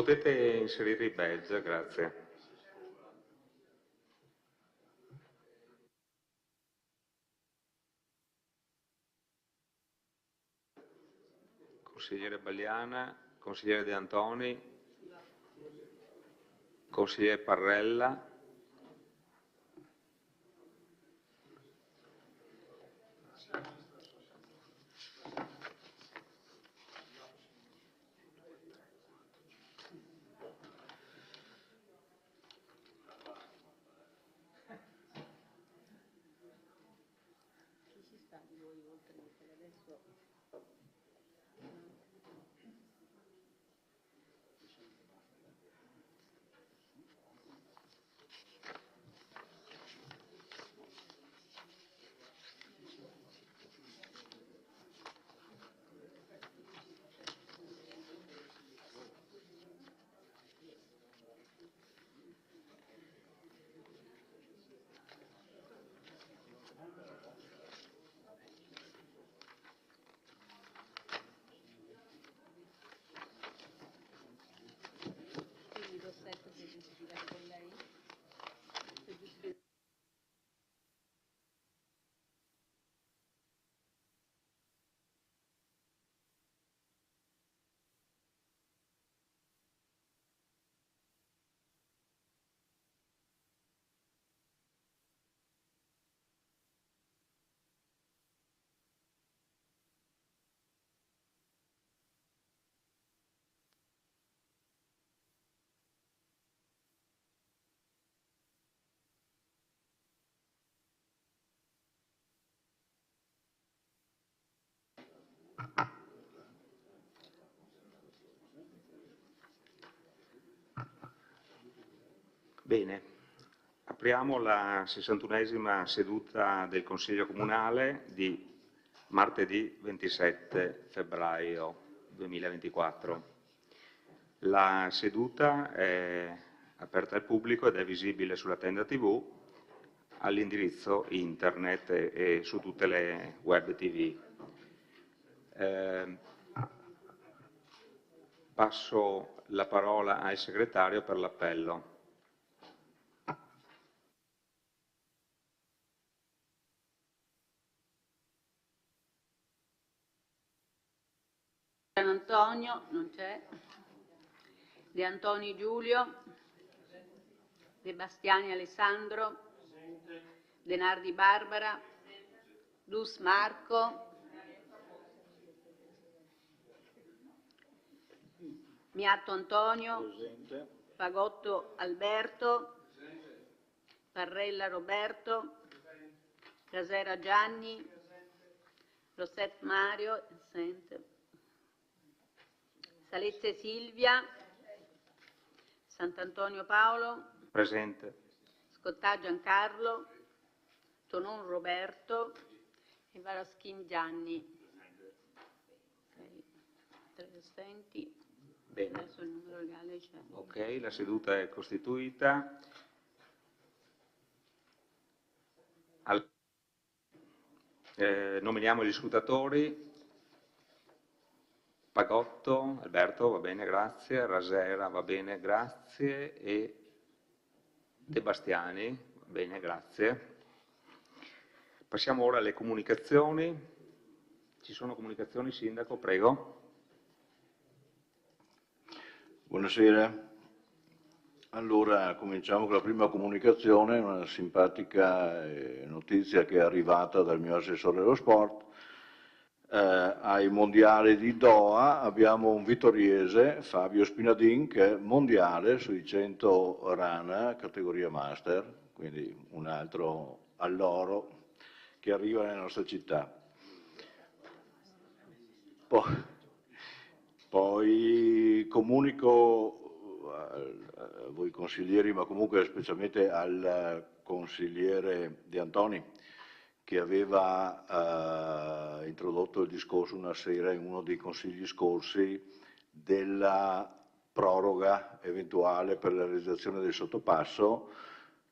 Potete inserire i badge, grazie. Consigliere Bagliana, consigliere De Antoni, consigliere Parrella. Bene, apriamo la 61esima seduta del Consiglio Comunale di martedì 27 febbraio 2024. La seduta è aperta al pubblico ed è visibile sulla tenda TV, all'indirizzo internet e su tutte le web TV. Passo la parola al segretario per l'appello. Gian Antonio, non c'è. De Antoni Giulio. De Bastiani Alessandro. De Nardi Barbara. Dus Marco. Miatto Antonio. Presente. Fagotto Alberto. Parrella Roberto. Casera Gianni. Rosset Mario. Assente. Salezze Silvia. Sant'Antonio Paolo. Presente. Scottà Giancarlo. Tonon Roberto e Varaschin Gianni. Okay. 3 assenti. Bene. Adesso il numero legale c'è. Ok, la seduta è costituita. Nominiamo gli scrutatori. Pagotto, Alberto, va bene, grazie. Rasera, va bene, grazie. E De Bastiani, va bene, grazie. Passiamo ora alle comunicazioni. Ci sono comunicazioni, Sindaco, prego. Buonasera. Allora, cominciamo con la prima comunicazione, una simpatica notizia che è arrivata dal mio assessore allo sport. Ai mondiali di Doha abbiamo un vittoriese, Fabio Spinadin, che è mondiale sui 100 rana, categoria master, quindi un altro all'oro che arriva nella nostra città. Poi comunico a voi consiglieri, ma comunque specialmente al consigliere De Antoni, che aveva introdotto il discorso una sera in uno dei consigli scorsi della proroga eventuale per la realizzazione del sottopasso,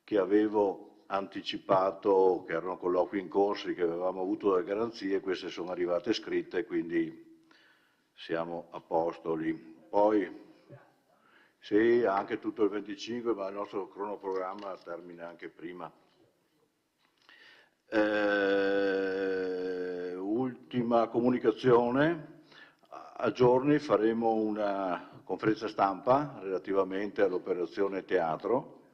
che avevo anticipato, che erano colloqui in corso, che avevamo avuto delle garanzie, queste sono arrivate scritte, quindi siamo a posto lì. Poi Sì, anche tutto il 25, ma il nostro cronoprogramma termina anche prima. Ultima comunicazione, a giorni faremo una conferenza stampa relativamente all'operazione teatro,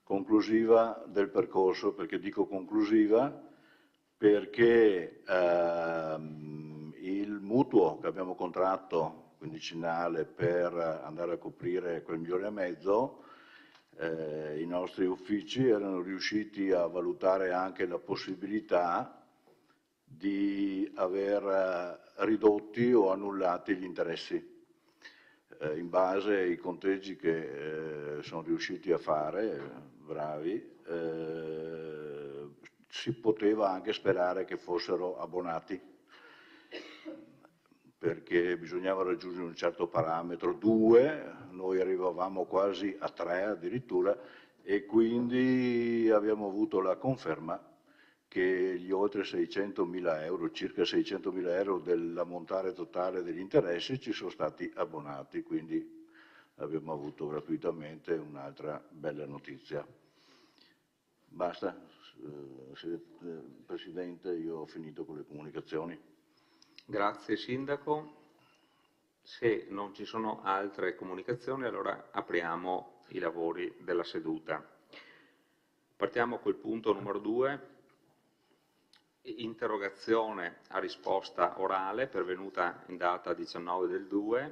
conclusiva del percorso. Perché dico conclusiva? Perché il mutuo che abbiamo contratto quindicinale per andare a coprire quel 1,5 milioni, i nostri uffici erano riusciti a valutare anche la possibilità di aver ridotti o annullati gli interessi. In base ai conteggi che sono riusciti a fare, bravi, si poteva anche sperare che fossero abbonati, perché bisognava raggiungere un certo parametro, 2, noi arrivavamo quasi a 3 addirittura, e quindi abbiamo avuto la conferma che gli oltre 600.000 euro, circa 600.000 euro dell'ammontare totale degli interessi ci sono stati abbonati, quindi abbiamo avuto gratuitamente un'altra bella notizia. Basta, Presidente, io ho finito con le comunicazioni. Grazie Sindaco. Se non ci sono altre comunicazioni, allora apriamo i lavori della seduta. Partiamo col punto numero 2, interrogazione a risposta orale pervenuta in data 19/2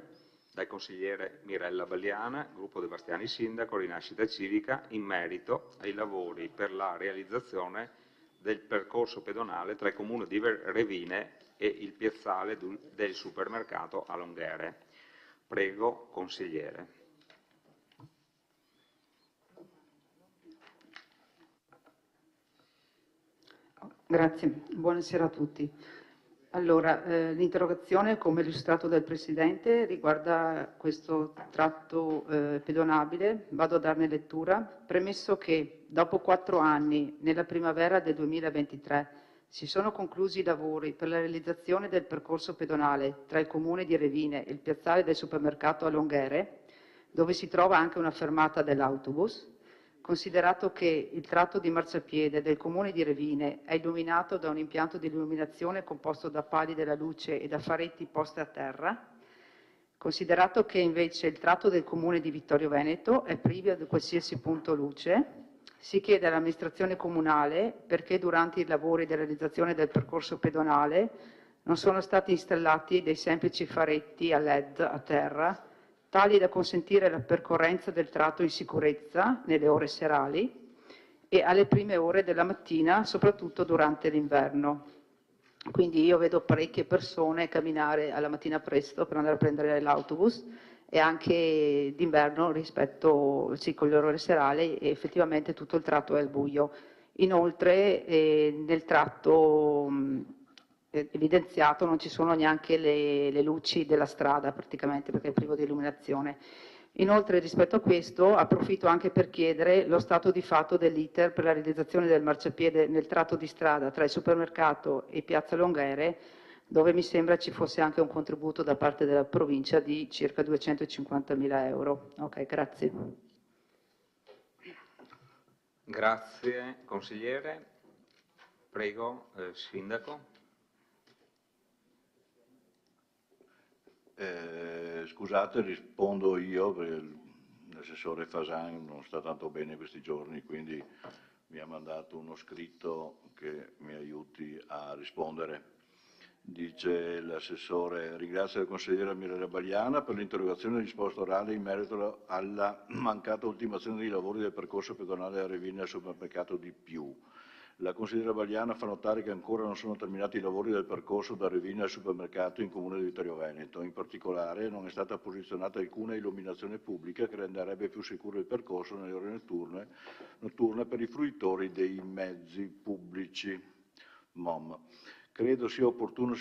dal consigliere Mirella Balliana, gruppo De Bastiani Sindaco, Rinascita Civica, in merito ai lavori per la realizzazione del percorso pedonale tra il comune di Revine e il piazzale del supermercato a Longhere. Prego, consigliere. Grazie, buonasera a tutti. Allora, l'interrogazione, come illustrato dal Presidente, riguarda questo tratto pedonabile. Vado a darne lettura. Premesso che dopo 4 anni, nella primavera del 2023, si sono conclusi i lavori per la realizzazione del percorso pedonale tra il comune di Revine e il piazzale del supermercato a Longhere, dove si trova anche una fermata dell'autobus. Considerato che il tratto di marciapiede del comune di Revine è illuminato da un impianto di illuminazione composto da pali della luce e da faretti poste a terra, considerato che invece il tratto del comune di Vittorio Veneto è privo di qualsiasi punto luce, si chiede all'amministrazione comunale perché durante i lavori di realizzazione del percorso pedonale non sono stati installati dei semplici faretti a LED a terra, tali da consentire la percorrenza del tratto in sicurezza nelle ore serali e alle prime ore della mattina, soprattutto durante l'inverno. Quindi io vedo parecchie persone camminare alla mattina presto per andare a prendere l'autobus e anche d'inverno rispetto con le ore serali, e effettivamente tutto il tratto è al buio. Inoltre nel tratto evidenziato non ci sono neanche le luci della strada praticamente, perché è privo di illuminazione. Inoltre rispetto a questo approfitto anche per chiedere lo stato di fatto dell'iter per la realizzazione del marciapiede nel tratto di strada tra il supermercato e Piazza Longhere, dove mi sembra ci fosse anche un contributo da parte della provincia di circa 250.000 euro. Ok, grazie. Grazie consigliere. Prego, Sindaco. Scusate, rispondo io, perché l'assessore Fasan non sta tanto bene questi giorni, quindi mi ha mandato uno scritto che mi aiuti a rispondere. Dice l'assessore: ringrazio il consigliere Mirella Bagliana per l'interrogazione e risposta orale in merito alla mancata ultimazione dei lavori del percorso pedonale a Revine al supermercato di Più. La consigliera Bagliana fa notare che ancora non sono terminati i lavori del percorso da Revine al supermercato in comune di Vittorio Veneto. In particolare non è stata posizionata alcuna illuminazione pubblica che renderebbe più sicuro il percorso nelle ore notturne per i fruitori dei mezzi pubblici MOM. Credo sia opportuno,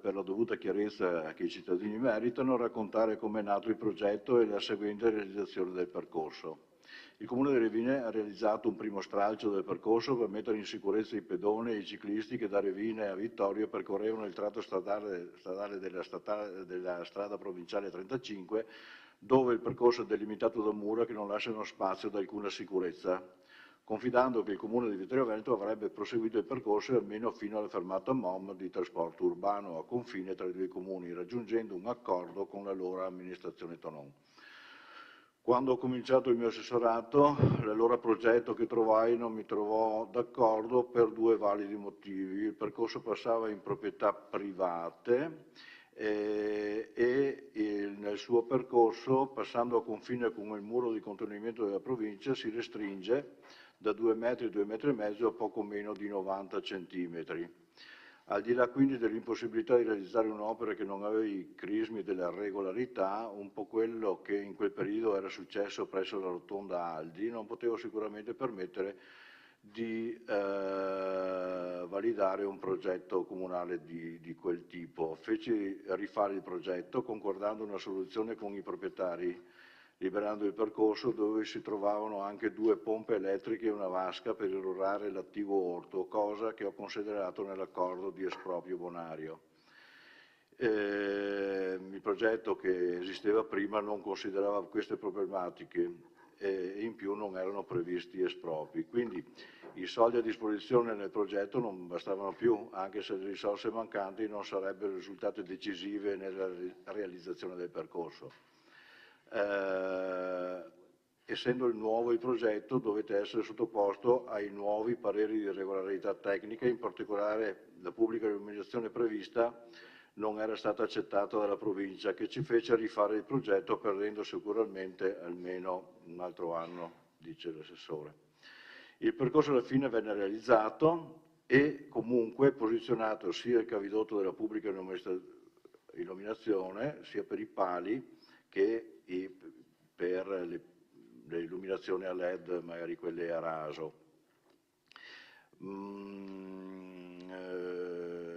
per la dovuta chiarezza che i cittadini meritano, raccontare come è nato il progetto e la seguente realizzazione del percorso. Il Comune di Revine ha realizzato un primo stralcio del percorso per mettere in sicurezza i pedoni e i ciclisti che da Revine a Vittorio percorrevano il tratto stradale della strada provinciale 35, dove il percorso è delimitato da mura che non lasciano spazio ad alcuna sicurezza, confidando che il Comune di Vittorio Veneto avrebbe proseguito il percorso almeno fino alla fermata MOM di trasporto urbano a confine tra i due comuni, raggiungendo un accordo con l'allora amministrazione Tonon. Quando ho cominciato il mio assessorato, l'allora progetto che trovai non mi trovò d'accordo per due validi motivi. Il percorso passava in proprietà private e nel suo percorso, passando a confine con il muro di contenimento della provincia, si restringe da 2 metri, 2 metri e mezzo a poco meno di 90 centimetri. Al di là quindi dell'impossibilità di realizzare un'opera che non aveva i crismi della regolarità, un po' quello che in quel periodo era successo presso la rotonda Aldi, non potevo sicuramente permettere di validare un progetto comunale di quel tipo. Feci rifare il progetto concordando una soluzione con i proprietari, liberando il percorso dove si trovavano anche 2 pompe elettriche e una vasca per irrorare l'attivo orto, cosa che ho considerato nell'accordo di esproprio bonario. Il progetto che esisteva prima non considerava queste problematiche e in più non erano previsti espropri. Quindi i soldi a disposizione nel progetto non bastavano più, anche se le risorse mancanti non sarebbero risultate decisive nella realizzazione del percorso. Essendo il nuovo il progetto, dovete essere sottoposto ai nuovi pareri di regolarità tecnica, in particolare la pubblica illuminazione prevista non era stata accettata dalla provincia, che ci fece rifare il progetto perdendo sicuramente almeno un altro anno, dice l'assessore. Il percorso alla fine venne realizzato e comunque posizionato sia il cavidotto della pubblica illuminazione, sia per i pali che per le illuminazioni a LED, magari quelle a raso.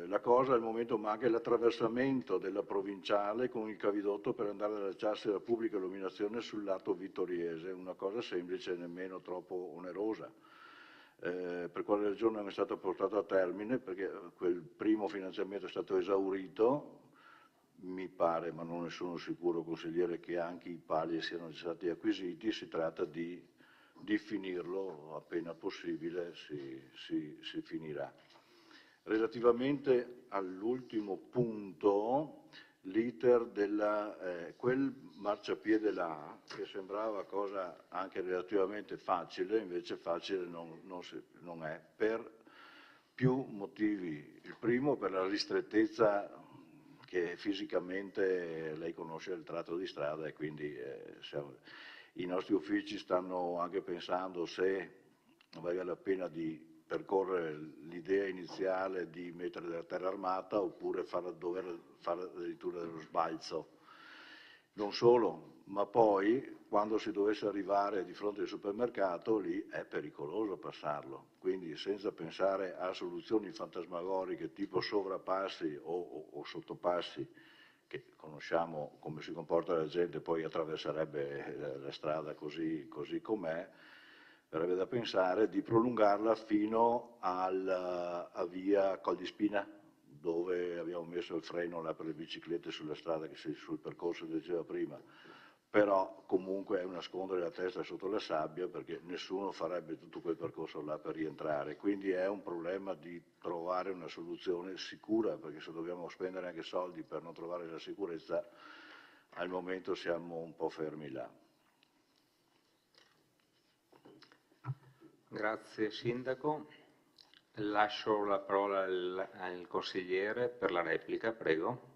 La cosa al momento manca è l'attraversamento della provinciale con il cavidotto per andare ad allacciarsi alla pubblica illuminazione sul lato vittoriese, una cosa semplice e nemmeno troppo onerosa. Per quale ragione non è stato portato a termine? Perché quel primo finanziamento è stato esaurito. Mi pare, ma non ne sono sicuro, consigliere, che anche i pali siano stati acquisiti. Si tratta di finirlo appena possibile, si finirà. Relativamente all'ultimo punto, l'iter della quel marciapiede là, che sembrava cosa anche relativamente facile, invece facile non è, per più motivi. Il primo per la ristrettezza che fisicamente lei conosce il tratto di strada e quindi i nostri uffici stanno anche pensando se valga la pena di percorrere l'idea iniziale di mettere della terra armata oppure dover fare addirittura dello sbalzo. Non solo, ma poi quando si dovesse arrivare di fronte al supermercato lì è pericoloso passarlo, quindi senza pensare a soluzioni fantasmagoriche tipo sovrappassi o sottopassi, che conosciamo come si comporta la gente, poi attraverserebbe la strada così com'è, verrebbe da pensare di prolungarla fino a via Col di Spina, dove abbiamo messo il freno là per le biciclette sulla strada, sul percorso che diceva prima, però comunque è una nascondere la testa sotto la sabbia perché nessuno farebbe tutto quel percorso là per rientrare, quindi è un problema di trovare una soluzione sicura, perché se dobbiamo spendere anche soldi per non trovare la sicurezza, al momento siamo un po' fermi là. Grazie Sindaco. Lascio la parola al consigliere per la replica, prego.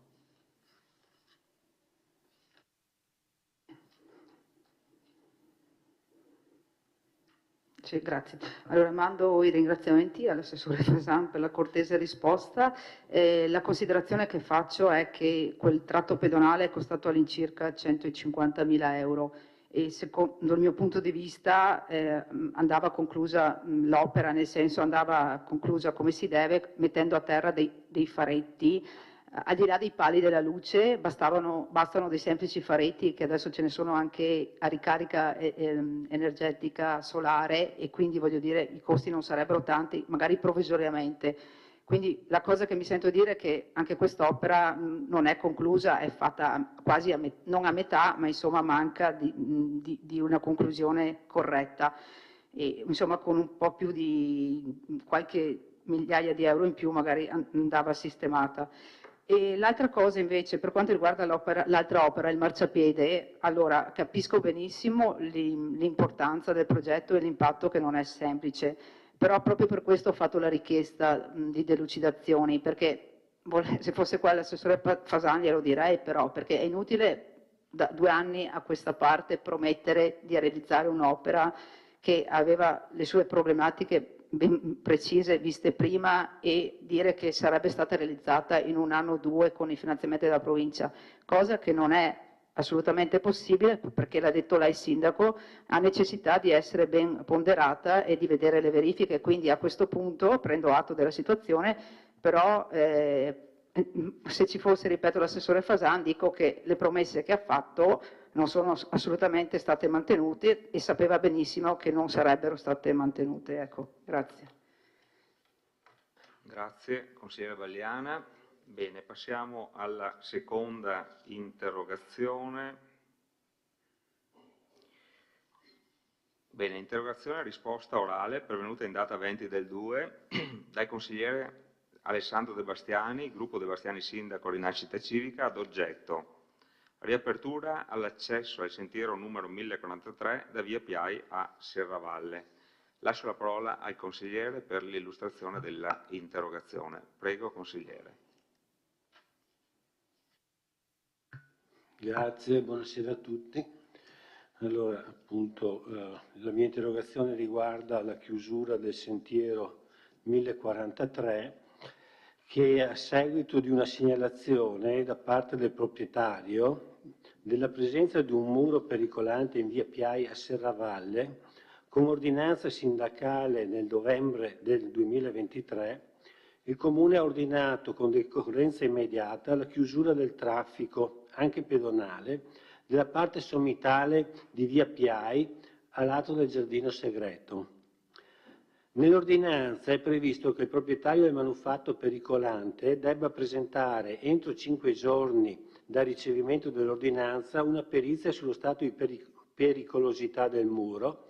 Sì, grazie. Allora mando i ringraziamenti all'assessore Fasan per la cortese risposta. La considerazione che faccio è che quel tratto pedonale è costato all'incirca 150.000 euro e secondo il mio punto di vista andava conclusa l'opera, nel senso andava conclusa come si deve, mettendo a terra dei faretti. Al di là dei pali della luce bastano dei semplici faretti, che adesso ce ne sono anche a ricarica energetica solare, e quindi voglio dire i costi non sarebbero tanti, magari provvisoriamente. Quindi la cosa che mi sento dire è che anche quest'opera non è conclusa, è fatta quasi non a metà, ma insomma manca di una conclusione corretta e insomma con un po' più di qualche migliaia di euro in più magari andava sistemata. E l'altra cosa invece, per quanto riguarda l'altra opera, il marciapiede, allora capisco benissimo l'importanza del progetto e l'impatto che non è semplice, però proprio per questo ho fatto la richiesta di delucidazioni, perché se fosse qua l'assessore Fasani glielo direi, però, perché è inutile da 2 anni a questa parte promettere di realizzare un'opera che aveva le sue problematiche ben precise viste prima e dire che sarebbe stata realizzata in 1 anno o 2 con i finanziamenti della provincia, cosa che non è assolutamente possibile perché l'ha detto lei sindaco, ha necessità di essere ben ponderata e di vedere le verifiche, quindi a questo punto prendo atto della situazione, però se ci fosse, ripeto, l'assessore Fasan, dico che le promesse che ha fatto non sono assolutamente state mantenute e sapeva benissimo che non sarebbero state mantenute. Ecco, grazie. Grazie, consigliere Vagliana. Bene, passiamo alla seconda interrogazione. Bene, interrogazione a risposta orale pervenuta in data 20 del 2 dal consigliere Alessandro De Bastiani, gruppo De Bastiani Sindaco Rinascita Civica, ad oggetto riapertura all'accesso al sentiero numero 1043 da via Piai a Serravalle. Lascio la parola al consigliere per l'illustrazione della interrogazione. Prego, consigliere. Grazie, buonasera a tutti. Allora, appunto, la mia interrogazione riguarda la chiusura del sentiero 1043 che a seguito di una segnalazione da parte del proprietario della presenza di un muro pericolante in via Piai a Serravalle, con ordinanza sindacale nel novembre del 2023, il Comune ha ordinato con decorrenza immediata la chiusura del traffico, anche pedonale, della parte sommitale di via Piai a lato del Giardino Segreto. Nell'ordinanza è previsto che il proprietario del manufatto pericolante debba presentare entro 5 giorni dal ricevimento dell'ordinanza una perizia sullo stato di pericolosità del muro,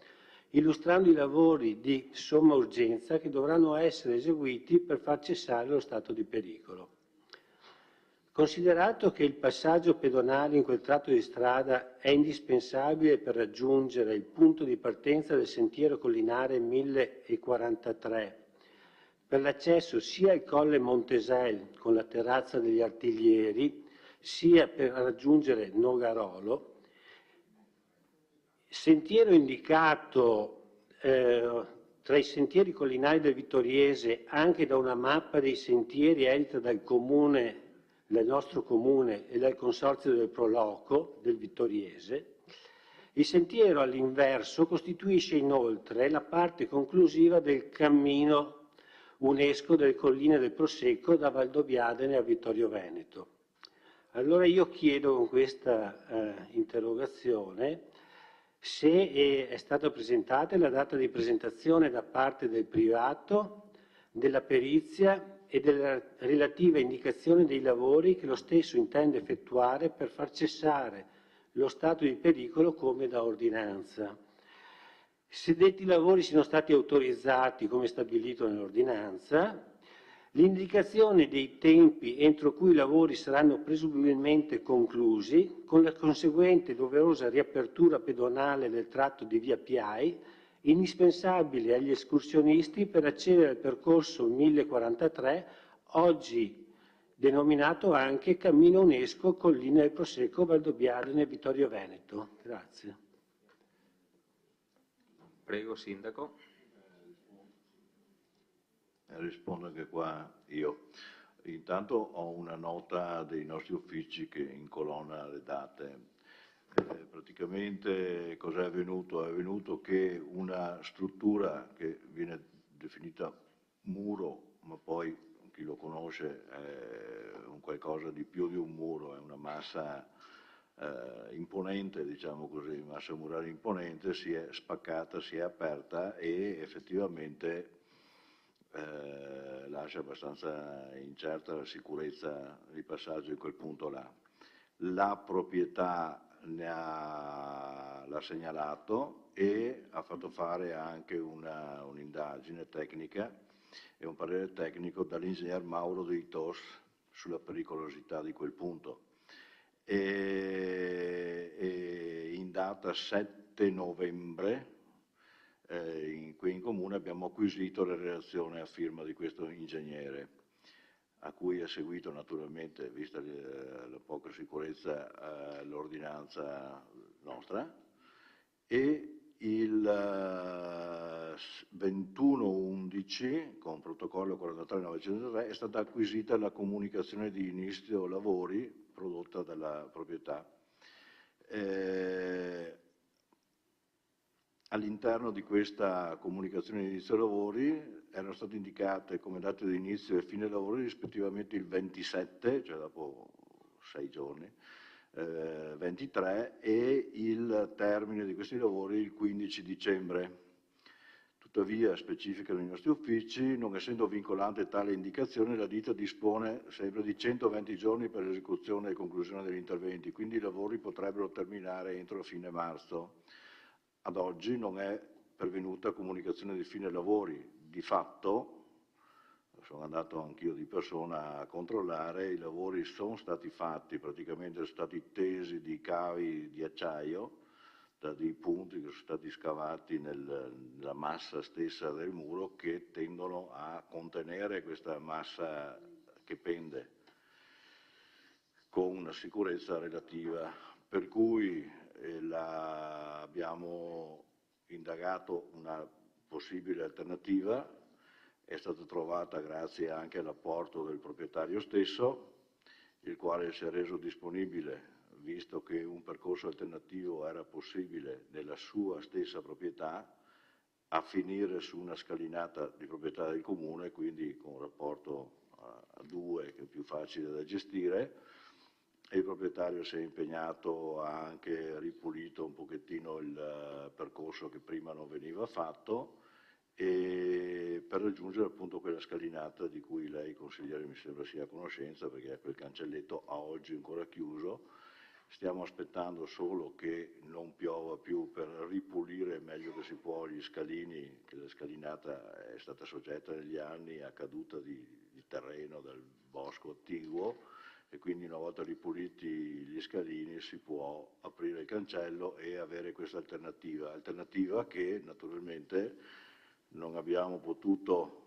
illustrando i lavori di somma urgenza che dovranno essere eseguiti per far cessare lo stato di pericolo. Considerato che il passaggio pedonale in quel tratto di strada è indispensabile per raggiungere il punto di partenza del sentiero collinare 1043, per l'accesso sia al Colle Montesel con la terrazza degli Artiglieri, sia per raggiungere Nogarolo, sentiero indicato tra i sentieri collinari del Vittoriese anche da una mappa dei sentieri edita dal nostro comune e dal consorzio del Proloco del Vittoriese. Il sentiero all'inverso costituisce inoltre la parte conclusiva del cammino UNESCO delle colline del Prosecco da Valdobbiadene a Vittorio Veneto. Allora io chiedo con questa interrogazione se è stata presentata la data di presentazione da parte del privato della perizia e della relativa indicazione dei lavori che lo stesso intende effettuare per far cessare lo stato di pericolo come da ordinanza. Se detti lavori siano stati autorizzati come stabilito nell'ordinanza, l'indicazione dei tempi entro cui i lavori saranno presumibilmente conclusi, con la conseguente doverosa riapertura pedonale del tratto di via Piai, indispensabile agli escursionisti per accedere al percorso 1043, oggi denominato anche Cammino UNESCO Colline del Prosecco Valdobbiadene Vittorio Veneto. Grazie. Prego, Sindaco. Rispondo anche qua io. Intanto ho una nota dei nostri uffici che incolonna le date. Praticamente cosa è avvenuto? È avvenuto che una struttura che viene definita muro, ma poi chi lo conosce è un qualcosa di più di un muro, è una massa imponente, diciamo così, massa muraria imponente, si è spaccata, si è aperta e effettivamente lascia abbastanza incerta la sicurezza di passaggio in quel punto là. La proprietà l'ha segnalato e ha fatto fare anche un'indagine tecnica e un parere tecnico dall'ingegner Mauro De Itos sulla pericolosità di quel punto. E in data 7 novembre qui in comune abbiamo acquisito la relazione a firma di questo ingegnere, a cui è seguito naturalmente, vista la poca sicurezza, l'ordinanza nostra, e il 21/11, con protocollo 43.903, è stata acquisita la comunicazione di inizio lavori prodotta dalla proprietà. All'interno di questa comunicazione di inizio lavori erano state indicate come date di inizio e fine lavori rispettivamente il 27, cioè dopo 6 giorni, 23, e il termine di questi lavori il 15 dicembre. Tuttavia, specificano i nostri uffici, non essendo vincolante tale indicazione, la ditta dispone sempre di 120 giorni per l'esecuzione e conclusione degli interventi, quindi i lavori potrebbero terminare entro fine marzo. Ad oggi non è pervenuta comunicazione di fine lavori. Di fatto, sono andato anch'io di persona a controllare, i lavori sono stati fatti, praticamente sono stati tesi di cavi di acciaio da dei punti che sono stati scavati nella massa stessa del muro, che tendono a contenere questa massa che pende con una sicurezza relativa, per cui abbiamo indagato una possibile alternativa, è stata trovata grazie anche all'apporto del proprietario stesso, il quale si è reso disponibile, visto che un percorso alternativo era possibile nella sua stessa proprietà, a finire su una scalinata di proprietà del comune, quindi con un rapporto a 2 che è più facile da gestire. E il proprietario si è impegnato, ha anche ripulito un pochettino il percorso che prima non veniva fatto, e per raggiungere appunto quella scalinata di cui lei, consigliere, mi sembra sia a conoscenza, perché quel cancelletto a oggi ancora chiuso. Stiamo aspettando solo che non piova più per ripulire meglio che si può gli scalini, che la scalinata è stata soggetta negli anni a caduta di terreno dal bosco attiguo, e quindi una volta ripuliti gli scalini si può aprire il cancello e avere questa alternativa che naturalmente non abbiamo potuto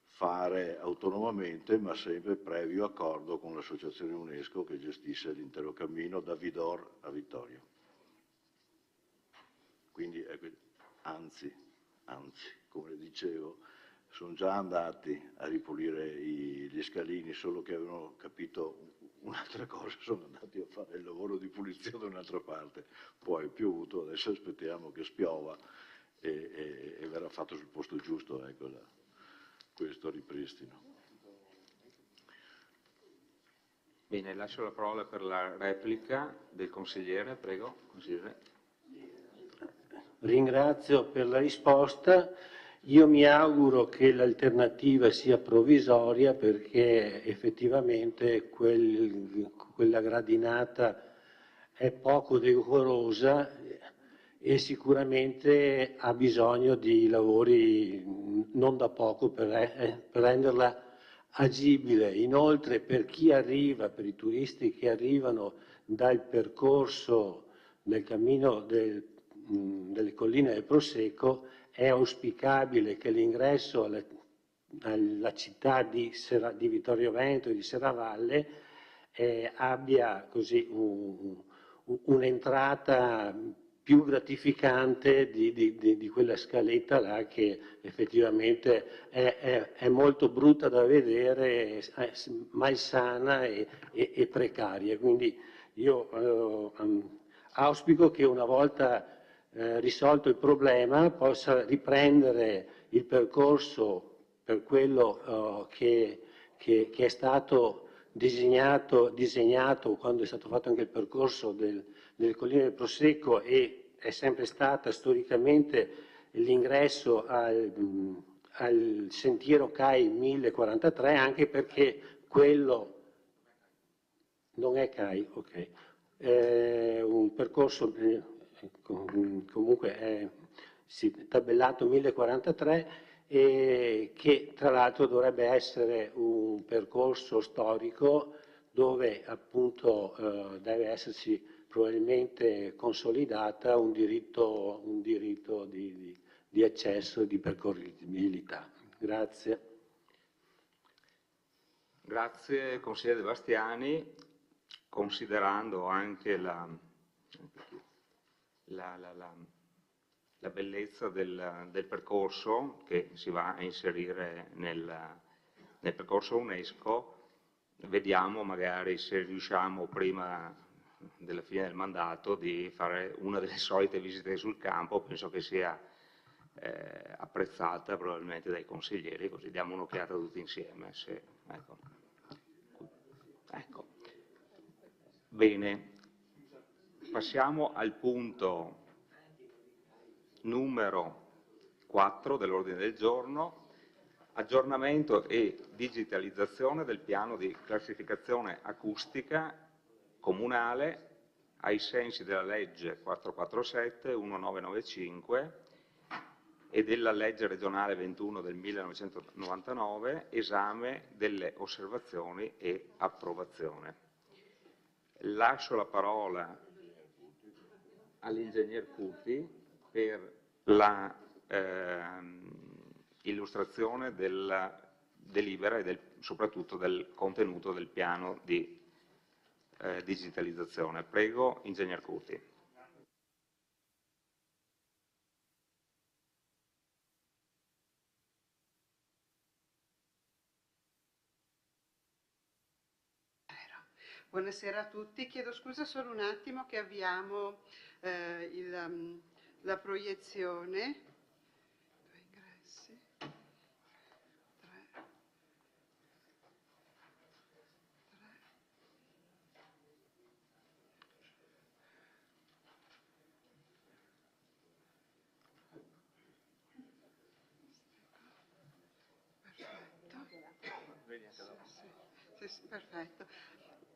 fare autonomamente, ma sempre previo accordo con l'associazione UNESCO che gestisce l'intero cammino da Vidor a Vittorio. Quindi, anzi, come le dicevo, sono già andati a ripulire gli scalini, solo che avevano capito un'altra cosa, sono andati a fare il lavoro di pulizia da un'altra parte, poi è piovuto, adesso aspettiamo che spiova e verrà fatto sul posto giusto, ecco, questo ripristino. Bene, lascio la parola per la replica del consigliere, prego, consigliere. Ringrazio per la risposta. Io mi auguro che l'alternativa sia provvisoria, perché effettivamente quella gradinata è poco decorosa e sicuramente ha bisogno di lavori non da poco per renderla agibile. Inoltre, per chi arriva, per i turisti che arrivano dal percorso del cammino delle colline del Prosecco, è auspicabile che l'ingresso alla città di Vittorio Veneto e di Serravalle abbia così un'entrata più gratificante di quella scaletta là, che effettivamente è molto brutta da vedere, malsana e precaria. Quindi io auspico che una volta risolto il problema possa riprendere il percorso per quello che è stato disegnato quando è stato fatto anche il percorso delle colline del Prosecco, e è sempre stata storicamente l'ingresso al sentiero CAI 1043, anche perché quello non è CAI, ok. È un percorso, comunque è tabellato 1043, e che tra l'altro dovrebbe essere un percorso storico dove appunto deve esserci probabilmente consolidata un diritto di accesso e di percorribilità. Grazie. Grazie consigliere De Bastiani, considerando anche la bellezza del percorso che si va a inserire nel percorso UNESCO, vediamo magari se riusciamo prima della fine del mandato di fare una delle solite visite sul campo. Penso che sia apprezzata probabilmente dai consiglieri, così diamo un'occhiata tutti insieme. Ecco. Bene, passiamo al punto numero 4 dell'ordine del giorno, aggiornamento e digitalizzazione del piano di classificazione acustica comunale ai sensi della legge 447-1995 e della legge regionale 21 del 1999, esame delle osservazioni e approvazione. Lascio la parola all'ingegner Cuti per la illustrazione della delibera e soprattutto del contenuto del piano di digitalizzazione. Prego, ingegner Cuti. Buonasera a tutti, chiedo scusa solo un attimo che avviamo la proiezione. Due ingressi. 3. Perfetto. Perfetto.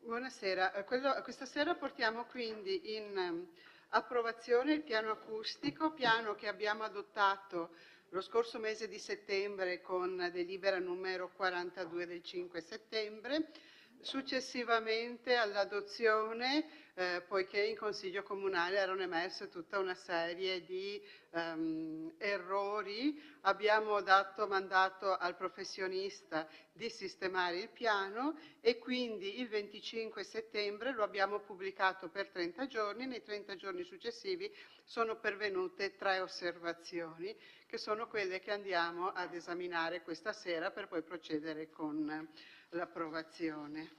Buonasera, questa sera portiamo quindi in approvazione il piano acustico, piano che abbiamo adottato lo scorso mese di settembre con delibera numero 42 del 5 settembre. Successivamente all'adozione, poiché in Consiglio Comunale erano emerse tutta una serie di errori, abbiamo dato mandato al professionista di sistemare il piano e quindi il 25 settembre lo abbiamo pubblicato per 30 giorni. Nei 30 giorni successivi sono pervenute 3 osservazioni, che sono quelle che andiamo ad esaminare questa sera per poi procedere con l'approvazione.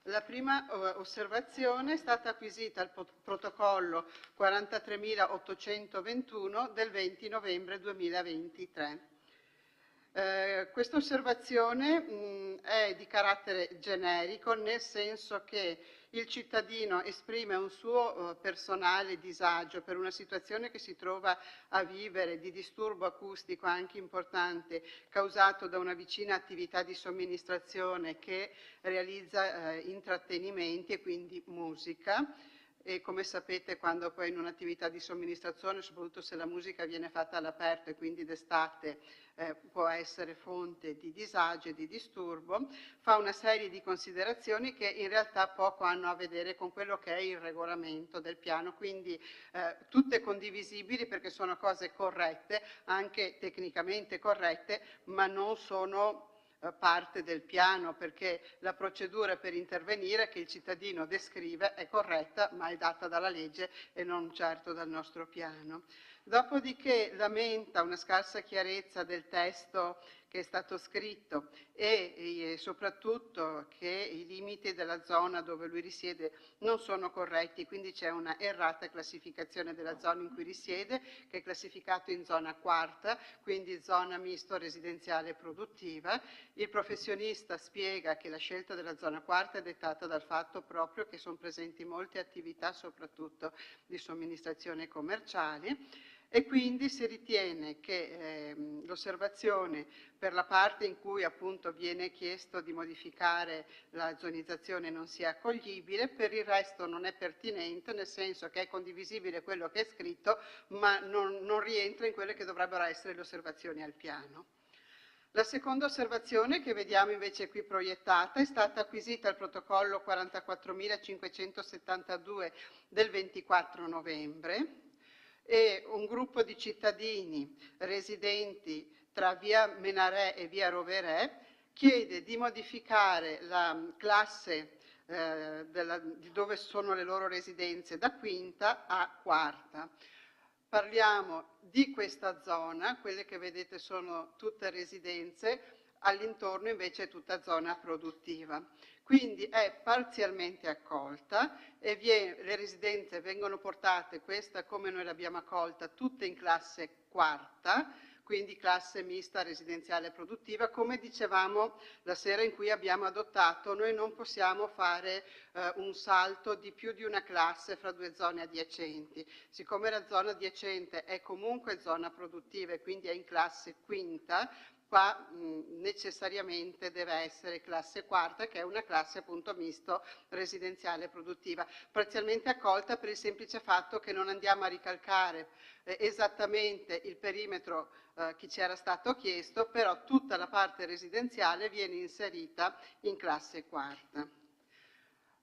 La prima osservazione è stata acquisita al protocollo 43.821 del 20 novembre 2023. Questa osservazione è di carattere generico, nel senso che il cittadino esprime un suo personale disagio per una situazione che si trova a vivere di disturbo acustico anche importante causato da una vicina attività di somministrazione che realizza intrattenimenti e quindi musica. E come sapete, quando poi in un'attività di somministrazione, soprattutto se la musica viene fatta all'aperto e quindi d'estate può essere fonte di disagio e di disturbo, fa una serie di considerazioni che in realtà poco hanno a vedere con quello che è il regolamento del piano, quindi tutte condivisibili perché sono cose corrette, anche tecnicamente corrette, ma non sono parte del piano, perché la procedura per intervenire che il cittadino descrive è corretta, ma è data dalla legge e non certo dal nostro piano. Dopodiché lamenta una scarsa chiarezza del testo che è stato scritto e soprattutto che i limiti della zona dove lui risiede non sono corretti, quindi c'è una errata classificazione della zona in cui risiede, che è classificato in zona quarta, quindi zona misto residenziale e produttiva. Il professionista spiega che la scelta della zona quarta è dettata dal fatto proprio che sono presenti molte attività, soprattutto di somministrazione commerciali. e quindi si ritiene che l'osservazione per la parte in cui appunto viene chiesto di modificare la zonizzazione non sia accoglibile, per il resto non è pertinente, nel senso che è condivisibile quello che è scritto, ma non rientra in quelle che dovrebbero essere le osservazioni al piano. La seconda osservazione, che vediamo invece qui proiettata, è stata acquisita al protocollo 44.572 del 24 novembre, e un gruppo di cittadini residenti tra via Menarè e via Roverè chiede di modificare la classe di dove sono le loro residenze da quinta a quarta. Parliamo di questa zona, quelle che vedete sono tutte residenze, all'intorno invece è tutta zona produttiva. Quindi è parzialmente accolta e le residenze vengono portate, questa come noi l'abbiamo accolta, tutte in classe quarta, quindi classe mista residenziale produttiva. Come dicevamo la sera in cui abbiamo adottato, noi non possiamo fare un salto di più di una classe fra due zone adiacenti. Siccome la zona adiacente è comunque zona produttiva e quindi è in classe quinta, qua necessariamente deve essere classe quarta, che è una classe appunto misto residenziale produttiva, parzialmente accolta per il semplice fatto che non andiamo a ricalcare esattamente il perimetro che ci era stato chiesto, però tutta la parte residenziale viene inserita in classe quarta.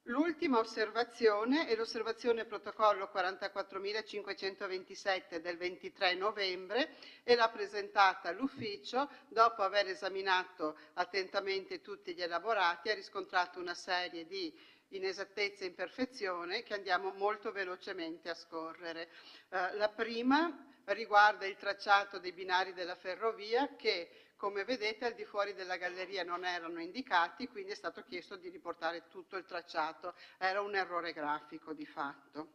L'ultima osservazione è l'osservazione protocollo 44.527 del 23 novembre e l'ha presentata all'ufficio dopo aver esaminato attentamente tutti gli elaborati, ha riscontrato una serie di inesattezze e imperfezioni che andiamo molto velocemente a scorrere. La prima riguarda il tracciato dei binari della ferrovia che, come vedete, al di fuori della galleria non erano indicati, quindi è stato chiesto di riportare tutto il tracciato. Era un errore grafico di fatto.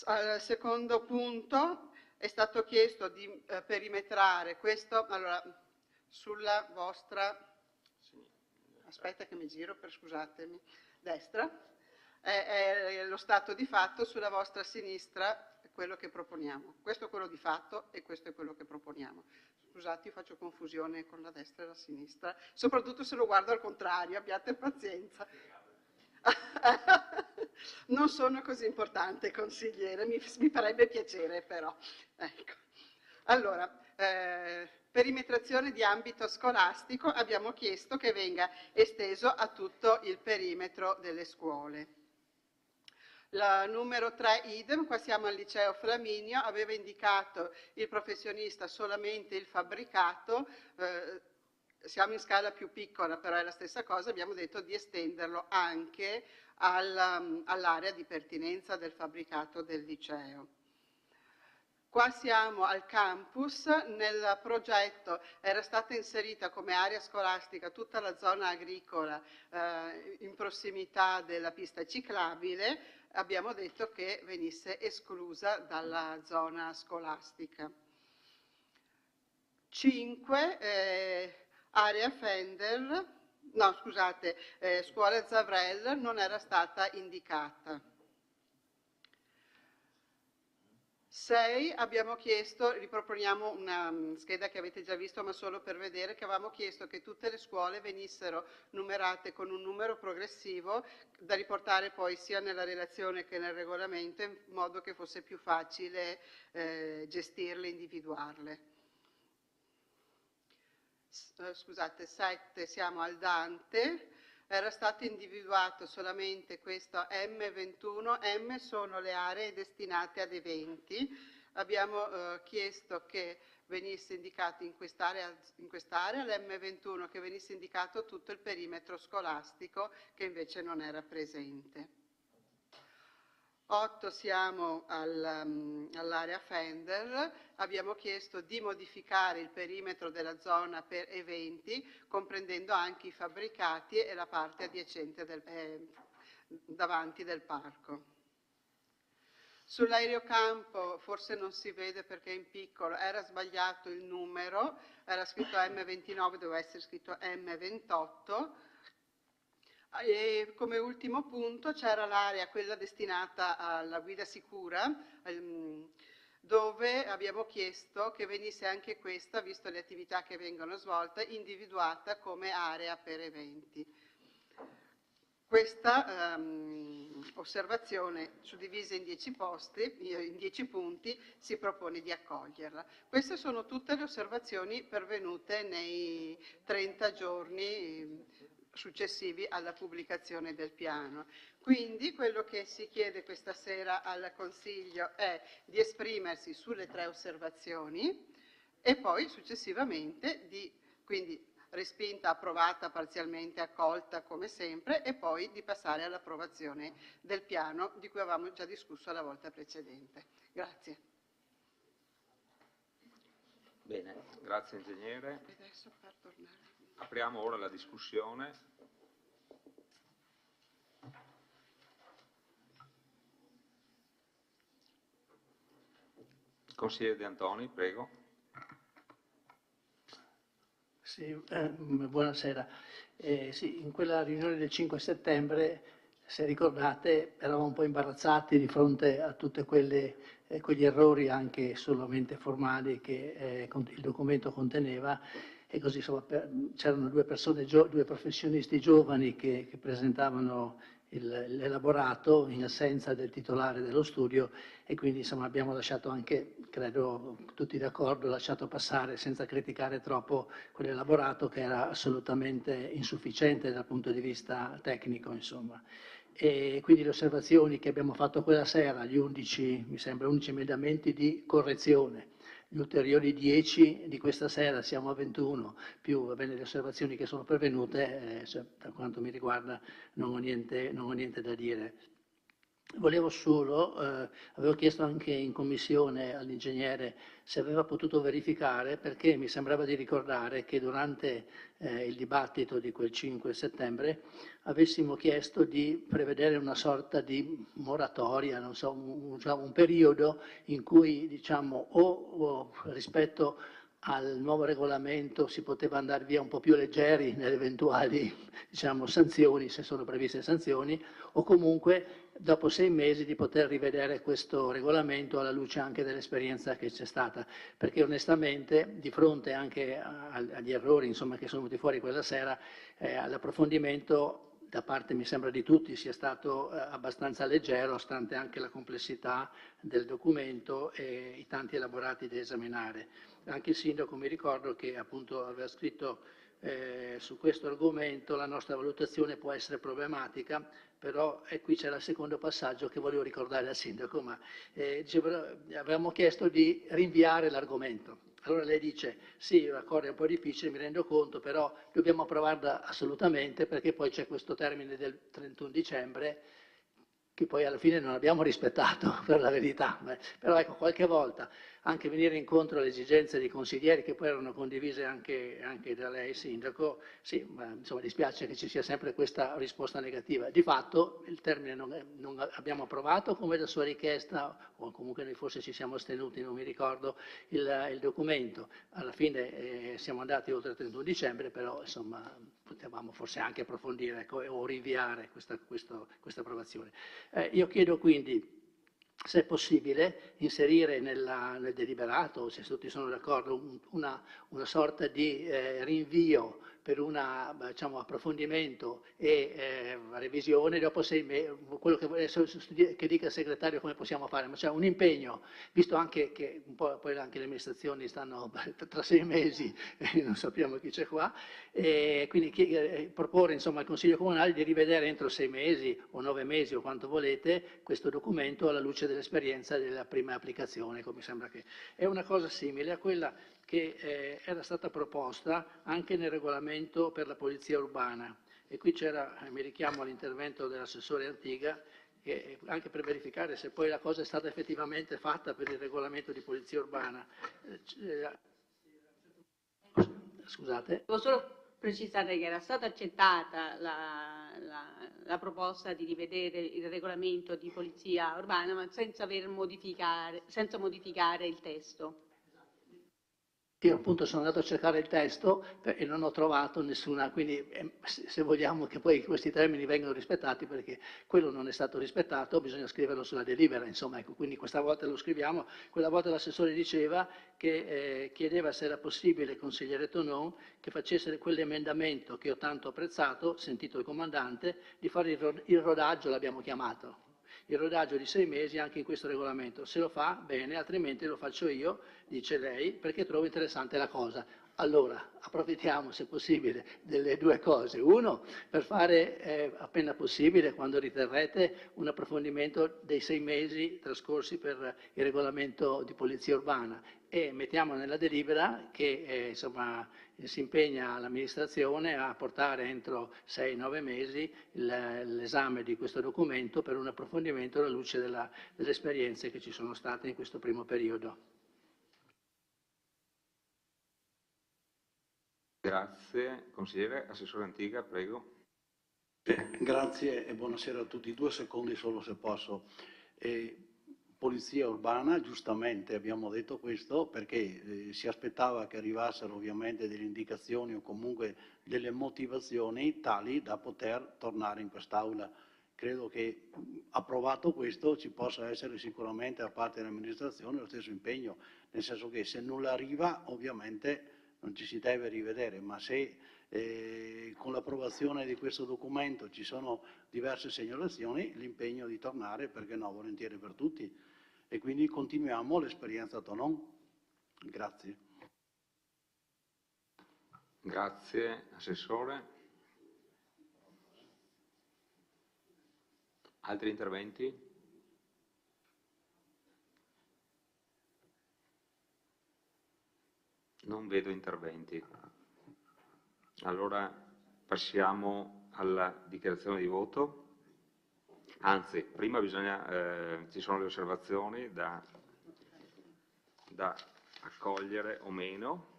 Al secondo punto è stato chiesto di perimetrare questo, allora, sulla vostra, aspetta che mi giro, scusatemi, destra, è lo stato di fatto, sulla vostra sinistra quello che proponiamo. Questo è quello di fatto e questo è quello che proponiamo. Scusate, io faccio confusione con la destra e la sinistra, soprattutto se lo guardo al contrario, abbiate pazienza. Non sono così importante, consigliere, mi farebbe piacere però. Ecco. Allora, perimetrazione di ambito scolastico, abbiamo chiesto che venga esteso a tutto il perimetro delle scuole. La numero 3 idem, qua siamo al liceo Flaminio, aveva indicato il professionista solamente il fabbricato, siamo in scala più piccola, però è la stessa cosa, abbiamo detto di estenderlo anche all'area di pertinenza del fabbricato del liceo. Qua siamo al campus, nel progetto era stata inserita come area scolastica tutta la zona agricola in prossimità della pista ciclabile, abbiamo detto che venisse esclusa dalla zona scolastica. 5, area Fender, no scusate, scuola Zavrel non era stata indicata. 6 abbiamo chiesto, riproponiamo una scheda che avete già visto ma solo per vedere, che avevamo chiesto che tutte le scuole venissero numerate con un numero progressivo da riportare poi sia nella relazione che nel regolamento in modo che fosse più facile gestirle, individuarle. Scusate, 7 siamo al Dante. Era stato individuato solamente questo M21, M sono le aree destinate ad eventi, abbiamo chiesto che venisse indicato in quest'area l'M21, che venisse indicato tutto il perimetro scolastico che invece non era presente. 8 siamo all'area Fender, abbiamo chiesto di modificare il perimetro della zona per eventi, comprendendo anche i fabbricati e la parte adiacente davanti del parco. Sull'aerocampo forse non si vede perché è in piccolo, era sbagliato il numero, era scritto M29, doveva essere scritto M28. E come ultimo punto c'era l'area, quella destinata alla guida sicura, dove abbiamo chiesto che venisse anche questa, visto le attività che vengono svolte, individuata come area per eventi. Questa osservazione, suddivisa in 10 punti, si propone di accoglierla. Queste sono tutte le osservazioni pervenute nei 30 giorni successivi alla pubblicazione del piano. Quindi quello che si chiede questa sera al Consiglio è di esprimersi sulle 3 osservazioni e poi successivamente quindi respinta, approvata, parzialmente accolta come sempre, e poi di passare all'approvazione del piano di cui avevamo già discusso la volta precedente. Grazie. Bene, grazie ingegnere. Adesso per tornare. Apriamo ora la discussione. Consigliere De Antoni, prego. Sì, buonasera. Sì, in quella riunione del 5 settembre, se ricordate, eravamo un po' imbarazzati di fronte a tutti quegli errori anche solamente formali che il documento conteneva, e così c'erano due professionisti giovani che presentavano l'elaborato in assenza del titolare dello studio, e quindi insomma abbiamo lasciato anche, credo tutti d'accordo, lasciato passare senza criticare troppo quell'elaborato che era assolutamente insufficiente dal punto di vista tecnico, insomma. E quindi le osservazioni che abbiamo fatto quella sera, gli 11 emendamenti di correzione, gli ulteriori 10 di questa sera, siamo a 21, più le osservazioni che sono pervenute, per quanto mi riguarda non ho niente da dire. Volevo solo, avevo chiesto anche in commissione all'ingegnere se aveva potuto verificare, perché mi sembrava di ricordare che durante il dibattito di quel 5 settembre avessimo chiesto di prevedere una sorta di moratoria, non so, un periodo in cui, diciamo, o rispetto al nuovo regolamento si poteva andare via un po' più leggeri nelle eventuali, diciamo, sanzioni, se sono previste sanzioni, o comunque dopo 6 mesi di poter rivedere questo regolamento alla luce anche dell'esperienza che c'è stata, perché onestamente di fronte anche agli errori, insomma, che sono venuti fuori quella sera, l'approfondimento da parte, mi sembra, di tutti sia stato abbastanza leggero, stante anche la complessità del documento e i tanti elaborati da esaminare. Anche il sindaco mi ricordo che appunto aveva scritto su questo argomento: la nostra valutazione può essere problematica, però qui c'era il secondo passaggio che volevo ricordare al sindaco, ma avevamo chiesto di rinviare l'argomento. Allora lei dice: sì, l'accordo è un po' difficile, mi rendo conto, però dobbiamo approvarla assolutamente, perché poi c'è questo termine del 31 dicembre che poi alla fine non abbiamo rispettato, per la verità. Però ecco, qualche volta anche venire incontro alle esigenze dei consiglieri, che poi erano condivise anche da lei, sindaco, sì, ma insomma dispiace che ci sia sempre questa risposta negativa. Di fatto il termine non abbiamo approvato come da sua richiesta, o comunque noi forse ci siamo astenuti, non mi ricordo, il documento. Alla fine siamo andati oltre il 31 dicembre, però insomma potevamo forse anche approfondire, ecco, o rinviare questa approvazione. Io chiedo quindi, se è possibile, inserire nel deliberato, se tutti sono d'accordo, una sorta di rinvio per un approfondimento e revisione dopo 6 mesi, quello che dica il segretario come possiamo fare, ma c'è un impegno, visto anche che un po' poi anche le amministrazioni stanno tra 6 mesi e non sappiamo chi c'è qua, e quindi proporre insomma al Consiglio Comunale di rivedere entro 6 mesi o 9 mesi o quanto volete questo documento alla luce dell'esperienza della prima applicazione. Mi sembra che è una cosa simile a quella che era stata proposta anche nel regolamento per la polizia urbana, e qui mi richiamo all'intervento dell'assessore Antiga, anche per verificare se poi la cosa è stata effettivamente fatta per il regolamento di polizia urbana. Scusate. Devo solo precisare che era stata accettata la proposta di rivedere il regolamento di polizia urbana, ma senza modificare il testo. Io appunto sono andato a cercare il testo e non ho trovato nessuna, quindi se vogliamo che poi questi termini vengano rispettati, perché quello non è stato rispettato, bisogna scriverlo sulla delibera, insomma, ecco, quindi questa volta lo scriviamo. Quella volta l'assessore diceva che chiedeva se era possibile, consigliere Tonon, che facesse quell'emendamento che ho tanto apprezzato, sentito il comandante, di fare il rodaggio, l'abbiamo chiamato. Il rodaggio di 6 mesi anche in questo regolamento. Se lo fa, bene, altrimenti lo faccio io, dice lei, perché trovo interessante la cosa. Allora, approfittiamo, se possibile, delle due cose. Uno, per fare appena possibile, quando riterrete, un approfondimento dei 6 mesi trascorsi per il regolamento di polizia urbana, e mettiamo nella delibera che insomma, si impegna l'amministrazione a portare entro 6-9 mesi l'esame di questo documento per un approfondimento alla luce delle esperienze che ci sono state in questo primo periodo. Grazie. Consigliere, assessore Antica, prego. Grazie e buonasera a tutti. 2 secondi solo se posso. Polizia urbana, giustamente abbiamo detto questo, perché si aspettava che arrivassero ovviamente delle indicazioni o comunque delle motivazioni tali da poter tornare in quest'Aula. Credo che approvato questo ci possa essere sicuramente da parte dell'amministrazione lo stesso impegno, nel senso che se nulla arriva ovviamente non ci si deve rivedere, ma se con l'approvazione di questo documento ci sono diverse segnalazioni, l'impegno di tornare, perché no, volentieri per tutti, e quindi continuiamo l'esperienza Tonon. Grazie. Grazie, assessore. Altri interventi? Non vedo interventi. Allora passiamo alla dichiarazione di voto. Anzi, prima ci sono le osservazioni da accogliere o meno.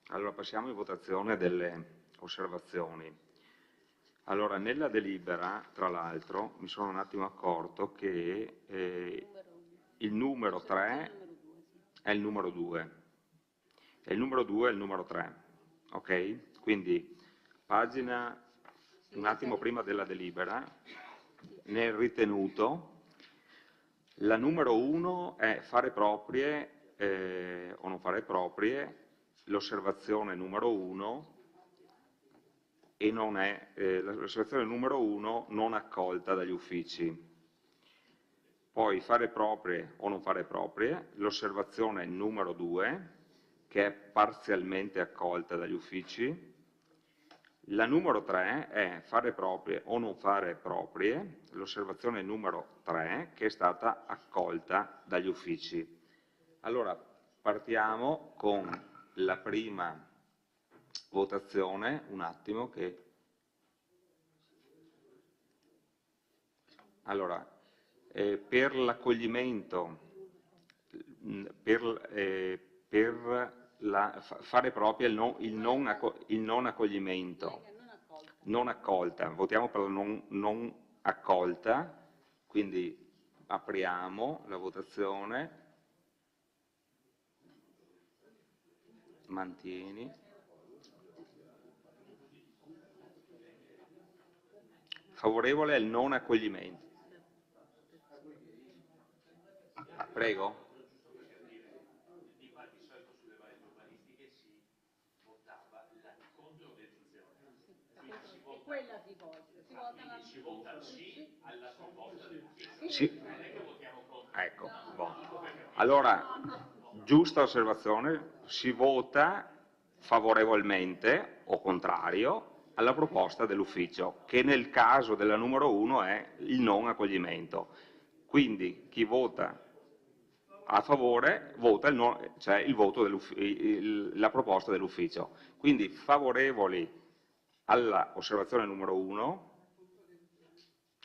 Allora passiamo in votazione delle osservazioni. Allora, nella delibera, tra l'altro, mi sono un attimo accorto che il numero 3 è il numero 2 e il numero 2 è il numero 3, ok? Quindi, pagina un attimo prima della delibera, nel ritenuto, la numero 1 è fare proprie o non fare proprie l'osservazione numero 1 e non è l'osservazione numero 1 non accolta dagli uffici. Poi fare proprie o non fare proprie l'osservazione numero 2 che è parzialmente accolta dagli uffici. La numero 3 è fare proprie o non fare proprie l'osservazione numero 3 che è stata accolta dagli uffici. Allora partiamo con la prima votazione, un attimo che... Allora, per l'accoglimento, fare propria il non accoglimento, non accolta, votiamo per la non accolta, quindi apriamo la votazione, mantieni, favorevole al non accoglimento. Prego. Si vota sì alla proposta dell'ufficio. Sì. Ecco, bon. Allora, giusta osservazione, si vota favorevolmente o contrario alla proposta dell'ufficio, che nel caso della numero 1 è il non accoglimento. Quindi chi vota a favore vota il voto la proposta dell'ufficio. Quindi favorevoli alla osservazione numero 1,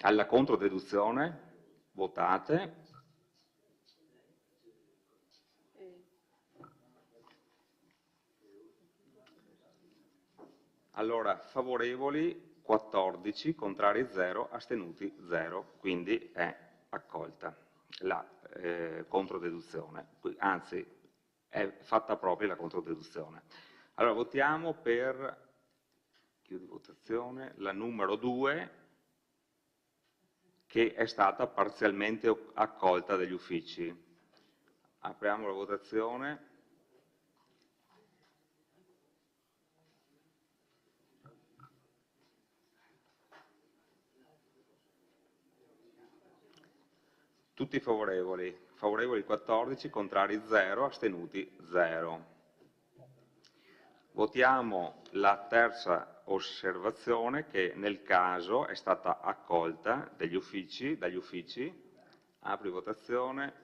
alla controdeduzione, votate. Allora, favorevoli 14, contrari 0, astenuti 0, quindi è accolta la controdeduzione, anzi è fatta propria la controdeduzione. Allora votiamo per, chiudi votazione, la numero 2 che è stata parzialmente accolta dagli uffici. Apriamo la votazione. Tutti favorevoli. Favorevoli 14, contrari 0, astenuti 0. Votiamo la terza osservazione che nel caso è stata accolta dagli uffici. Apri votazione.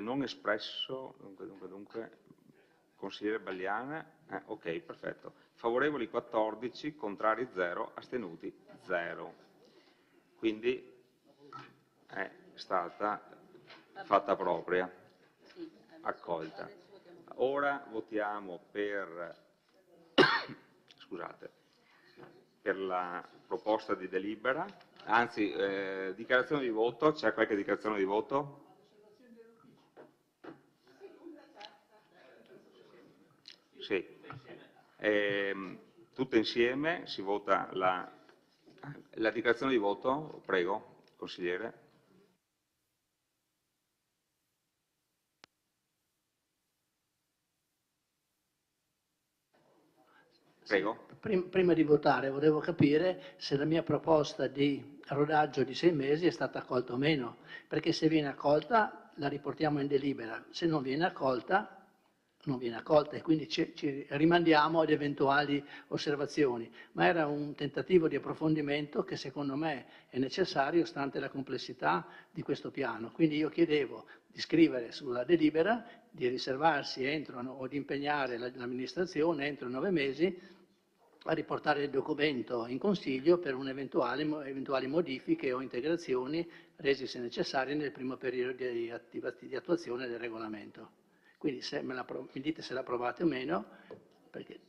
Non espresso, dunque, consigliere Bagliana, ok, perfetto. Favorevoli 14, contrari 0, astenuti 0. Quindi è stata fatta propria, accolta. Ora votiamo per, scusate, per la proposta di delibera, anzi, dichiarazione di voto, c'è qualche dichiarazione di voto? Sì. Tutte insieme si vota la dichiarazione di voto, prego, consigliere. Prego. Prima di votare volevo capire se la mia proposta di rodaggio di 6 mesi è stata accolta o meno, perché se viene accolta la riportiamo in delibera, se non viene accolta non viene accolta e quindi ci rimandiamo ad eventuali osservazioni, ma era un tentativo di approfondimento che secondo me è necessario stante la complessità di questo piano. Quindi io chiedevo di scrivere sulla delibera, di riservarsi o di impegnare l'amministrazione entro 9 mesi a riportare il documento in Consiglio per eventuali modifiche o integrazioni resi se necessarie nel primo periodo di attuazione del regolamento. Quindi se mi dite se l'approvate o meno, perché...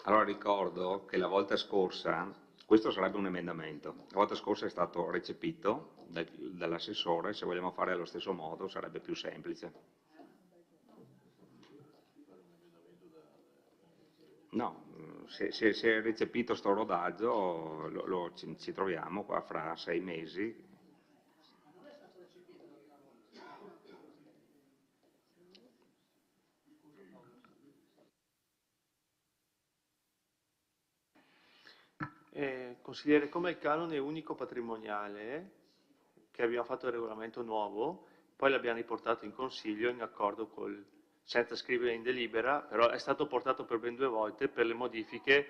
Allora ricordo che la volta scorsa, questo sarebbe un emendamento, la volta scorsa è stato recepito dall'assessore, se vogliamo fare allo stesso modo sarebbe più semplice. No, se è recepito sto rodaggio ci troviamo qua fra 6 mesi. Consigliere, come il canone unico patrimoniale, che abbiamo fatto il regolamento nuovo, poi l'abbiamo riportato in Consiglio in accordo senza scrivere in delibera, però è stato portato per ben 2 volte per le modifiche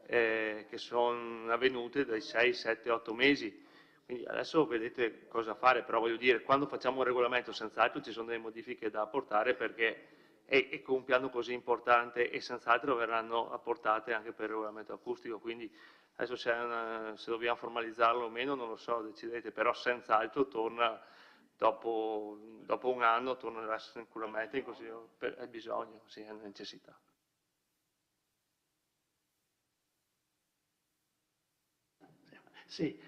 che sono avvenute dai 6, 7, 8 mesi. Quindi adesso vedete cosa fare, però voglio dire, quando facciamo un regolamento senz'altro ci sono delle modifiche da apportare perché e con un piano così importante e senz'altro verranno apportate anche per il regolamento acustico, quindi adesso se dobbiamo formalizzarlo o meno non lo so, decidete, però senz'altro torna dopo 1 anno, tornerà sicuramente in Consiglio, è bisogno, sì, è una necessità. Sì,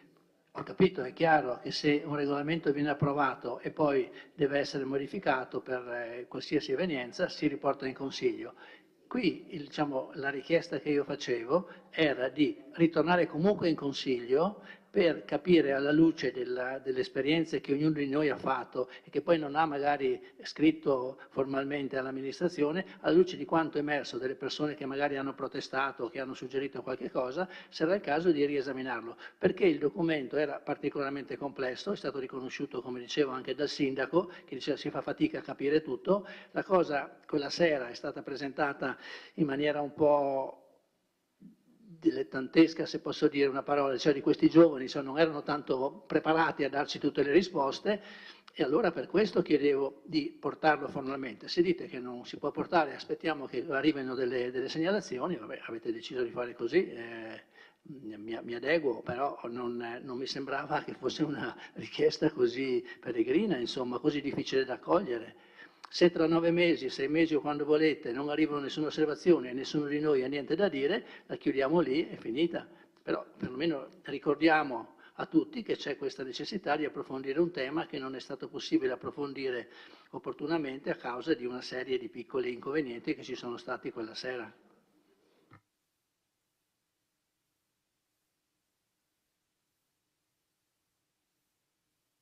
ho capito, è chiaro che se un regolamento viene approvato e poi deve essere modificato per qualsiasi evenienza, si riporta in Consiglio. Qui la richiesta che io facevo era di ritornare comunque in Consiglio per capire alla luce delle esperienze che ognuno di noi ha fatto e che poi non ha magari scritto formalmente all'amministrazione, alla luce di quanto è emerso delle persone che magari hanno protestato o che hanno suggerito qualche cosa, sarà il caso di riesaminarlo, perché il documento era particolarmente complesso, è stato riconosciuto, come dicevo, anche dal sindaco, che diceva si fa fatica a capire tutto, la cosa quella sera è stata presentata in maniera un po' dilettantesca, se posso dire una parola, cioè di questi giovani, non erano tanto preparati a darci tutte le risposte e allora per questo chiedevo di portarlo formalmente. Se dite che non si può portare, aspettiamo che arrivino delle segnalazioni, vabbè, avete deciso di fare così, mi adeguo, però non mi sembrava che fosse una richiesta così peregrina, insomma, così difficile da accogliere. Se tra 9 mesi, 6 mesi o quando volete non arrivano nessuna osservazione e nessuno di noi ha niente da dire, la chiudiamo lì, è finita. Però perlomeno ricordiamo a tutti che c'è questa necessità di approfondire un tema che non è stato possibile approfondire opportunamente a causa di una serie di piccoli inconvenienti che ci sono stati quella sera.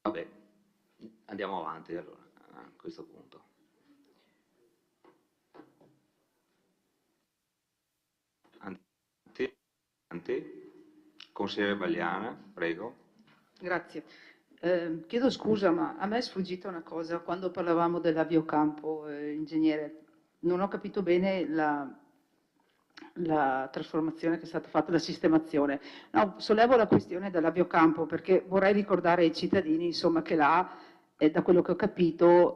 Vabbè, andiamo avanti allora a questo punto. Consigliere Bagliana, prego. Grazie. Chiedo scusa, ma a me è sfuggita una cosa quando parlavamo dell'aviocampo, ingegnere. Non ho capito bene la trasformazione che è stata fatta, la sistemazione. No, sollevo la questione dell'aviocampo perché vorrei ricordare ai cittadini, insomma, che là, da quello che ho capito,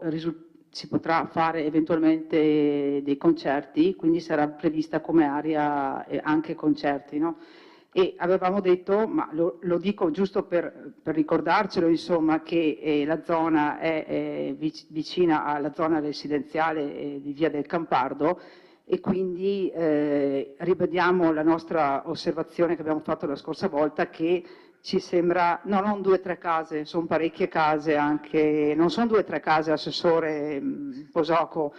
si potrà fare eventualmente dei concerti, quindi sarà prevista come area anche concerti, no? E avevamo detto, ma lo dico giusto per ricordarcelo, insomma, che la zona è vicina alla zona residenziale di Via del Campardo e quindi ribadiamo la nostra osservazione che abbiamo fatto la scorsa volta che ci sembra, no, non 2 o 3 case, sono parecchie case anche, non sono 2 o 3 case, assessore Posoco,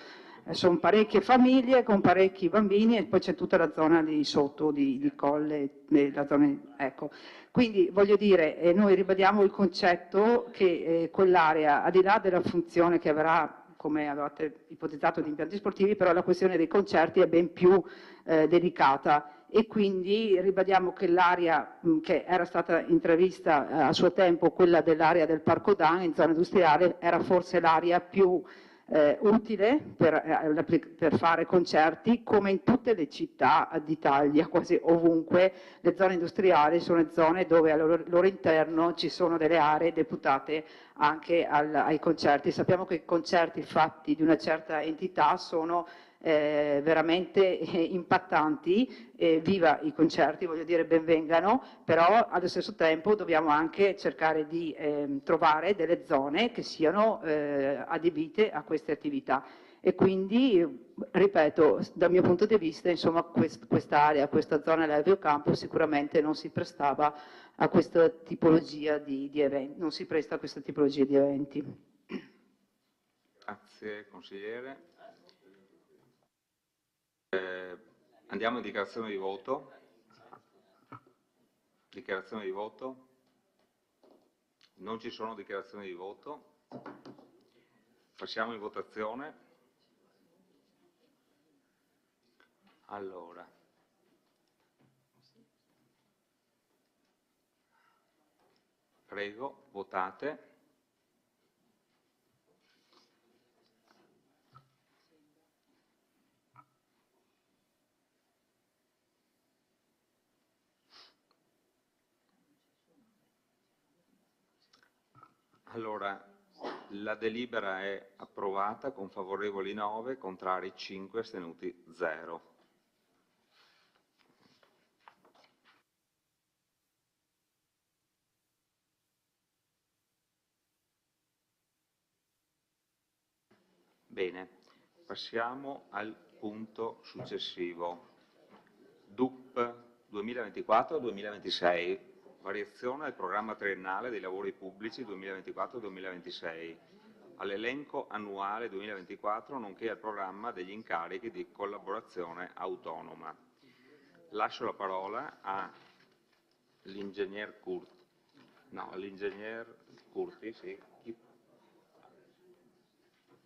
sono parecchie famiglie con parecchi bambini e poi c'è tutta la zona di sotto di Colle, la zona, ecco. Quindi voglio dire, noi ribadiamo il concetto che quell'area, al di là della funzione che avrà, come avevate ipotizzato, di impianti sportivi, però la questione dei concerti è ben più delicata e quindi ribadiamo che l'area che era stata intravista a suo tempo, quella dell'area del Parco Dan in zona industriale, era forse l'area più utile per fare concerti, come in tutte le città d'Italia, quasi ovunque le zone industriali sono zone dove al loro interno ci sono delle aree deputate anche ai concerti. Sappiamo che i concerti fatti di una certa entità sono veramente impattanti, viva i concerti, voglio dire benvengano, però allo stesso tempo dobbiamo anche cercare di trovare delle zone che siano adibite a queste attività e quindi, ripeto, dal mio punto di vista, insomma, quest'area, questa zona dell'aviocampo sicuramente non si prestava a questa tipologia di eventi, non si presta a questa tipologia di eventi. Grazie consigliere. Andiamo in dichiarazione di voto. Dichiarazione di voto. Non ci sono dichiarazioni di voto. Passiamo in votazione. Allora. Prego, votate. Allora, la delibera è approvata con favorevoli 9, contrari 5, astenuti 0. Bene, passiamo al punto successivo. DUP 2024-2026. Variazione del programma triennale dei lavori pubblici 2024-2026, all'elenco annuale 2024, nonché al programma degli incarichi di collaborazione autonoma. Lascio la parola all'ingegner Curti, sì.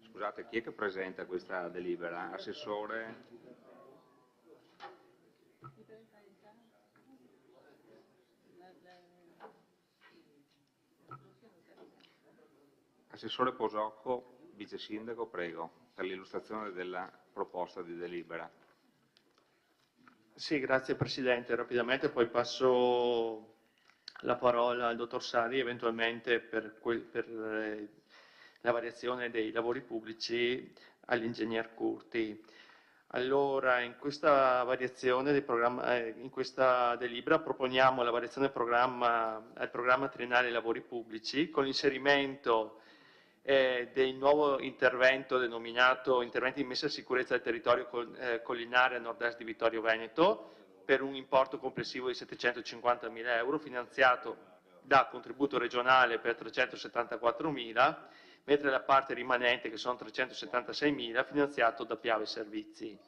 Scusate, chi è che presenta questa delibera? Assessore? Assessore Posocco, vice sindaco, prego, per l'illustrazione della proposta di delibera. Sì, grazie Presidente. Rapidamente poi passo la parola al Dottor Sari eventualmente per la variazione dei lavori pubblici all'Ingegner Curti. Allora, in questa variazione del programma, in questa delibera proponiamo la variazione del programma, al programma triennale dei lavori pubblici con l'inserimento del nuovo intervento denominato interventi di messa in sicurezza del territorio collinare a nord-est di Vittorio Veneto, per un importo complessivo di 750.000 euro, finanziato da contributo regionale per 374.000, mentre la parte rimanente, che sono 376.000, finanziato da Piave Servizi.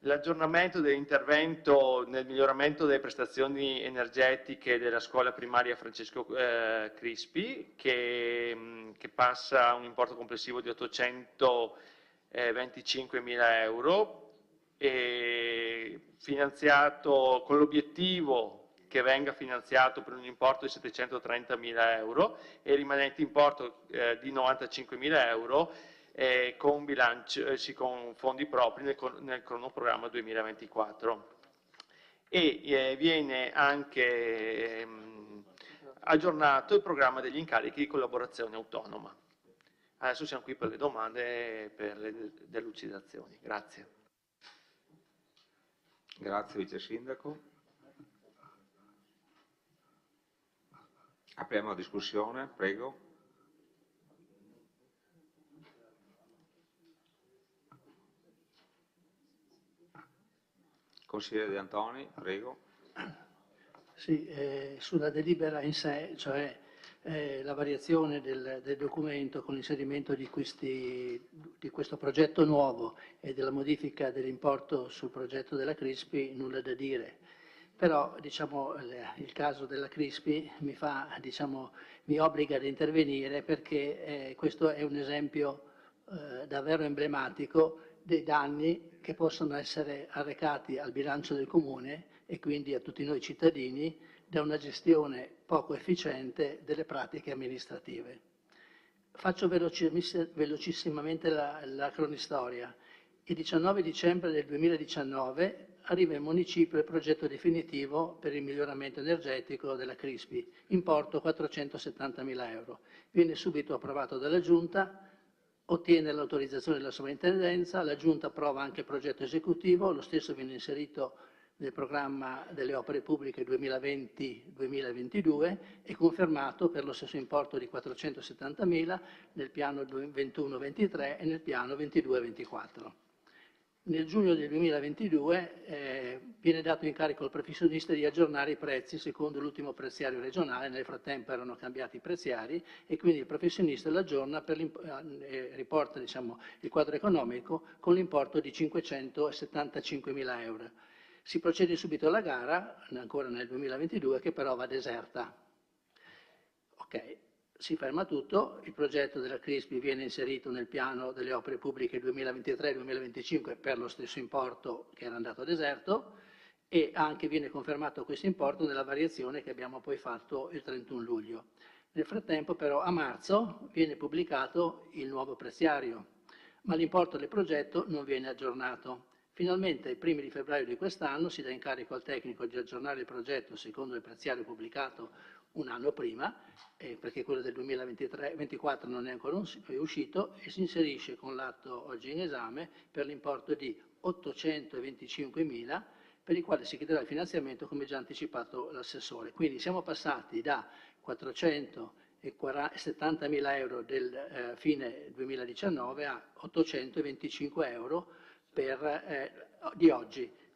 L'aggiornamento dell'intervento nel miglioramento delle prestazioni energetiche della scuola primaria Francesco Crispi, che passa a un importo complessivo di 825.000 euro, e finanziato con l'obiettivo che venga finanziato per un importo di 730.000 euro e il rimanente importo di 95.000 euro con fondi propri nel cronoprogramma 2024. E viene anche aggiornato il programma degli incarichi di collaborazione autonoma. Adesso siamo qui per le domande e per le delucidazioni. Grazie. Grazie Vice Sindaco. Apriamo la discussione, prego. Consigliere De Antoni, prego. Sì, sulla delibera in sé, cioè la variazione del documento con l'inserimento di questo progetto nuovo e della modifica dell'importo sul progetto della Crispi, nulla da dire. Però diciamo, il caso della Crispi mi obbliga ad intervenire perché questo è un esempio davvero emblematico dei danni che possono essere arrecati al bilancio del Comune e quindi a tutti noi cittadini da una gestione poco efficiente delle pratiche amministrative. Faccio velocissimamente la cronistoria. Il 19 dicembre del 2019 arriva in municipio il progetto definitivo per il miglioramento energetico della Crispi, importo 470.000 euro. Viene subito approvato dalla Giunta, ottiene l'autorizzazione della sovrintendenza, la Giunta approva anche il progetto esecutivo, lo stesso viene inserito nel programma delle opere pubbliche 2020-2022 e confermato per lo stesso importo di 470.000 nel piano 21-23 e nel piano 22-24. Nel giugno del 2022 viene dato incarico al professionista di aggiornare i prezzi secondo l'ultimo preziario regionale, nel frattempo erano cambiati i preziari e quindi il professionista l'aggiorna, riporta il quadro economico con l'importo di 575.000 euro. Si procede subito alla gara, ancora nel 2022, che però va deserta. Ok. Si ferma tutto, il progetto della Crispi viene inserito nel piano delle opere pubbliche 2023-2025 per lo stesso importo che era andato a deserto e anche viene confermato questo importo nella variazione che abbiamo poi fatto il 31 luglio. Nel frattempo però a marzo viene pubblicato il nuovo preziario, ma l'importo del progetto non viene aggiornato. Finalmente, ai primi di febbraio di quest'anno, si dà incarico al tecnico di aggiornare il progetto secondo il preziario pubblicato un anno prima, perché quello del 2023-2024 non è ancora uscito, e si inserisce con l'atto oggi in esame per l'importo di 825.000, per il quale si chiederà il finanziamento come già anticipato l'assessore. Quindi siamo passati da 470.000 euro del fine 2019 a 825 euro di oggi.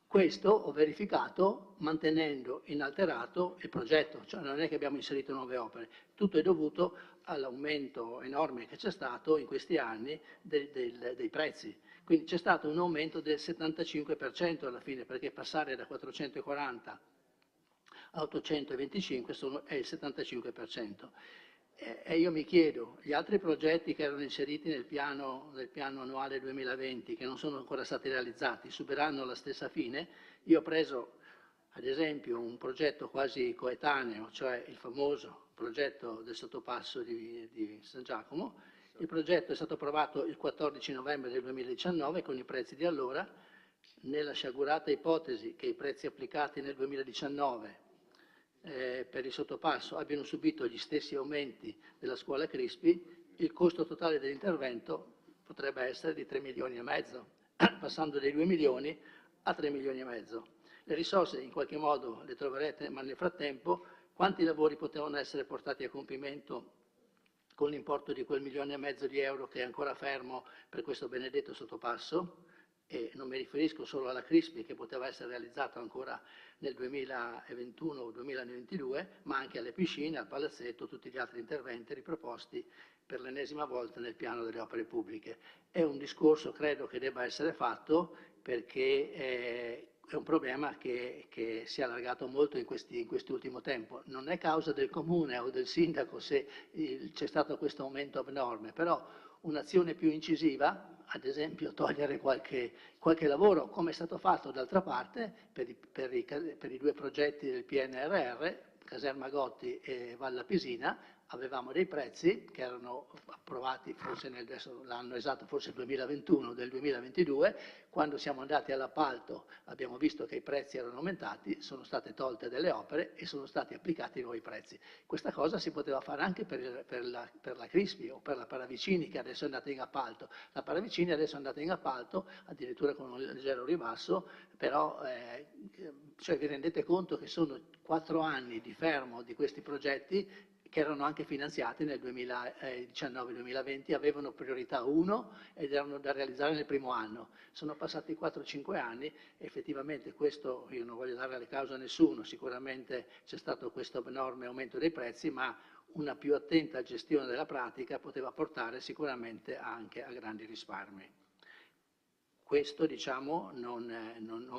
Questo ho verificato mantenendo inalterato il progetto, cioè non è che abbiamo inserito nuove opere, tutto è dovuto all'aumento enorme che c'è stato in questi anni dei prezzi. Quindi c'è stato un aumento del 75% alla fine, perché passare da 440 a 825 è il 75%. E io mi chiedo, gli altri progetti che erano inseriti nel piano annuale 2020, che non sono ancora stati realizzati, subiranno la stessa fine? Io ho preso, ad esempio, un progetto quasi coetaneo, cioè il famoso progetto del sottopasso di San Giacomo. Il progetto è stato approvato il 14 novembre del 2019 con i prezzi di allora, nella sciagurata ipotesi che i prezzi applicati nel 2019 per il sottopasso abbiano subito gli stessi aumenti della scuola Crispi, il costo totale dell'intervento potrebbe essere di 3 milioni e mezzo, passando dai 2 milioni a 3 milioni e mezzo. Le risorse in qualche modo le troverete, ma nel frattempo quanti lavori potevano essere portati a compimento con l'importo di quel 1,5 milioni di euro che è ancora fermo per questo benedetto sottopasso, e non mi riferisco solo alla Crispi che poteva essere realizzata ancora nel 2021 o 2022, ma anche alle piscine, al palazzetto, tutti gli altri interventi riproposti per l'ennesima volta nel piano delle opere pubbliche. È un discorso, credo, che debba essere fatto perché è un problema che si è allargato molto in quest'ultimo tempo. Non è causa del comune o del sindaco se c'è stato questo aumento abnorme, però un'azione più incisiva, ad esempio togliere qualche lavoro, come è stato fatto d'altra parte per i 2 progetti del PNRR, Caserma Gotti e Valla Pisina. Avevamo dei prezzi che erano approvati forse l'anno esatto, forse il 2021 del 2022, quando siamo andati all'appalto abbiamo visto che i prezzi erano aumentati, sono state tolte delle opere e sono stati applicati nuovi prezzi. Questa cosa si poteva fare anche per la Crispi o per la Paravicini che adesso è andata in appalto. La Paravicini adesso è andata in appalto addirittura con un leggero ribasso, però cioè vi rendete conto che sono 4 anni di fermo di questi progetti che erano anche finanziati nel 2019-2020, avevano priorità 1 ed erano da realizzare nel primo anno. Sono passati 4-5 anni, effettivamente questo, io non voglio dare le cause a nessuno, sicuramente c'è stato questo enorme aumento dei prezzi, ma una più attenta gestione della pratica poteva portare sicuramente anche a grandi risparmi. Questo diciamo, non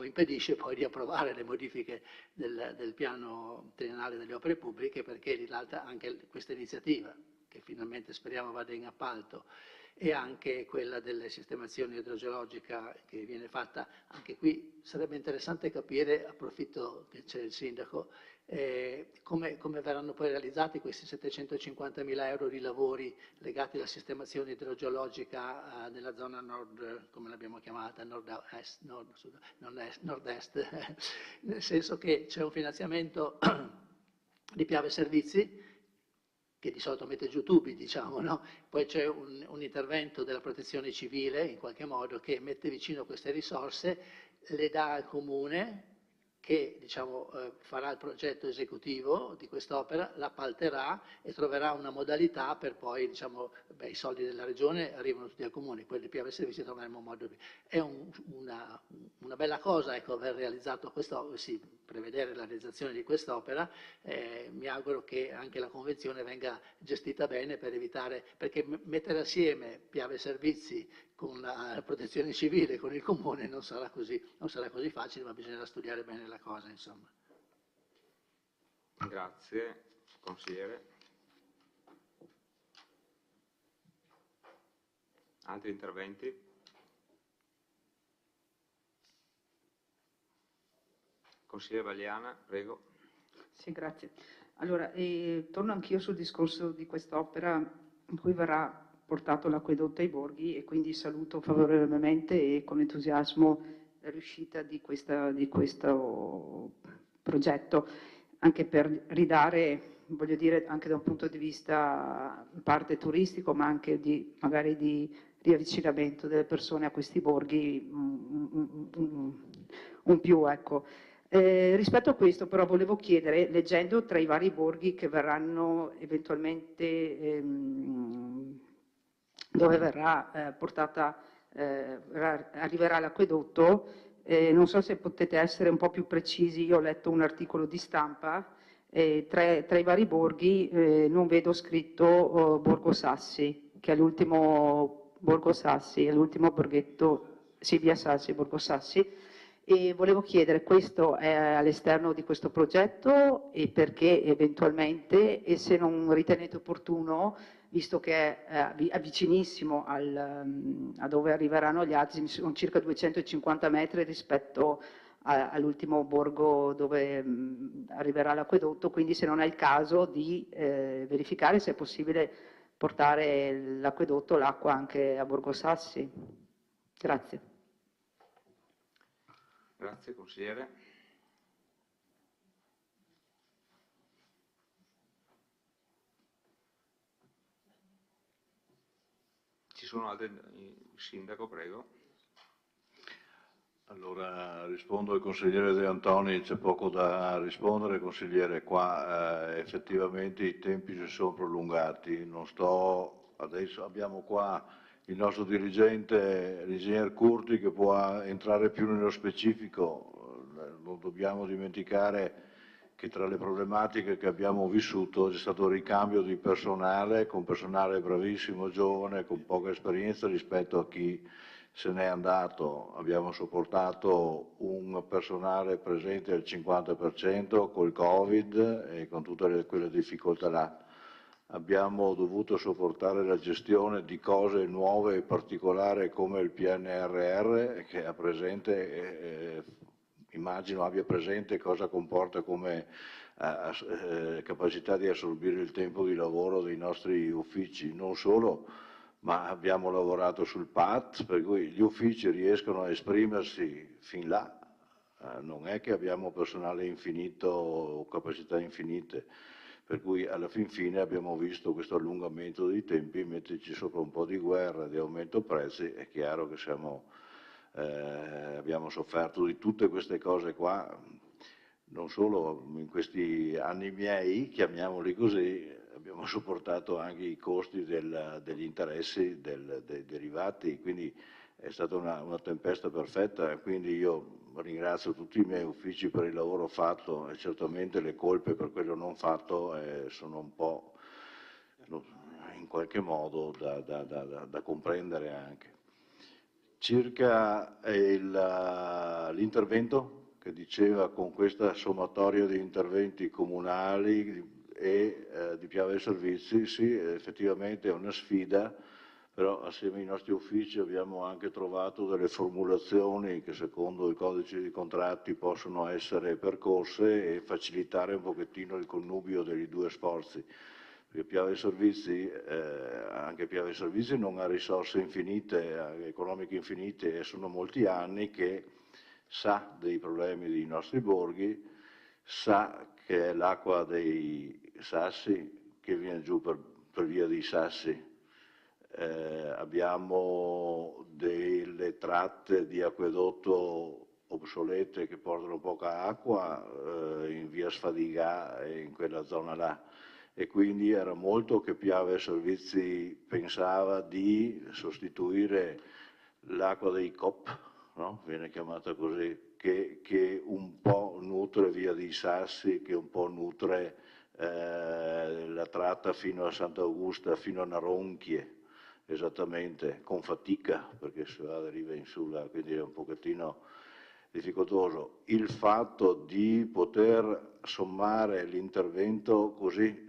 impedisce poi di approvare le modifiche del piano triennale delle opere pubbliche, perché risalta anche questa iniziativa, che finalmente speriamo vada in appalto, e anche quella delle sistemazioni idrogeologica che viene fatta. Anche qui sarebbe interessante capire, approfitto che c'è il sindaco, come verranno poi realizzati questi 750.000 euro di lavori legati alla sistemazione idrogeologica nella zona nord, come l'abbiamo chiamata, nord-est, nel senso che c'è un finanziamento di Piave Servizi che di solito mette giù tubi, diciamo, no? Poi c'è un intervento della protezione civile, in qualche modo, che mette vicino queste risorse, le dà al comune, che diciamo, farà il progetto esecutivo di quest'opera, l'appalterà e troverà una modalità per poi, diciamo, i soldi della regione arrivano tutti al comune, quelli di Piave Servizi troveremo un modo. È una bella cosa, ecco, aver realizzato quest'opera, sì, prevedere la realizzazione di quest'opera. Mi auguro che anche la convenzione venga gestita bene per evitare, perché mettere assieme Piave Servizi con la protezione civile, con il comune, non sarà così facile, ma bisognerà studiare bene la cosa, insomma. Grazie, consigliere. Altri interventi? Consigliere Valiana, prego. Sì, grazie. Allora, torno anch'io sul discorso di quest'opera in cui verrà portato l'acquedotto ai borghi, e quindi saluto favorevolmente e con entusiasmo la riuscita di questo progetto, anche per ridare, voglio dire, anche da un punto di vista in parte turistico, ma anche magari di riavvicinamento delle persone a questi borghi, un più, ecco. Rispetto a questo però volevo chiedere, leggendo tra i vari borghi che verranno eventualmente, dove verrà arriverà l'acquedotto, non so se potete essere un po' più precisi. Io ho letto un articolo di stampa, tra i vari borghi non vedo scritto Borgo Sassi, che è l'ultimo Borgo Sassi, è l'ultimo borghetto, sì, via Sassi, Borgo Sassi. E volevo chiedere, questo è all'esterno di questo progetto e perché eventualmente, e se non ritenete opportuno, visto che è vicinissimo a dove arriveranno gli altri, sono circa 250 metri rispetto all'ultimo borgo dove arriverà l'acquedotto, quindi se non è il caso di verificare se è possibile portare l'acquedotto, l'acqua anche a Borgo Sassi. Grazie. Grazie, consigliere. Ci sono altri? Sindaco, prego. Allora rispondo al consigliere De Antoni, c'è poco da rispondere, consigliere, qua effettivamente i tempi si sono prolungati, adesso abbiamo qua il nostro dirigente, l'ingegner Curti, che può entrare più nello specifico, non dobbiamo dimenticare che tra le problematiche che abbiamo vissuto c'è stato il ricambio di personale, con personale bravissimo, giovane, con poca esperienza rispetto a chi se n'è andato. Abbiamo sopportato un personale presente al 50% col Covid e con tutte quelle difficoltà là. Abbiamo dovuto sopportare la gestione di cose nuove e particolari come il PNRR, che ha presente, immagino abbia presente cosa comporta come capacità di assorbire il tempo di lavoro dei nostri uffici. Non solo, ma abbiamo lavorato sul PAT, per cui gli uffici riescono a esprimersi fin là. Non è che abbiamo personale infinito o capacità infinite, per cui alla fin fine abbiamo visto questo allungamento dei tempi, metterci sopra un po' di guerra, di aumento prezzi, è chiaro che abbiamo sofferto di tutte queste cose qua, non solo in questi anni miei, chiamiamoli così, abbiamo sopportato anche i costi degli interessi dei derivati, quindi è stata una tempesta perfetta, quindi io ringrazio tutti i miei uffici per il lavoro fatto e certamente le colpe per quello non fatto sono un po' in qualche modo da comprendere anche. Circa l'intervento che diceva con questa sommatoria di interventi comunali e di Piave Servizi, sì, effettivamente è una sfida, però assieme ai nostri uffici abbiamo anche trovato delle formulazioni che secondo il codice dei contratti possono essere percorse e facilitare un pochettino il connubio degli due sforzi. Perché Piave Servizi, anche Piave Servizi non ha risorse infinite, economiche infinite, e sono molti anni che sa dei problemi dei nostri borghi, sa che è l'acqua dei sassi che viene giù per via dei sassi. Abbiamo delle tratte di acquedotto obsolete che portano poca acqua in via Sfadigà e in quella zona là. E quindi era molto che Piave Servizi pensava di sostituire l'acqua dei COP, no? Viene chiamata così, che un po' nutre via dei Sassi, che un po' nutre la tratta fino a Sant'Augusta, fino a Naronchie, esattamente, con fatica, perché se va da riva in su, quindi è un pochettino difficoltoso. Il fatto di poter sommare l'intervento così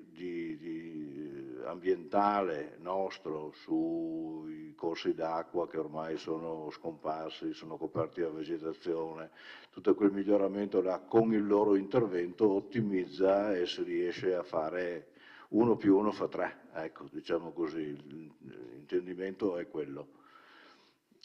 ambientale nostro sui corsi d'acqua che ormai sono scomparsi, sono coperti da vegetazione, tutto quel miglioramento là con il loro intervento ottimizza e si riesce a fare 1 più 1 fa 3, ecco, diciamo così, l'intendimento è quello.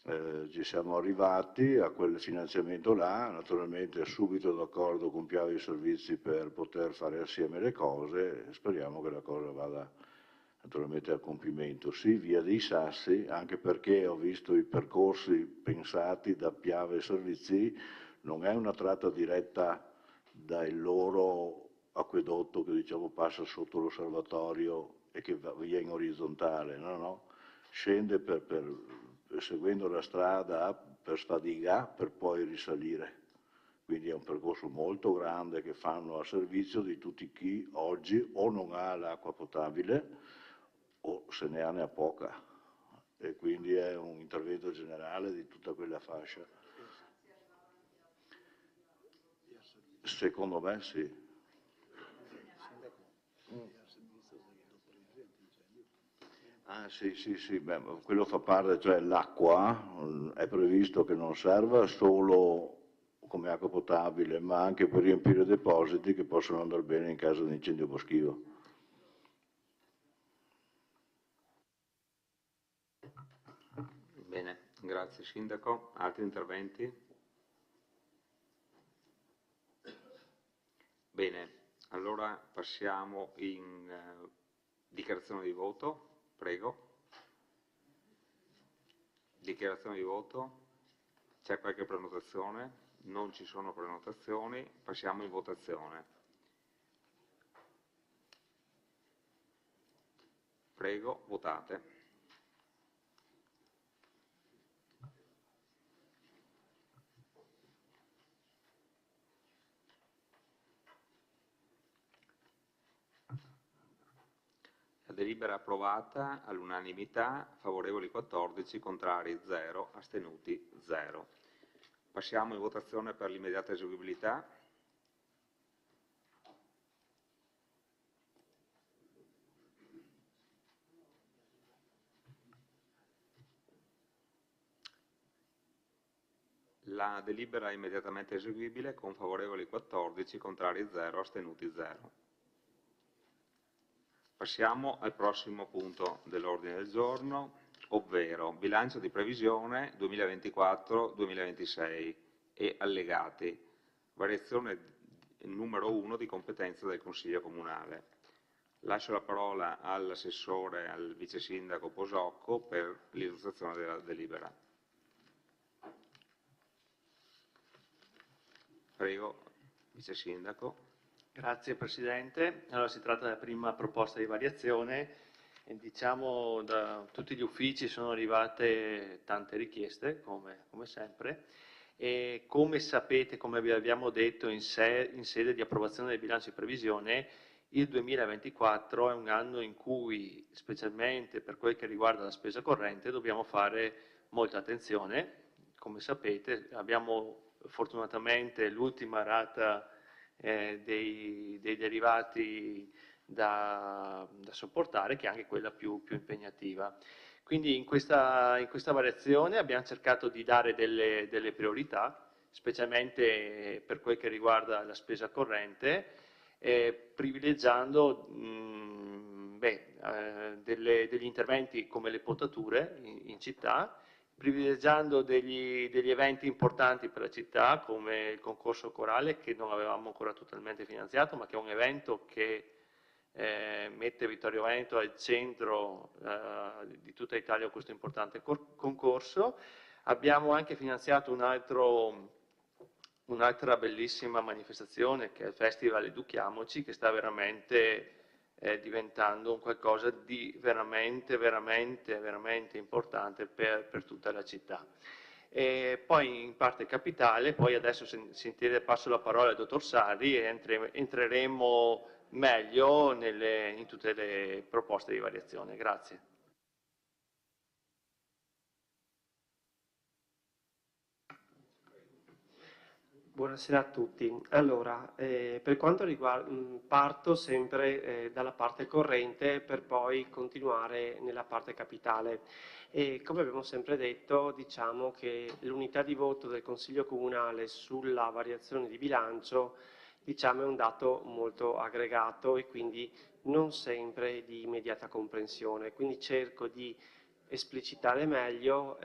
Ci siamo arrivati a quel finanziamento là, naturalmente subito d'accordo con Piave Servizi per poter fare assieme le cose, speriamo che la cosa vada naturalmente a compimento. Sì, via dei Sassi, anche perché ho visto i percorsi pensati da Piave Servizi, non è una tratta diretta dal loro acquedotto che diciamo passa sotto l'osservatorio e che va via in orizzontale, no, scende seguendo la strada per Sfadigà per poi risalire. Quindi è un percorso molto grande che fanno a servizio di tutti chi oggi o non ha l'acqua potabile o se ne ha poca. E quindi è un intervento generale di tutta quella fascia. Secondo me sì. Ah sì, beh, quello fa parte, cioè l'acqua è previsto che non serva solo come acqua potabile, ma anche per riempire depositi che possono andare bene in caso di incendio boschivo. Bene, grazie Sindaco. Altri interventi? Bene, allora passiamo in dichiarazione di voto. Prego. Dichiarazione di voto. C'è qualche prenotazione? Non ci sono prenotazioni, passiamo in votazione. Prego, votate. La delibera è approvata all'unanimità, favorevoli 14, contrari 0, astenuti 0. Passiamo in votazione per l'immediata eseguibilità. La delibera è immediatamente eseguibile con favorevoli 14, contrari 0, astenuti 0. Passiamo al prossimo punto dell'ordine del giorno, ovvero bilancio di previsione 2024-2026 e allegati, variazione numero 1 di competenza del Consiglio Comunale. Lascio la parola all'assessore, al vice sindaco Posocco per l'illustrazione della delibera. Prego, vice sindaco. Grazie Presidente. Allora, si tratta della prima proposta di variazione e diciamo da tutti gli uffici sono arrivate tante richieste, come sempre, e come sapete, come vi abbiamo detto in sede di approvazione del bilancio di previsione, il 2024 è un anno in cui, specialmente per quel che riguarda la spesa corrente, dobbiamo fare molta attenzione. Come sapete abbiamo fortunatamente l'ultima rata dei derivati da sopportare, che è anche quella più impegnativa. Quindi in questa variazione abbiamo cercato di dare delle priorità, specialmente per quel che riguarda la spesa corrente, privilegiando degli interventi come le potature in città, privilegiando degli eventi importanti per la città come il concorso corale, che non avevamo ancora totalmente finanziato, ma che è un evento che mette Vittorio Veneto al centro di tutta Italia con questo importante concorso. Abbiamo anche finanziato un'altra bellissima manifestazione, che è il Festival Educhiamoci, che sta veramente diventando un qualcosa di veramente importante per tutta la città. E poi in parte capitale, poi adesso passo la parola al dottor Sarri e entreremo meglio in tutte le proposte di variazione. Grazie. Buonasera a tutti. Allora, per quanto riguarda, parto sempre dalla parte corrente per poi continuare nella parte capitale. E come abbiamo sempre detto, diciamo che l'unità di voto del Consiglio Comunale sulla variazione di bilancio, diciamo, è un dato molto aggregato e quindi non sempre di immediata comprensione. Quindi cerco di esplicitare meglio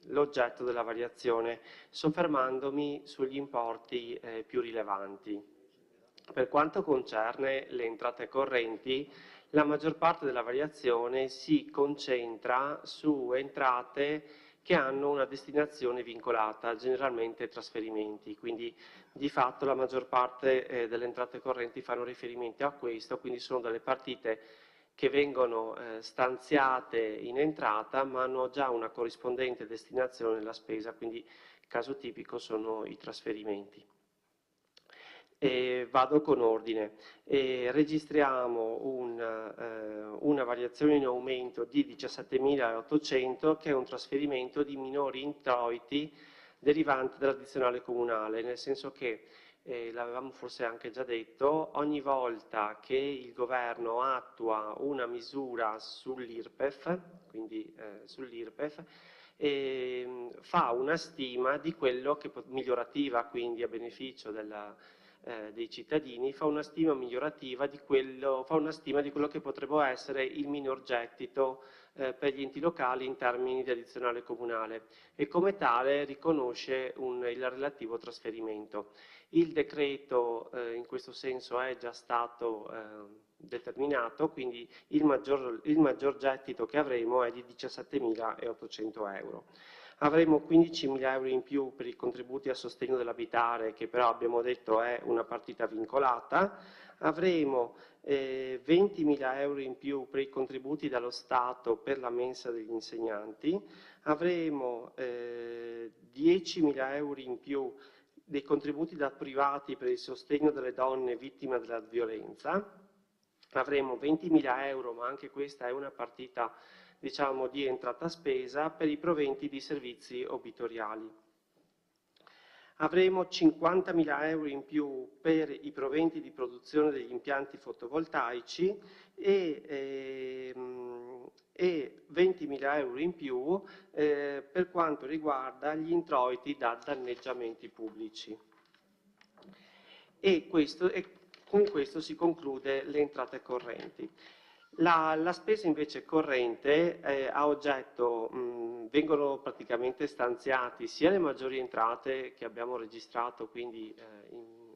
l'oggetto della variazione, soffermandomi sugli importi più rilevanti. Per quanto concerne le entrate correnti, la maggior parte della variazione si concentra su entrate che hanno una destinazione vincolata, generalmente trasferimenti, quindi di fatto la maggior parte delle entrate correnti fanno riferimento a questo, quindi sono delle partite che vengono stanziate in entrata ma hanno già una corrispondente destinazione nella spesa, quindi il caso tipico sono i trasferimenti. Vado con ordine. Registriamo una variazione in aumento di 17.800 che è un trasferimento di minori introiti derivanti dall'addizionale comunale, nel senso che l'avevamo forse anche già detto, ogni volta che il governo attua una misura sull'IRPEF, quindi sull'IRPEF, fa una stima di quello che migliorativa, quindi a beneficio dei cittadini, fa una stima migliorativa di quello, fa una stima di quello che potrebbe essere il minor gettito per gli enti locali in termini di addizionale comunale e come tale riconosce il relativo trasferimento. Il decreto in questo senso è già stato determinato, quindi il maggior gettito che avremo è di 17.800 euro. Avremo 15.000 euro in più per i contributi a sostegno dell'abitare, che però abbiamo detto è una partita vincolata. Avremo 20.000 euro in più per i contributi dallo Stato per la mensa degli insegnanti. Avremo 10.000 euro in più dei contributi da privati per il sostegno delle donne vittime della violenza. Avremo 20.000 euro, ma anche questa è una partita, diciamo, di entrata-spesa per i proventi di servizi obitoriali. Avremo 50.000 euro in più per i proventi di produzione degli impianti fotovoltaici e 20.000 euro in più per quanto riguarda gli introiti da danneggiamenti pubblici. E con questo si conclude le entrate correnti. La spesa invece corrente a oggetto, vengono praticamente stanziati sia le maggiori entrate che abbiamo registrato, quindi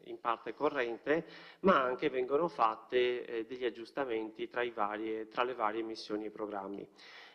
in parte corrente, ma anche vengono fatte degli aggiustamenti tra le varie missioni e programmi.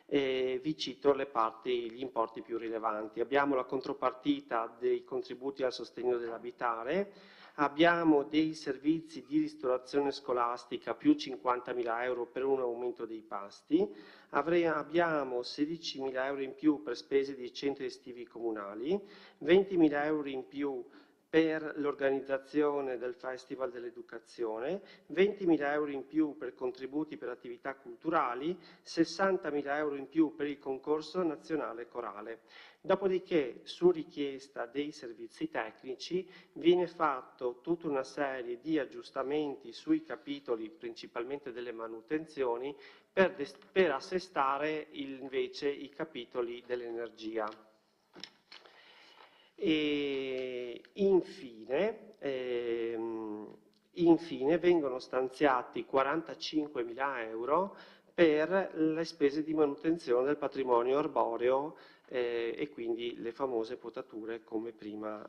Vi cito gli importi più rilevanti. Abbiamo la contropartita dei contributi al sostegno dell'abitare. Abbiamo dei servizi di ristorazione scolastica più 50.000 euro per un aumento dei pasti, abbiamo 16.000 euro in più per spese di centri estivi comunali, 20.000 euro in più per l'organizzazione del Festival dell'Educazione, 20.000 euro in più per contributi per attività culturali, 60.000 euro in più per il concorso nazionale corale. Dopodiché, su richiesta dei servizi tecnici, viene fatto tutta una serie di aggiustamenti sui capitoli, principalmente delle manutenzioni, per assestare invece i capitoli dell'energia. E infine vengono stanziati 45.000 euro per le spese di manutenzione del patrimonio arboreo e quindi le famose potature come prima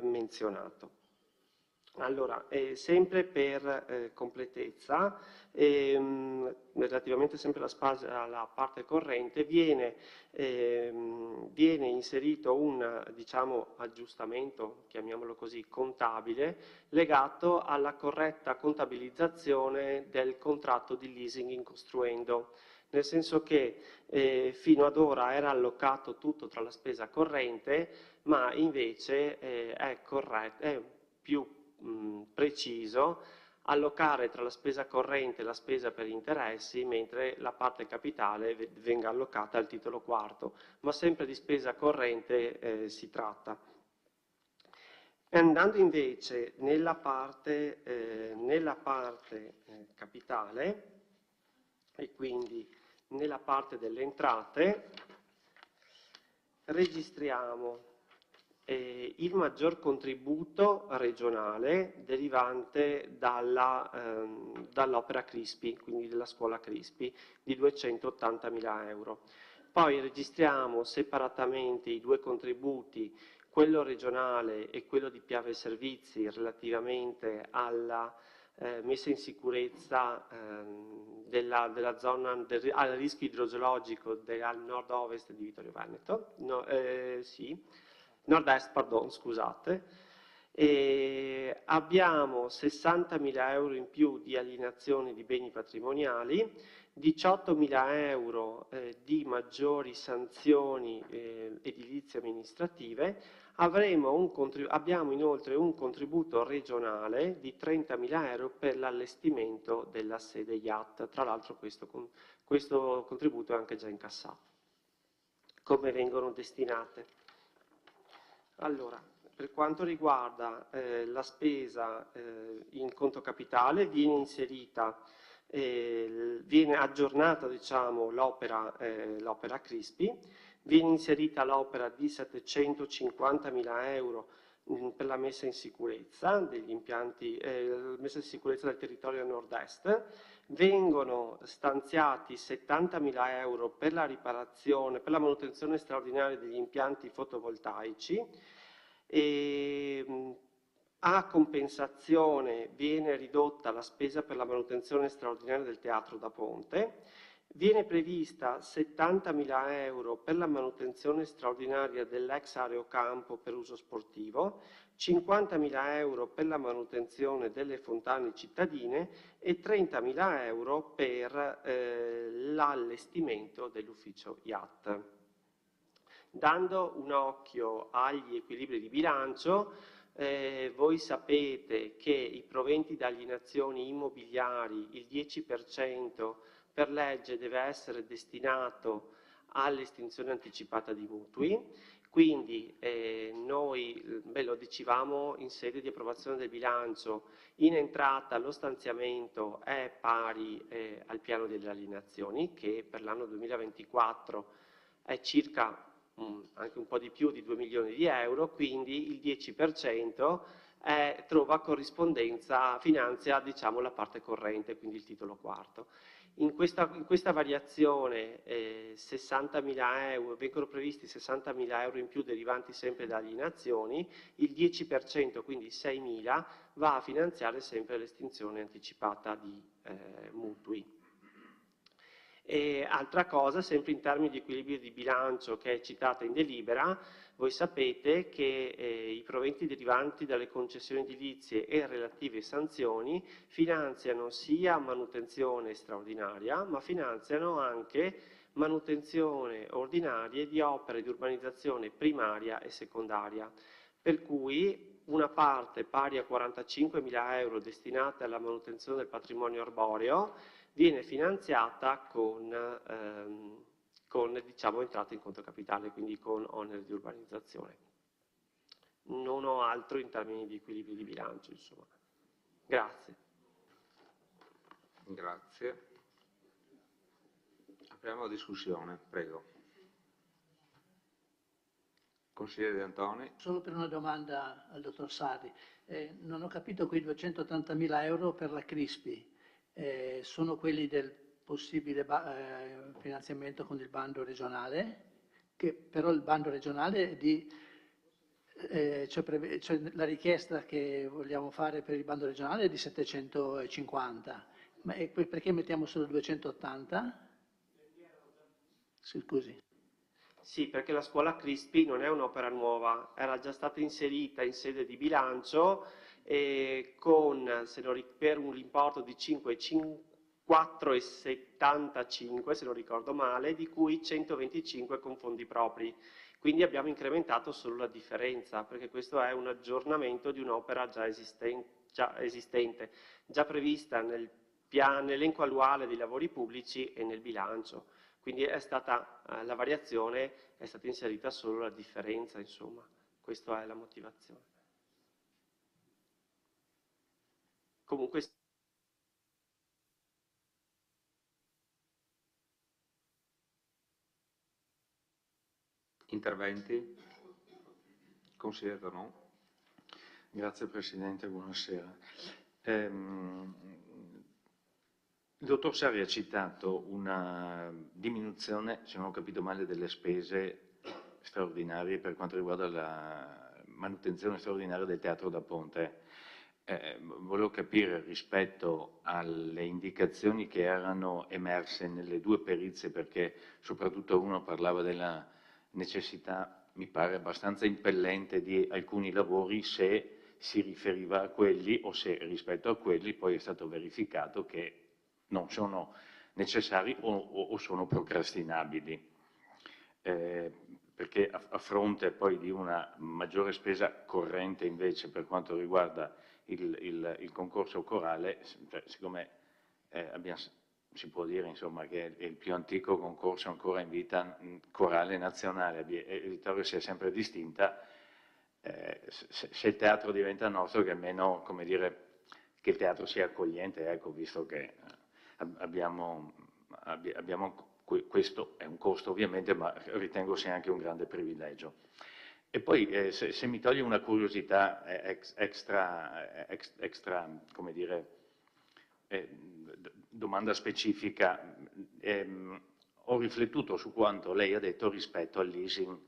menzionato. Allora, sempre per completezza, relativamente sempre alla parte corrente, viene inserito un, diciamo, aggiustamento, chiamiamolo così, contabile, legato alla corretta contabilizzazione del contratto di leasing in costruendo, nel senso che fino ad ora era allocato tutto tra la spesa corrente, ma invece è più preciso allocare tra la spesa corrente e la spesa per interessi, mentre la parte capitale venga allocata al titolo quarto, ma sempre di spesa corrente si tratta. Andando invece nella parte capitale, e quindi nella parte delle entrate, registriamo il maggior contributo regionale derivante dall'opera Crispi, quindi della scuola Crispi, di 280.000 euro. Poi registriamo separatamente i due contributi, quello regionale e quello di Piave Servizi, relativamente alla messa in sicurezza della zona al rischio idrogeologico al nord-ovest di Vittorio Veneto, nord-est, pardon, scusate. E abbiamo 60.000 euro in più di alienazione di beni patrimoniali, 18.000 euro di maggiori sanzioni edilizie amministrative. Abbiamo inoltre un contributo regionale di 30.000 euro per l'allestimento della sede IAT. Tra l'altro questo contributo è anche già incassato. Come vengono destinate? Allora, per quanto riguarda la spesa in conto capitale, viene aggiornata, diciamo, l'opera Crispi, viene inserita l'opera di 750.000 euro per la messa in sicurezza degli impianti, messa in sicurezza del territorio nord-est, vengono stanziati 70.000 euro per la riparazione, per la manutenzione straordinaria degli impianti fotovoltaici e a compensazione viene ridotta la spesa per la manutenzione straordinaria del teatro da ponte, Viene prevista 70.000 euro per la manutenzione straordinaria dell'ex aerocampo per uso sportivo, 50.000 euro per la manutenzione delle fontane cittadine e 30.000 euro per l'allestimento dell'ufficio IAT. Dando un occhio agli equilibri di bilancio, voi sapete che i proventi da alienazioni immobiliari, il 10% per legge deve essere destinato all'estinzione anticipata di mutui, quindi noi lo dicevamo in sede di approvazione del bilancio, in entrata lo stanziamento è pari al piano delle alienazioni, che per l'anno 2024 è circa anche un po' di più di 2 milioni di euro, quindi il 10% trova corrispondenza, finanzia diciamo la parte corrente, quindi il titolo quarto. In questa variazione 60.000 euro, vengono previsti 60.000 euro in più derivanti sempre da alienazioni, il 10%, quindi 6.000, va a finanziare sempre l'estinzione anticipata di mutui. E altra cosa, sempre in termini di equilibrio di bilancio che è citata in delibera, voi sapete che i proventi derivanti dalle concessioni edilizie e relative sanzioni finanziano sia manutenzione straordinaria, ma finanziano anche manutenzione ordinaria di opere di urbanizzazione primaria e secondaria, per cui una parte pari a 45.000 euro destinata alla manutenzione del patrimonio arboreo viene finanziata con diciamo, entrate in conto capitale, quindi con oneri di urbanizzazione. Non ho altro in termini di equilibrio di bilancio, insomma. Grazie. Grazie. Apriamo la discussione, prego. Consigliere De Antoni. Solo per una domanda al dottor Sarri. Non ho capito quei 280.000 euro per la Crispi. Sono quelli del possibile finanziamento con il bando regionale, che però il bando regionale cioè la richiesta che vogliamo fare per il bando regionale è di 750, ma perché mettiamo solo 280? Scusi. Sì, perché la scuola Crispi non è un'opera nuova, era già stata inserita in sede di bilancio per un importo di 4,75, se non ricordo male, di cui 125 con fondi propri. Quindi abbiamo incrementato solo la differenza, perché questo è un aggiornamento di un'opera già esistente, già prevista nell'elenco annuale dei lavori pubblici e nel bilancio. Quindi la variazione è stata inserita solo la differenza, insomma. Questa è la motivazione. Comunque interventi? Consigliere Donon. Grazie Presidente, buonasera. Il dottor Sarri ha citato una diminuzione, se non ho capito male, delle spese straordinarie per quanto riguarda la manutenzione straordinaria del Teatro da Ponte. Volevo capire rispetto alle indicazioni che erano emerse nelle due perizie, perché soprattutto uno parlava della necessità, mi pare abbastanza impellente, di alcuni lavori, se si riferiva a quelli o se rispetto a quelli poi è stato verificato che non sono necessari o sono procrastinabili, perché a fronte poi di una maggiore spesa corrente invece per quanto riguarda il concorso corale, cioè, siccome si può dire insomma, che è il più antico concorso ancora in vita corale nazionale e Vittorio si è sempre distinta, se il teatro diventa nostro, che almeno, come dire, che il teatro sia accogliente, ecco, visto che questo è un costo ovviamente, ma ritengo sia anche un grande privilegio. E poi se mi toglie una curiosità extra, come dire, domanda specifica, ho riflettuto su quanto lei ha detto rispetto al leasing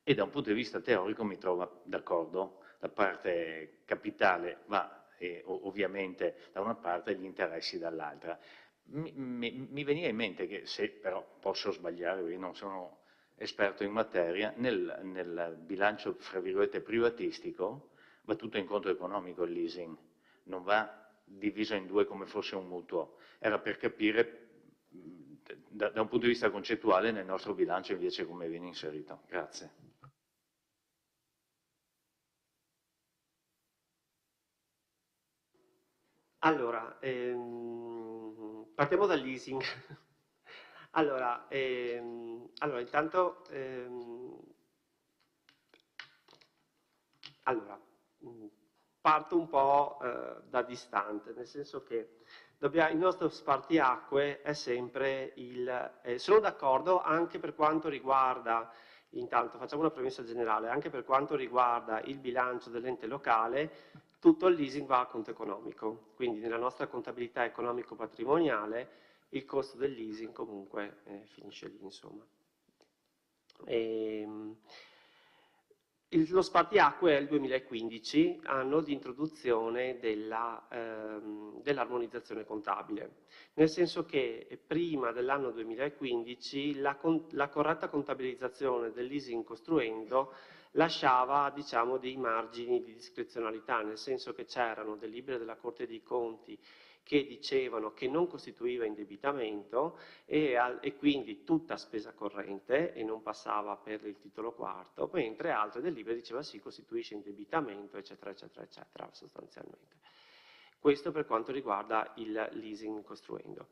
e da un punto di vista teorico mi trovo d'accordo, la parte capitale va ovviamente da una parte e gli interessi dall'altra. Mi veniva in mente che, se però posso sbagliare, perché non sono esperto in materia, nel bilancio, fra virgolette, privatistico, va tutto in conto economico il leasing, non va diviso in due come fosse un mutuo. Era per capire da un punto di vista concettuale nel nostro bilancio invece come viene inserito. Grazie. Allora, partiamo dal leasing. Allora, intanto, parto un po' da distante, nel senso che il nostro spartiacque è sempre il... sono d'accordo anche per quanto riguarda, intanto facciamo una premessa generale, anche per quanto riguarda il bilancio dell'ente locale, tutto il leasing va a conto economico, quindi nella nostra contabilità economico-patrimoniale il costo del leasing comunque finisce lì, insomma. Lo spartiacque è il 2015, anno di introduzione dell'armonizzazione contabile, nel senso che prima dell'anno 2015 la corretta contabilizzazione del leasing costruendo lasciava, diciamo, dei margini di discrezionalità, nel senso che c'erano delibere della Corte dei Conti che dicevano che non costituiva indebitamento e quindi tutta spesa corrente e non passava per il titolo quarto, mentre altre delibere diceva sì, costituisce indebitamento, eccetera, eccetera, eccetera, sostanzialmente. Questo per quanto riguarda il leasing costruendo.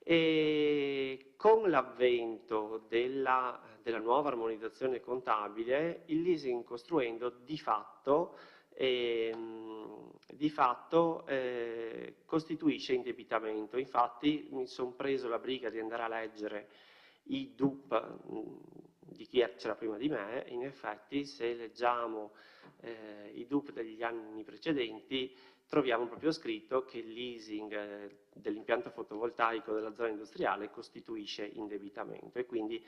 E con l'avvento della nuova armonizzazione contabile, il leasing costruendo di fatto costituisce indebitamento. Infatti mi sono preso la briga di andare a leggere i DUP di chi c'era prima di me e in effetti se leggiamo i DUP degli anni precedenti troviamo proprio scritto che il leasing dell'impianto fotovoltaico della zona industriale costituisce indebitamento e quindi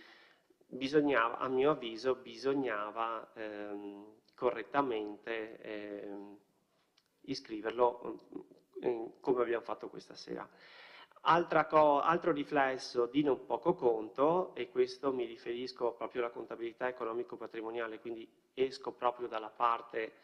bisognava, a mio avviso, bisognava correttamente iscriverlo come abbiamo fatto questa sera. Altro riflesso di non poco conto, e questo mi riferisco proprio alla contabilità economico-patrimoniale, quindi esco proprio dalla parte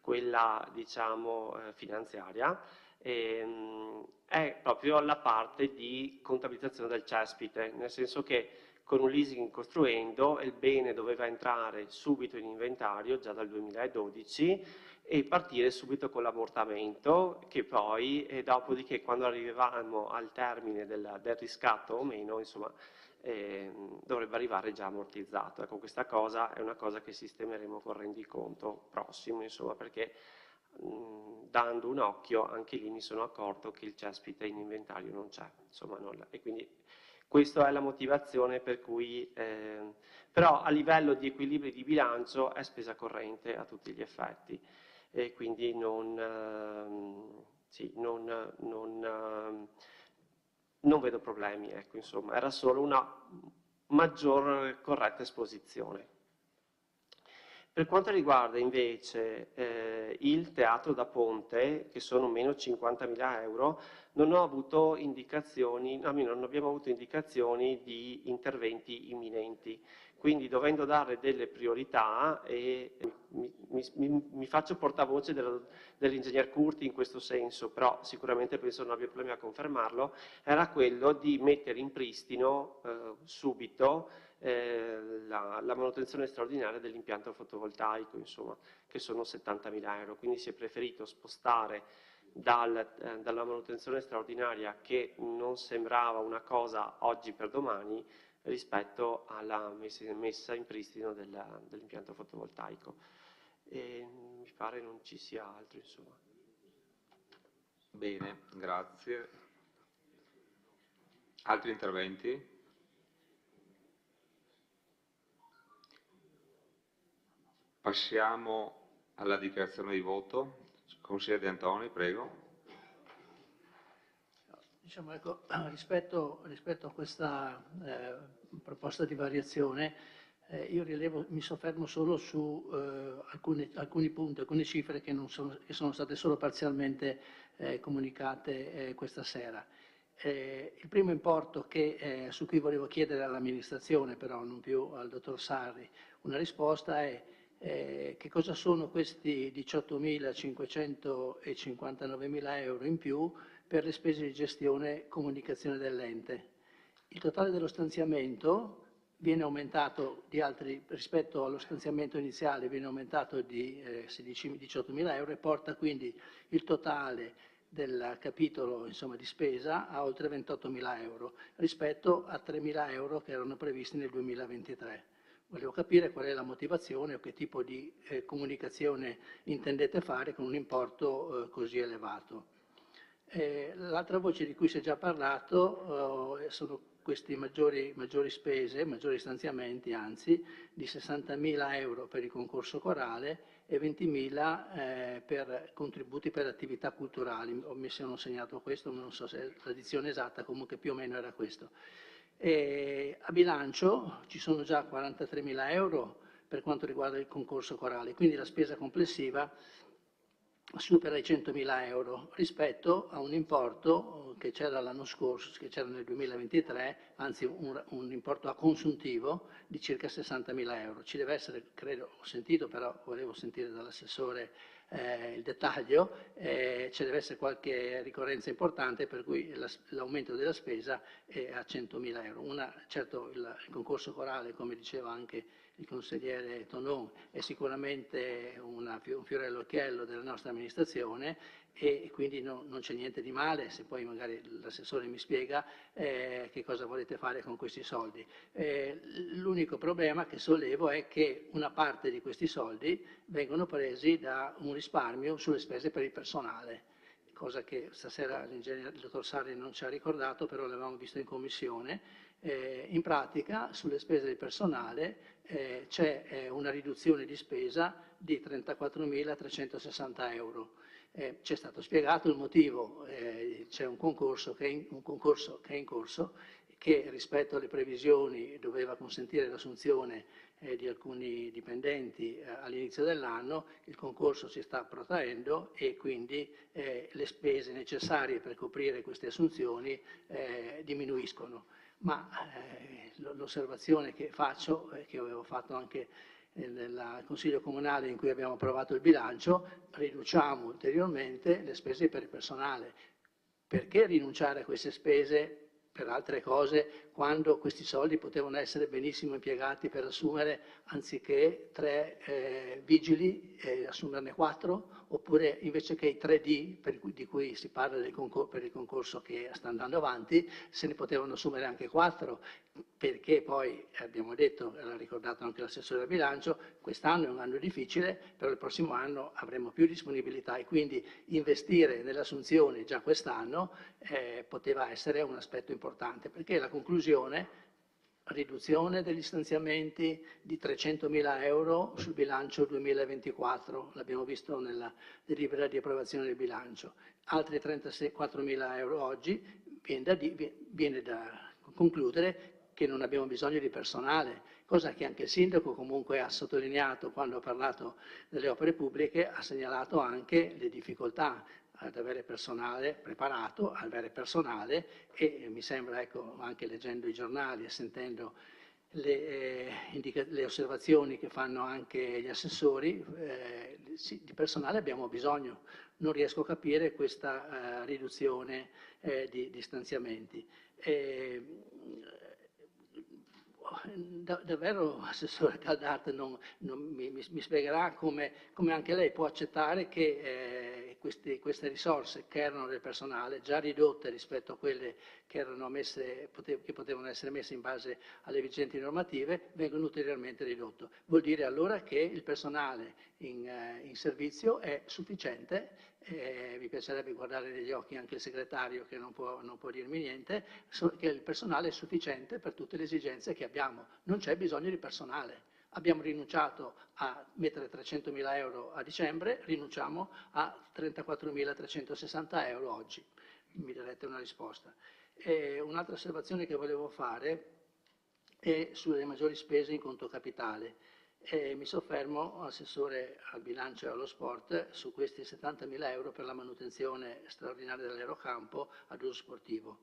quella diciamo finanziaria, è proprio la parte di contabilizzazione del cespite, nel senso che con un leasing costruendo il bene doveva entrare subito in inventario già dal 2012 e partire subito con l'ammortamento che poi dopodiché quando arrivavamo al termine del riscatto o meno insomma dovrebbe arrivare già ammortizzato. Ecco, questa cosa è una cosa che sistemeremo col rendiconto prossimo, insomma, perché dando un occhio anche lì mi sono accorto che il cespite in inventario non c'è, insomma, e quindi questa è la motivazione per cui, però a livello di equilibri di bilancio è spesa corrente a tutti gli effetti e quindi non vedo problemi, ecco, insomma, era solo una maggior corretta esposizione. Per quanto riguarda invece il teatro da ponte, che sono meno 50.000 euro, non ho avuto indicazioni, almeno non abbiamo avuto indicazioni di interventi imminenti. Quindi dovendo dare delle priorità e mi faccio portavoce dell'ingegner Curti in questo senso, però sicuramente penso non abbia problemi a confermarlo, era quello di mettere in pristino subito la manutenzione straordinaria dell'impianto fotovoltaico, insomma, che sono 70.000 euro. Quindi si è preferito spostare dalla manutenzione straordinaria, che non sembrava una cosa oggi per domani, rispetto alla messa in pristino dell'impianto fotovoltaico. E mi pare non ci sia altro, insomma. Bene, grazie. Altri interventi? Passiamo alla dichiarazione di voto. Consigliere De Antoni, prego. Diciamo, ecco, rispetto a questa proposta di variazione, io mi soffermo solo su alcuni punti, alcune cifre che sono state solo parzialmente comunicate questa sera. Il primo importo su cui volevo chiedere all'amministrazione, però non più al dottor Sarri, una risposta è che cosa sono questi 18.559.000 euro in più per le spese di gestione e comunicazione dell'ente. Il totale dello stanziamento viene aumentato rispetto allo stanziamento iniziale, viene aumentato di 18.000 euro e porta quindi il totale del capitolo di spesa a oltre 28.000 euro rispetto a 3.000 euro che erano previsti nel 2023. Volevo capire qual è la motivazione o che tipo di comunicazione intendete fare con un importo così elevato. L'altra voce di cui si è già parlato sono questi maggiori spese, maggiori stanziamenti, anzi, di 60.000 euro per il concorso corale e 20.000 per contributi per attività culturali. Mi sono segnato questo, non so se è la dizione esatta, comunque più o meno era questo. A bilancio ci sono già 43.000 euro per quanto riguarda il concorso corale, quindi la spesa complessiva supera i 100.000 euro rispetto a un importo che c'era l'anno scorso, che c'era nel 2023, anzi un importo a consuntivo di circa 60.000 euro. Ci deve essere, credo, ho sentito, però volevo sentire dall'assessore il dettaglio, ci deve essere qualche ricorrenza importante per cui l'aumento della spesa è a 100.000 euro. Certo il concorso corale, come diceva anche il consigliere Tonon, è sicuramente un fiore all'occhiello della nostra amministrazione e quindi non c'è niente di male se poi magari l'assessore mi spiega che cosa volete fare con questi soldi. L'unico problema che sollevo è che una parte di questi soldi vengono presi da un risparmio sulle spese per il personale, cosa che stasera il dottor Sarri non ci ha ricordato, però l'avevamo visto in commissione. In pratica sulle spese del personale c'è una riduzione di spesa di 34.360 euro. Ci è stato spiegato il motivo, c'è un concorso che è in corso che rispetto alle previsioni doveva consentire l'assunzione di alcuni dipendenti all'inizio dell'anno, il concorso si sta protraendo e quindi le spese necessarie per coprire queste assunzioni diminuiscono. Ma l'osservazione che faccio, che avevo fatto anche nel Consiglio Comunale in cui abbiamo approvato il bilancio, riduciamo ulteriormente le spese per il personale. Perché rinunciare a queste spese per altre cose quando questi soldi potevano essere benissimo impiegati per assumere anziché 3 vigili, assumerne 4? Oppure invece che i 3D di cui si parla per il concorso che sta andando avanti, se ne potevano assumere anche 4, perché poi abbiamo detto, l'ha ricordato anche l'assessore del bilancio, quest'anno è un anno difficile, però il prossimo anno avremo più disponibilità e quindi investire nelle assunzioni già quest'anno poteva essere un aspetto importante, perché la conclusione, riduzione degli stanziamenti di 300.000 euro sul bilancio 2024, l'abbiamo visto nella delibera di approvazione del bilancio, altri 34.000 euro oggi, viene da concludere che non abbiamo bisogno di personale, cosa che anche il sindaco comunque ha sottolineato quando ha parlato delle opere pubbliche, ha segnalato anche le difficoltà ad avere personale preparato, ad avere personale e mi sembra, ecco, anche leggendo i giornali e sentendo le osservazioni che fanno anche gli assessori, sì, di personale abbiamo bisogno. Non riesco a capire questa riduzione di stanziamenti. Davvero, assessore Caldarte, mi spiegherà come anche lei può accettare che queste risorse che erano del personale, già ridotte rispetto a quelle che potevano essere messe in base alle vigenti normative, vengono ulteriormente ridotto. Vuol dire allora che il personale in servizio è sufficiente. Mi piacerebbe guardare negli occhi anche il segretario che non può dirmi niente, che il personale è sufficiente per tutte le esigenze che abbiamo, non c'è bisogno di personale. Abbiamo rinunciato a mettere 300.000 euro a dicembre, rinunciamo a 34.360 euro oggi. Mi darete una risposta. Un'altra osservazione che volevo fare è sulle maggiori spese in conto capitale. Mi soffermo, assessore al bilancio e allo sport, su questi 70.000 euro per la manutenzione straordinaria dell'aerocampo ad uso sportivo.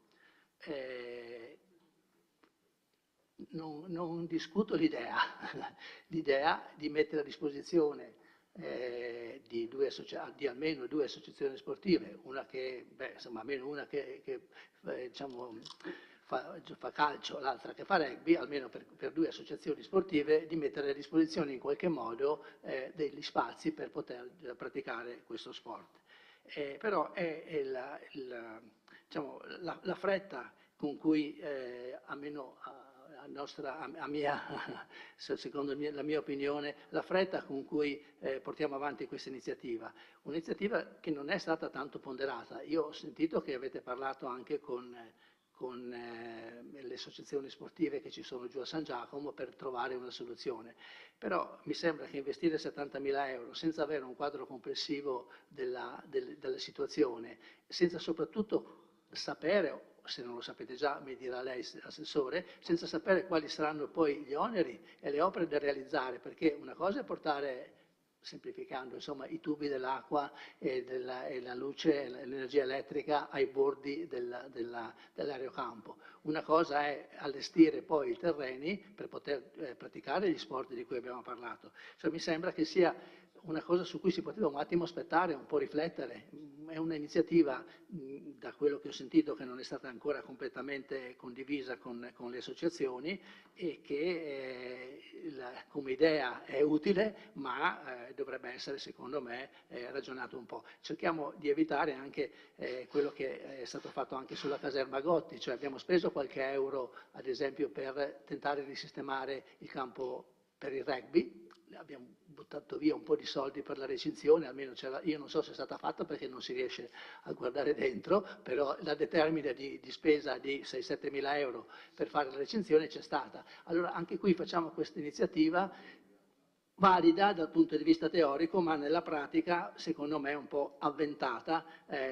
Non discuto l'idea di mettere a disposizione di almeno 2 associazioni sportive, una che, insomma, almeno una che diciamo, fa calcio, l'altra che fa rugby, almeno per 2 associazioni sportive, di mettere a disposizione in qualche modo degli spazi per poter praticare questo sport. Però è diciamo, la fretta con cui, almeno secondo la mia opinione, la fretta con cui portiamo avanti questa iniziativa. Un'iniziativa che non è stata tanto ponderata. Io ho sentito che avete parlato anche con le associazioni sportive che ci sono giù a San Giacomo per trovare una soluzione. Però mi sembra che investire 70.000 euro senza avere un quadro complessivo della situazione, senza soprattutto sapere, se non lo sapete già, mi dirà lei, Assessore, senza sapere quali saranno poi gli oneri e le opere da realizzare, perché una cosa è portare, semplificando, insomma, i tubi dell'acqua e la luce e l'energia elettrica ai bordi dell'aerocampo. Una cosa è allestire poi i terreni per poter praticare gli sport di cui abbiamo parlato. Cioè, mi sembra che sia una cosa su cui si poteva un attimo aspettare, un po' riflettere. È un'iniziativa, da quello che ho sentito, che non è stata ancora completamente condivisa con le associazioni e che come idea è utile, ma dovrebbe essere, secondo me, ragionato un po'. Cerchiamo di evitare anche quello che è stato fatto anche sulla caserma Gotti, cioè abbiamo speso qualche euro, ad esempio, per tentare di sistemare il campo per il rugby. Abbiamo buttato via un po' di soldi per la recinzione, almeno io non so se è stata fatta perché non si riesce a guardare dentro, però la determina di spesa di 6-7 mila euro per fare la recinzione c'è stata. Allora anche qui facciamo questa iniziativa valida dal punto di vista teorico, ma nella pratica secondo me un po' avventata,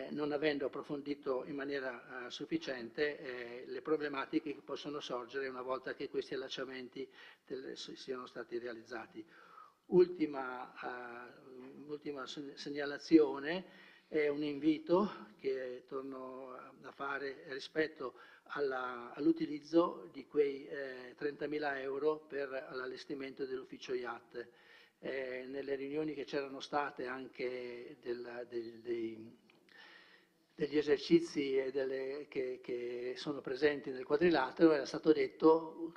non avendo approfondito in maniera sufficiente le problematiche che possono sorgere una volta che questi allacciamenti siano stati realizzati. Ultima segnalazione è un invito che torno a fare rispetto all'utilizzo di quei 30.000 euro per l'allestimento dell'ufficio IAT. Nelle riunioni che c'erano state anche degli esercizi che sono presenti nel quadrilatero, era stato detto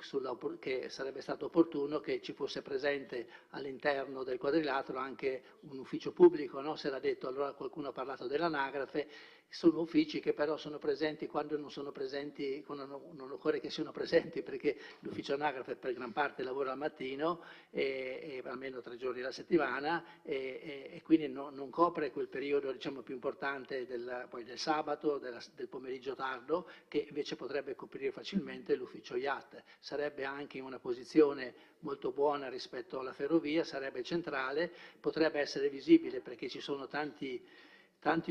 che sarebbe stato opportuno che ci fosse presente all'interno del quadrilatero anche un ufficio pubblico, no? Si era detto, allora qualcuno ha parlato dell'anagrafe. Sono uffici che però sono presenti quando non sono presenti, quando non occorre che siano presenti, perché l'ufficio anagrafe per gran parte lavora al mattino e almeno 3 giorni alla settimana e quindi non copre quel periodo, diciamo, più importante poi del sabato, del pomeriggio tardo, che invece potrebbe coprire facilmente l'ufficio IAT. Sarebbe anche in una posizione molto buona rispetto alla ferrovia, sarebbe centrale, potrebbe essere visibile perché ci sono tanti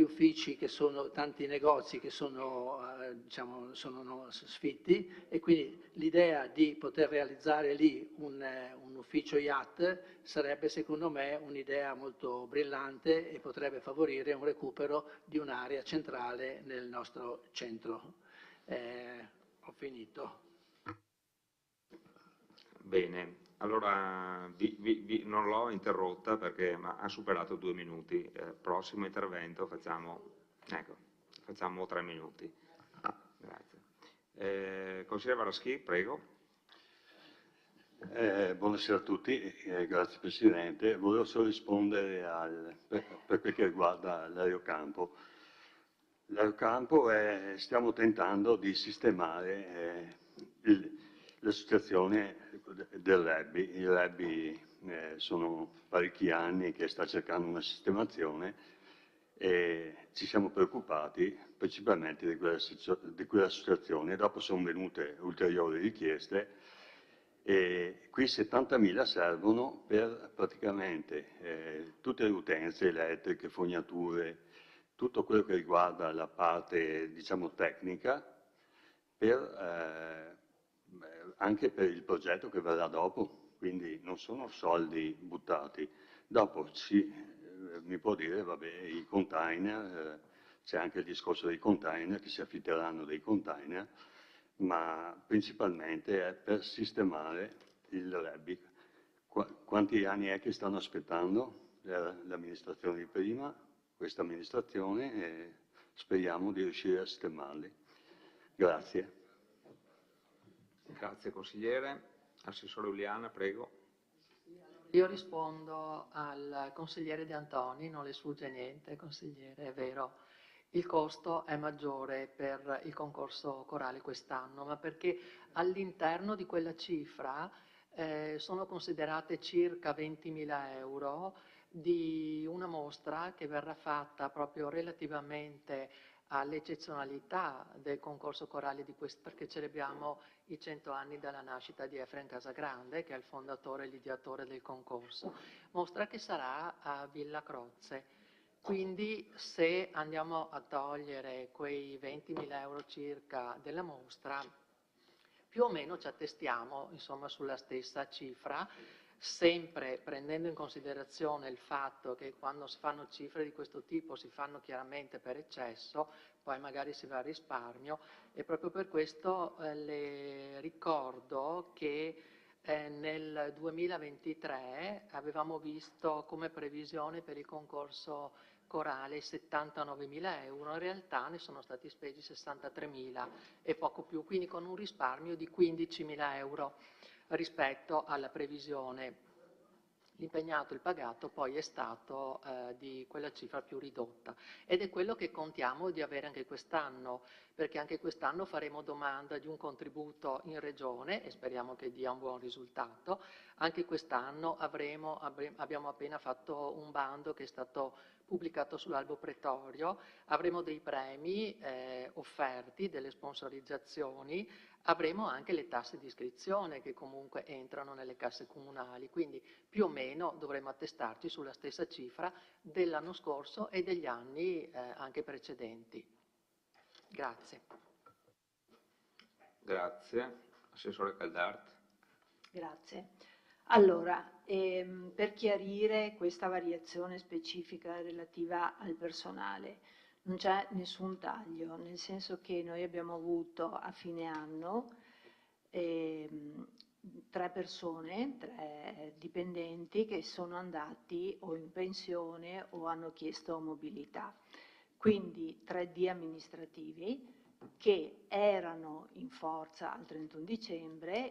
uffici, tanti negozi che sono sfitti, e quindi l'idea di poter realizzare lì un ufficio IAT sarebbe, secondo me, un'idea molto brillante e potrebbe favorire un recupero di un'area centrale nel nostro centro. Ho finito. Bene. Allora, non l'ho interrotta perché ha superato 2 minuti. Prossimo intervento facciamo 3 minuti. Grazie. Consigliere Varaschi, prego. Buonasera a tutti, grazie Presidente. Volevo solo rispondere per quel che riguarda l'aerocampo. L'aerocampo stiamo tentando di sistemare l'associazione del rugby. Il rugby sono parecchi anni che sta cercando una sistemazione e ci siamo preoccupati principalmente di quell'associazione. Dopo sono venute ulteriori richieste e qui 70.000 servono per praticamente tutte le utenze elettriche, fognature, tutto quello che riguarda la parte, diciamo, tecnica, anche per il progetto che verrà dopo, quindi non sono soldi buttati. Dopo mi può dire, vabbè, i container c'è anche il discorso dei container, che si affitteranno dei container, ma principalmente è per sistemare il Rebbi. Quanti anni è che stanno aspettando l'amministrazione di prima, questa amministrazione, e speriamo di riuscire a sistemarli. Grazie. Grazie consigliere. Assessore Uliana, prego. Io rispondo al consigliere De Antoni, non le sfugge niente, consigliere, è vero. Il costo è maggiore per il concorso corale quest'anno, ma perché all'interno di quella cifra sono considerate circa 20.000 euro di una mostra che verrà fatta proprio relativamente all'eccezionalità del concorso corale perché celebriamo i 100 anni dalla nascita di Efrem Casagrande, che è il fondatore e l'ideatore del concorso, mostra che sarà a Villa Croce. Quindi se andiamo a togliere quei 20.000 euro circa della mostra, più o meno ci attestiamo insomma sulla stessa cifra, sempre prendendo in considerazione il fatto che quando si fanno cifre di questo tipo si fanno chiaramente per eccesso, poi magari si va a risparmio, e proprio per questo le ricordo che nel 2023 avevamo visto come previsione per il concorso corale 79.000 euro, in realtà ne sono stati spesi 63.000 e poco più, quindi con un risparmio di 15.000 euro rispetto alla previsione. L'impegnato, il pagato poi è stato di quella cifra più ridotta ed è quello che contiamo di avere anche quest'anno, perché anche quest'anno faremo domanda di un contributo in regione e speriamo che dia un buon risultato. Anche quest'anno abbiamo appena fatto un bando che è stato pubblicato sull'albo pretorio, avremo dei premi offerti, delle sponsorizzazioni, avremo anche le tasse di iscrizione che comunque entrano nelle casse comunali, quindi più o meno dovremo attestarci sulla stessa cifra dell'anno scorso e degli anni anche precedenti. Grazie. Grazie. Assessore Caldart. Grazie. Allora, per chiarire questa variazione specifica relativa al personale, non c'è nessun taglio, nel senso che noi abbiamo avuto a fine anno 3 persone, 3 dipendenti che sono andati o in pensione o hanno chiesto mobilità. Quindi 3D amministrativi che erano in forza al 31 dicembre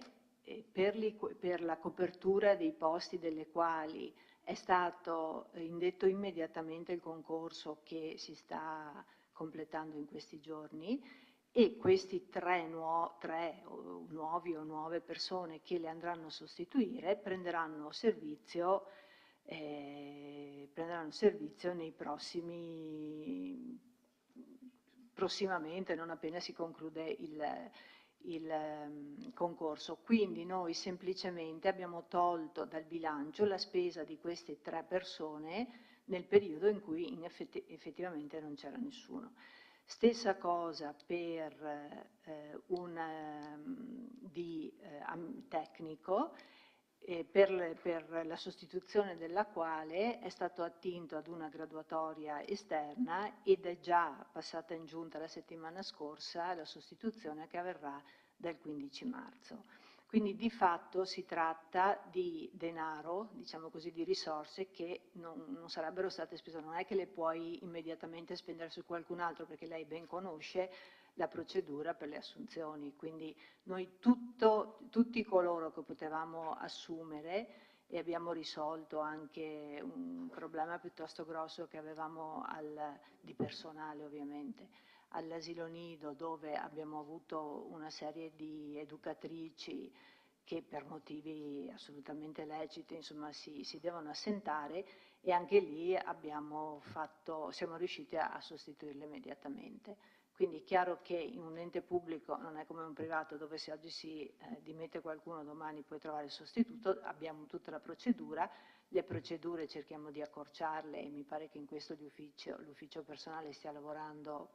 per la copertura dei posti delle quali è stato indetto immediatamente il concorso che si sta completando in questi giorni, e questi 3 nuovi o nuove persone che le andranno a sostituire prenderanno servizio nei prossimamente, non appena si conclude il concorso. Quindi noi semplicemente abbiamo tolto dal bilancio la spesa di queste 3 persone nel periodo in cui effettivamente non c'era nessuno. Stessa cosa per tecnico, per la sostituzione della quale è stato attinto ad una graduatoria esterna ed è già passata in giunta la settimana scorsa la sostituzione che avverrà dal 15 marzo. Quindi di fatto si tratta di denaro, diciamo così, di risorse che non sarebbero state spese, non è che le puoi immediatamente spendere su qualcun altro, perché lei ben conosce la procedura per le assunzioni, quindi noi tutti coloro che potevamo assumere, e abbiamo risolto anche un problema piuttosto grosso che avevamo di personale ovviamente, all'asilo nido, dove abbiamo avuto una serie di educatrici che per motivi assolutamente leciti insomma, si devono assentare, e anche lì siamo riusciti a sostituirle immediatamente. Quindi è chiaro che in un ente pubblico non è come un privato dove se oggi si dimette qualcuno domani puoi trovare il sostituto, abbiamo tutta la procedura, le procedure cerchiamo di accorciarle e mi pare che in questo l'ufficio personale stia lavorando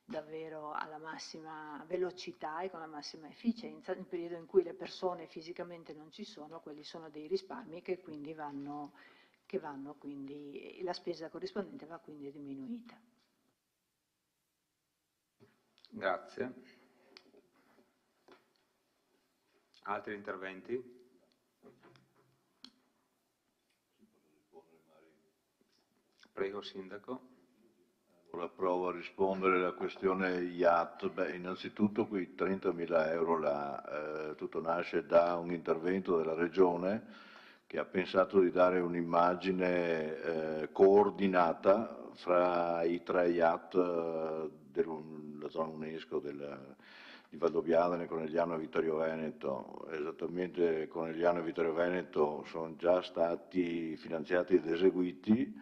davvero alla massima velocità e con la massima efficienza. Nel periodo in cui le persone fisicamente non ci sono, quelli sono dei risparmi che quindi la spesa corrispondente va quindi diminuita. Grazie. Altri interventi? Prego, Sindaco. Allora, provo a rispondere alla questione IAT. Beh, innanzitutto quei 30.000 euro là, tutto nasce da un intervento della Regione che ha pensato di dare un'immagine coordinata fra i 3 IAT della zona UNESCO di Valdobbiadene, Conegliano e Vittorio Veneto. Esattamente Conegliano e Vittorio Veneto sono già stati finanziati ed eseguiti.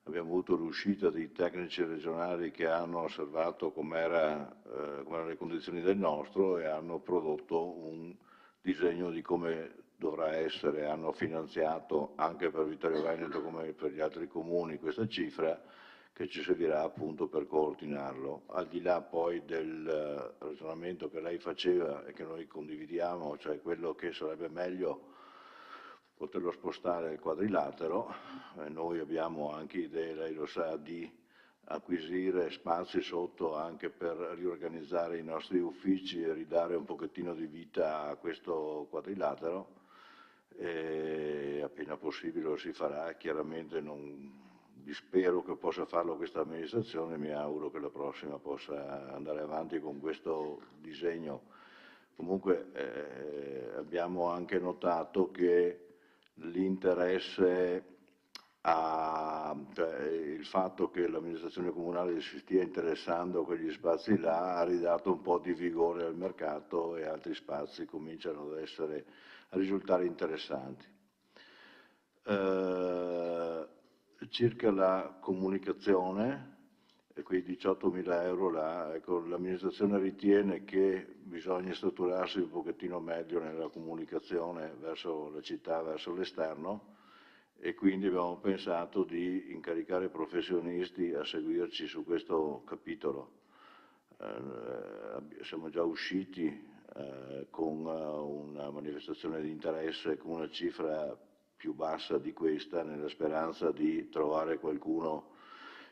Abbiamo avuto l'uscita dei tecnici regionali che hanno osservato come erano le condizioni del nostro e hanno prodotto un disegno di come dovrà essere. Hanno finanziato anche per Vittorio Veneto come per gli altri comuni questa cifra che ci servirà appunto per coordinarlo. Al di là poi del ragionamento che lei faceva e che noi condividiamo, cioè quello che sarebbe meglio poterlo spostare il quadrilatero, noi abbiamo anche idee, lei lo sa, di acquisire spazi sotto anche per riorganizzare i nostri uffici e ridare un pochettino di vita a questo quadrilatero, e appena possibile lo si farà. Chiaramente spero che possa farlo questa amministrazione, mi auguro che la prossima possa andare avanti con questo disegno. Comunque abbiamo anche notato che l'interesse cioè il fatto che l'amministrazione comunale si stia interessando a quegli spazi là ha ridato un po' di vigore al mercato e altri spazi cominciano a risultare interessanti. Circa la comunicazione e quei 18.000 euro là, ecco, l'amministrazione ritiene che bisogna strutturarsi un pochettino meglio nella comunicazione verso la città, verso l'esterno, e quindi abbiamo pensato di incaricare professionisti a seguirci su questo capitolo. Siamo già usciti con una manifestazione di interesse con una cifra più bassa di questa, nella speranza di trovare qualcuno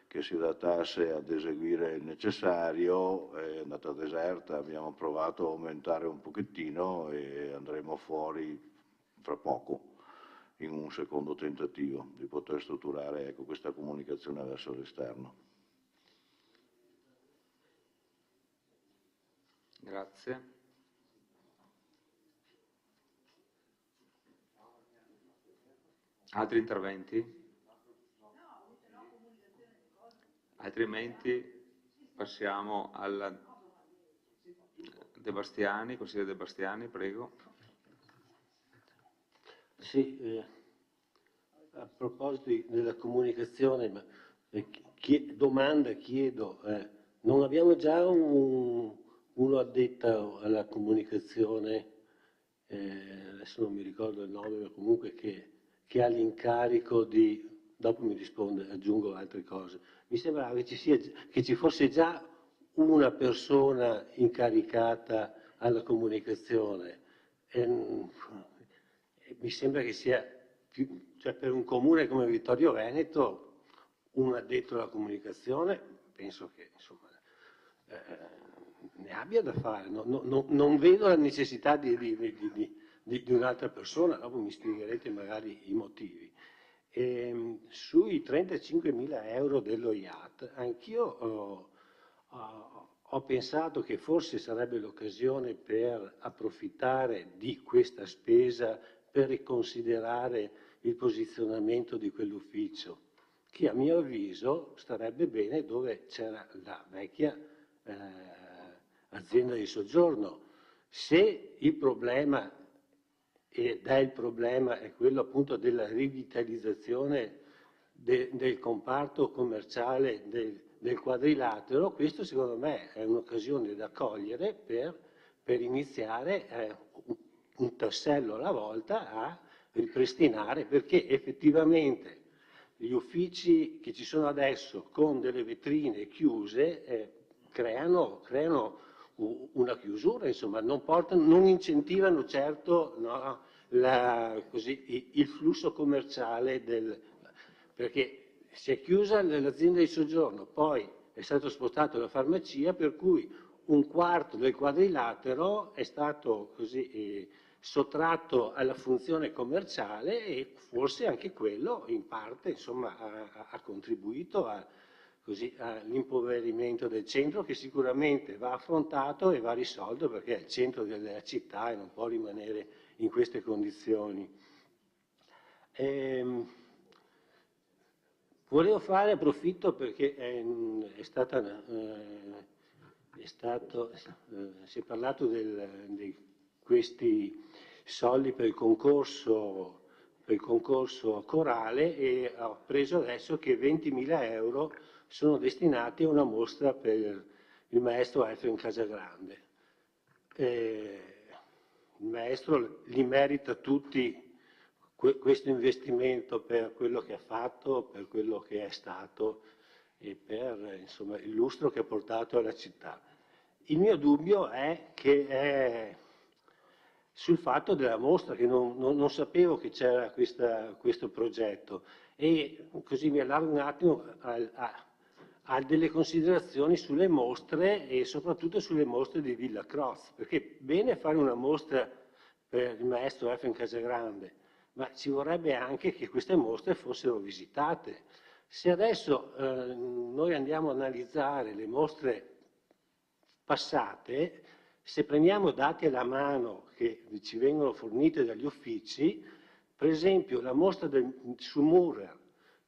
che si adattasse ad eseguire il necessario. È andata deserta, abbiamo provato a aumentare un pochettino e andremo fuori fra poco in un secondo tentativo di poter strutturare, ecco, questa comunicazione verso l'esterno. Grazie. Altri interventi? Altrimenti passiamo alla De Bastiani, consigliere De Bastiani, prego. Sì, a proposito della comunicazione, domanda chiedo, non abbiamo già uno addetto alla comunicazione, adesso non mi ricordo il nome, ma comunque che ha l'incarico di, dopo mi risponde, aggiungo altre cose. Mi sembrava che ci fosse già una persona incaricata alla comunicazione. Mi sembra che sia più, cioè per un comune come Vittorio Veneto, un addetto alla comunicazione, penso che insomma, ne abbia da fare. Non vedo la necessità di un'altra persona, dopo mi spiegherete magari i motivi. Sui 35.000 euro dello IAT, anch'io ho pensato che forse sarebbe l'occasione per approfittare di questa spesa per riconsiderare il posizionamento di quell'ufficio, che a mio avviso starebbe bene dove c'era la vecchia azienda di soggiorno. Se il problema, ed è il problema, è quello appunto della rivitalizzazione del comparto commerciale del quadrilatero, questo secondo me è un'occasione da cogliere per iniziare un tassello alla volta a ripristinare, perché effettivamente gli uffici che ci sono adesso con delle vetrine chiuse creano una chiusura, insomma, non incentivano certo, no, il flusso commerciale perché si è chiusa l'azienda di soggiorno, poi è stato spostato la farmacia, per cui un quarto del quadrilatero è stato così sottratto alla funzione commerciale e forse anche quello in parte insomma, ha contribuito all'impoverimento del centro, che sicuramente va affrontato e va risolto perché è il centro della città e non può rimanere in queste condizioni. Volevo fare, approfitto perché si è parlato di questi soldi per il concorso corale e ho preso adesso che 20.000 euro sono destinati a una mostra per il maestro Efrem Casagrande. Il maestro li merita tutti questo investimento per quello che ha fatto, per quello che è stato e per insomma, il lustro che ha portato alla città. Il mio dubbio è sul fatto della mostra, che non sapevo che c'era questo progetto e così mi allargo un attimo a delle considerazioni sulle mostre e soprattutto sulle mostre di Villa Croz, perché bene fare una mostra per il maestro Efrem Casagrande, ma ci vorrebbe anche che queste mostre fossero visitate. Se adesso noi andiamo a analizzare le mostre passate, se prendiamo dati alla mano che ci vengono forniti dagli uffici, per esempio la mostra su Murrer,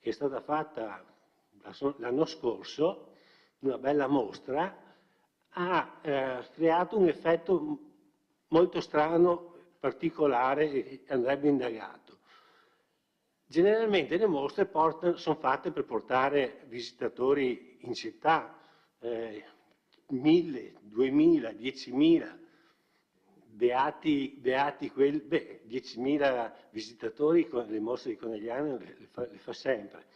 che è stata fatta l'anno scorso, una bella mostra, ha creato un effetto molto strano, particolare, che andrebbe indagato. Generalmente le mostre sono fatte per portare visitatori in città, 1.000, 2.000, 10.000, beati 10.000 visitatori con le mostre di Conegliano le fa sempre.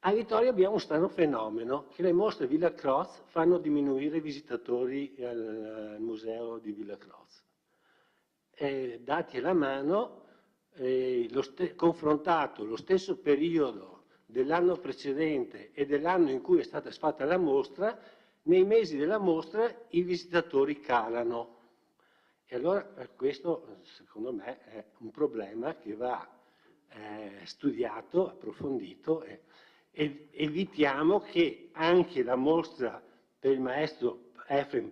A Vittorio abbiamo un strano fenomeno, che le mostre Villa Croz fanno diminuire i visitatori al museo di Villa Croz. Dati alla mano, confrontato lo stesso periodo dell'anno precedente e dell'anno in cui è stata fatta la mostra, nei mesi della mostra i visitatori calano. E allora questo secondo me è un problema che va studiato, approfondito e evitiamo che anche la mostra per il maestro Efrem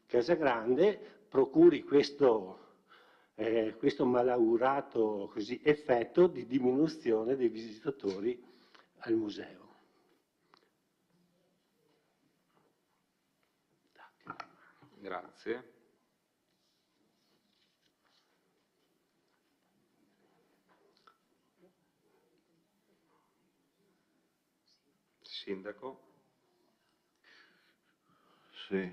Casagrande procuri questo malaugurato effetto di diminuzione dei visitatori al museo. Grazie. Sindaco. Sì,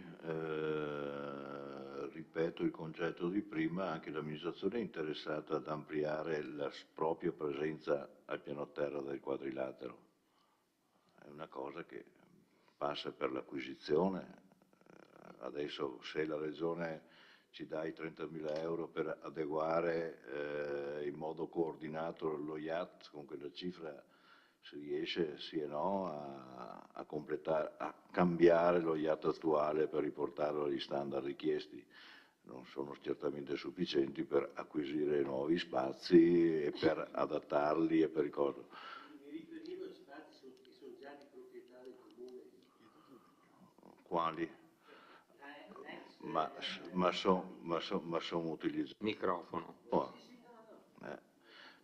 ripeto il concetto di prima, anche l'amministrazione è interessata ad ampliare la propria presenza al piano terra del quadrilatero. È una cosa che passa per l'acquisizione. Adesso se la Regione ci dà i 30.000 euro per adeguare in modo coordinato lo IAT, con quella cifra si riesce sì e no a completare, a cambiare lo IAT attuale per riportarlo agli standard richiesti. Non sono certamente sufficienti per acquisire nuovi spazi e per adattarli e per il costo. Mi riferivo a spazi che sono già di proprietà del comune. Quali? Ma sono utilizzati. Microfono. Oh,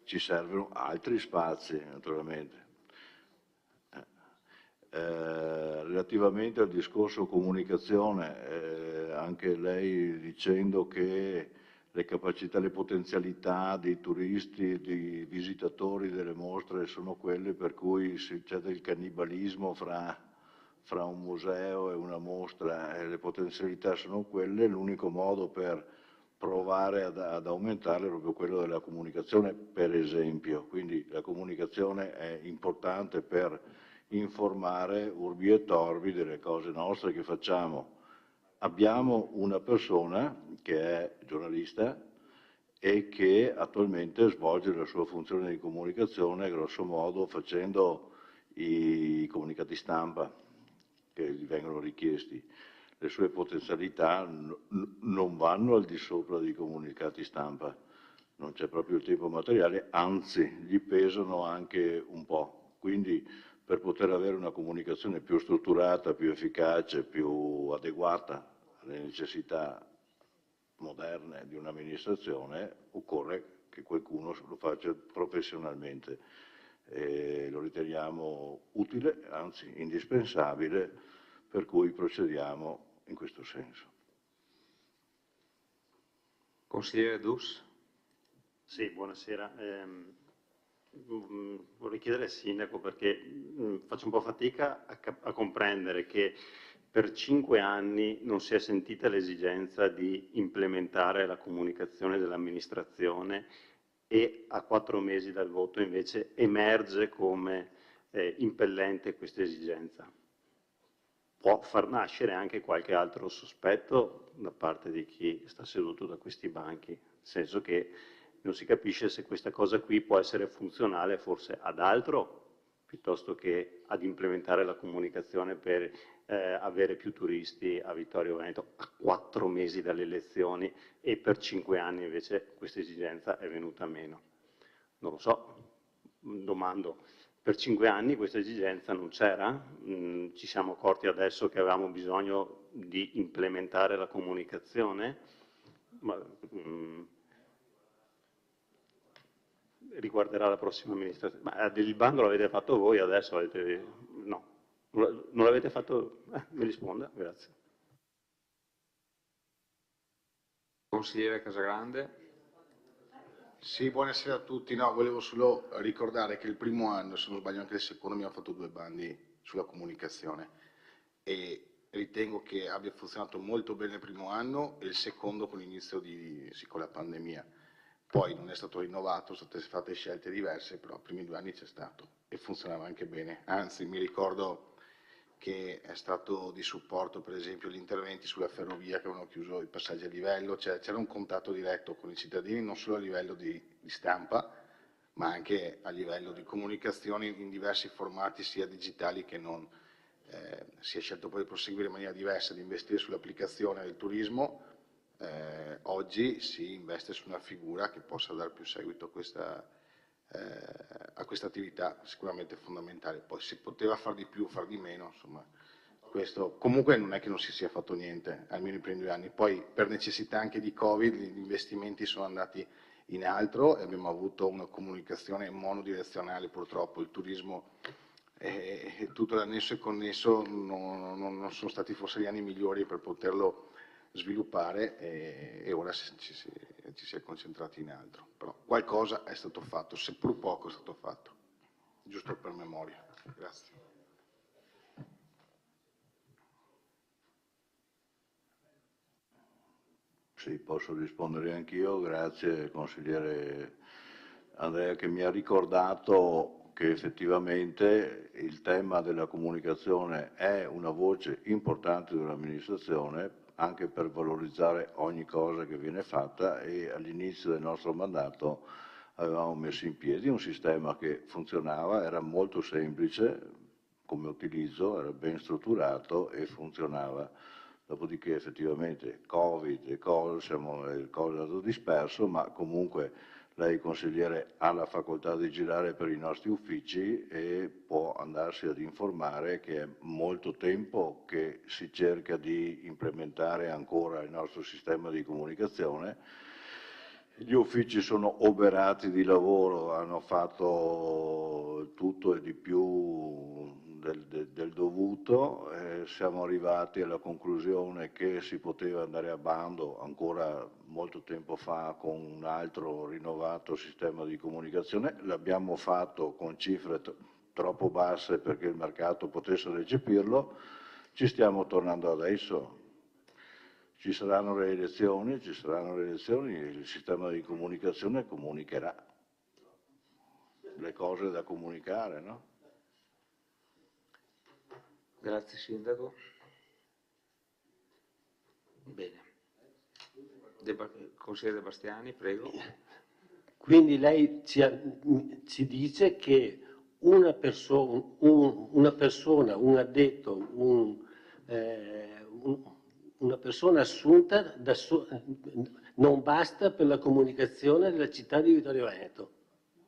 ci servono altri spazi, naturalmente. Relativamente al discorso comunicazione, anche lei dicendo che le capacità, le potenzialità dei turisti, dei visitatori delle mostre sono quelle per cui c'è del cannibalismo fra un museo e una mostra, le potenzialità sono quelle, l'unico modo per provare ad aumentarle è proprio quello della comunicazione, per esempio. Quindi la comunicazione è importante per informare urbi e torbi delle cose nostre che facciamo. Abbiamo una persona che è giornalista e che attualmente svolge la sua funzione di comunicazione grosso modo facendo i comunicati stampa, che gli vengono richiesti, le sue potenzialità non vanno al di sopra dei comunicati stampa, non c'è proprio il tempo materiale, anzi gli pesano anche un po'. Quindi per poter avere una comunicazione più strutturata, più efficace, più adeguata alle necessità moderne di un'amministrazione, occorre che qualcuno lo faccia professionalmente. Lo riteniamo utile, anzi indispensabile, per cui procediamo in questo senso. Consigliere Dus. Sì, buonasera. Vorrei chiedere al Sindaco, perché faccio un po' fatica a comprendere che per 5 anni non si è sentita l'esigenza di implementare la comunicazione dell'amministrazione e a 4 mesi dal voto invece emerge come impellente questa esigenza. Può far nascere anche qualche altro sospetto da parte di chi sta seduto da questi banchi, nel senso che non si capisce se questa cosa qui può essere funzionale forse ad altro piuttosto che ad implementare la comunicazione per avere più turisti a Vittorio Veneto a 4 mesi dalle elezioni, e per 5 anni invece questa esigenza è venuta meno. Non lo so, domando, per 5 anni questa esigenza non c'era? Ci siamo accorti adesso che avevamo bisogno di implementare la comunicazione? Riguarderà la prossima amministrazione. Ma il bando l'avete fatto voi adesso? No, non l'avete fatto? Mi risponda, grazie. Consigliere Casagrande. Sì, buonasera a tutti. No, volevo solo ricordare che il primo anno, se non sbaglio anche il secondo, abbiamo fatto 2 bandi sulla comunicazione e ritengo che abbia funzionato molto bene il primo anno e il secondo con l'inizio con la pandemia. Poi non è stato rinnovato, sono state fatte scelte diverse, però i primi 2 anni c'è stato e funzionava anche bene. Anzi, mi ricordo che è stato di supporto, per esempio, gli interventi sulla ferrovia che avevano chiuso i passaggi a livello, cioè c'era un contatto diretto con i cittadini non solo a livello di stampa, ma anche a livello di comunicazioni in diversi formati, sia digitali che non. Si è scelto poi di proseguire in maniera diversa, di investire sull'applicazione del turismo. Oggi si investe su una figura che possa dare più seguito a questa attività sicuramente fondamentale. Poi si poteva far di più, far di meno, insomma, questo comunque non è che non si sia fatto niente, almeno i primi 2 anni. Poi per necessità anche di Covid gli investimenti sono andati in altro e abbiamo avuto una comunicazione monodirezionale purtroppo. Il turismo e tutto l'annesso e connesso non sono stati forse gli anni migliori per poterlo sviluppare e ora ci si è concentrati in altro, però qualcosa è stato fatto, seppur poco è stato fatto, giusto per memoria. Grazie. Sì, posso rispondere anch'io, grazie consigliere Andrea che mi ha ricordato che effettivamente il tema della comunicazione è una voce importante dell'amministrazione anche per valorizzare ogni cosa che viene fatta, e all'inizio del nostro mandato avevamo messo in piedi un sistema che funzionava, era molto semplice come utilizzo, era ben strutturato e funzionava. Dopodiché effettivamente Covid e cose, il cose è stato disperso, ma comunque lei consigliere ha la facoltà di girare per i nostri uffici e può andarsi ad informare che è molto tempo che si cerca di implementare ancora il nostro sistema di comunicazione. Gli uffici sono oberati di lavoro, hanno fatto tutto e di più del dovuto, siamo arrivati alla conclusione che si poteva andare a bando ancora molto tempo fa con un altro rinnovato sistema di comunicazione, l'abbiamo fatto con cifre troppo basse perché il mercato potesse recepirlo, ci stiamo tornando adesso. Ci saranno le elezioni, il sistema di comunicazione comunicherà le cose da comunicare, no? Grazie Sindaco. Bene. Consigliere De Bastiani, prego. Quindi lei ci dice che una persona, un addetto, un una persona assunta non basta per la comunicazione della città di Vittorio Veneto.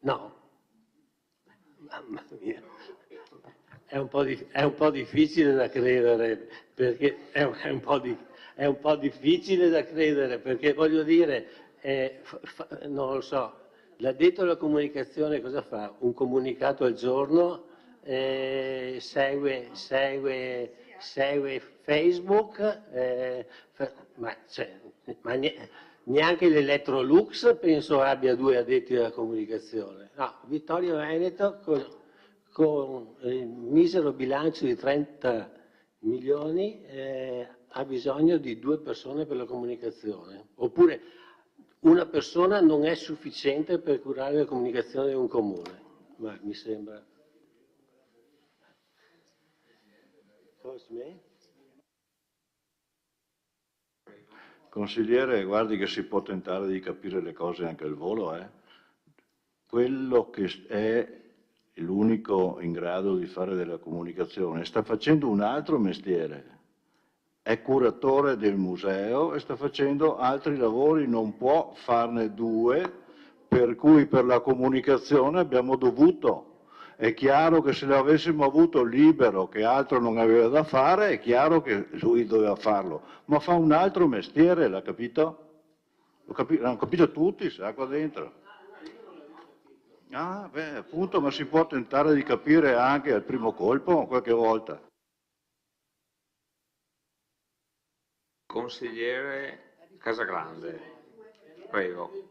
No. Mamma mia. È un po' difficile da credere, perché è un po' difficile da credere, perché voglio dire, non lo so, l'addetto alla comunicazione cosa fa? Un comunicato al giorno, segue Facebook, ma neanche l'Electrolux penso abbia 2 addetti alla comunicazione. No, Vittorio Veneto con il misero bilancio di 30 milioni ha bisogno di 2 persone per la comunicazione, oppure una persona non è sufficiente per curare la comunicazione di un comune, ma mi sembra. Consigliere, guardi che si può tentare di capire le cose anche al volo, Quello che è l'unico in grado di fare della comunicazione sta facendo un altro mestiere, è curatore del museo e sta facendo altri lavori, non può farne 2, per cui per la comunicazione abbiamo dovuto. È chiaro che se l'avessimo avuto libero, che altro non aveva da fare, è chiaro che lui doveva farlo, ma fa un altro mestiere, l'ha capito? L'hanno capito tutti, sa, qua dentro. Ah, beh, appunto, ma si può tentare di capire anche al primo colpo, qualche volta. Consigliere Casagrande, prego.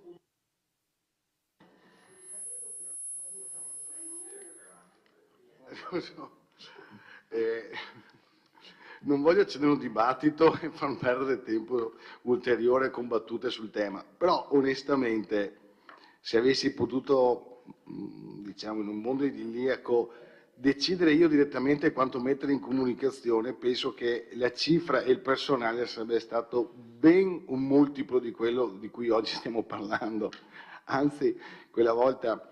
Non voglio accendere un dibattito e far perdere tempo ulteriore con battute sul tema, però onestamente se avessi potuto, diciamo, in un mondo idilliaco decidere io direttamente quanto mettere in comunicazione, penso che la cifra e il personale sarebbe stato ben un multiplo di quello di cui oggi stiamo parlando. Anzi, quella volta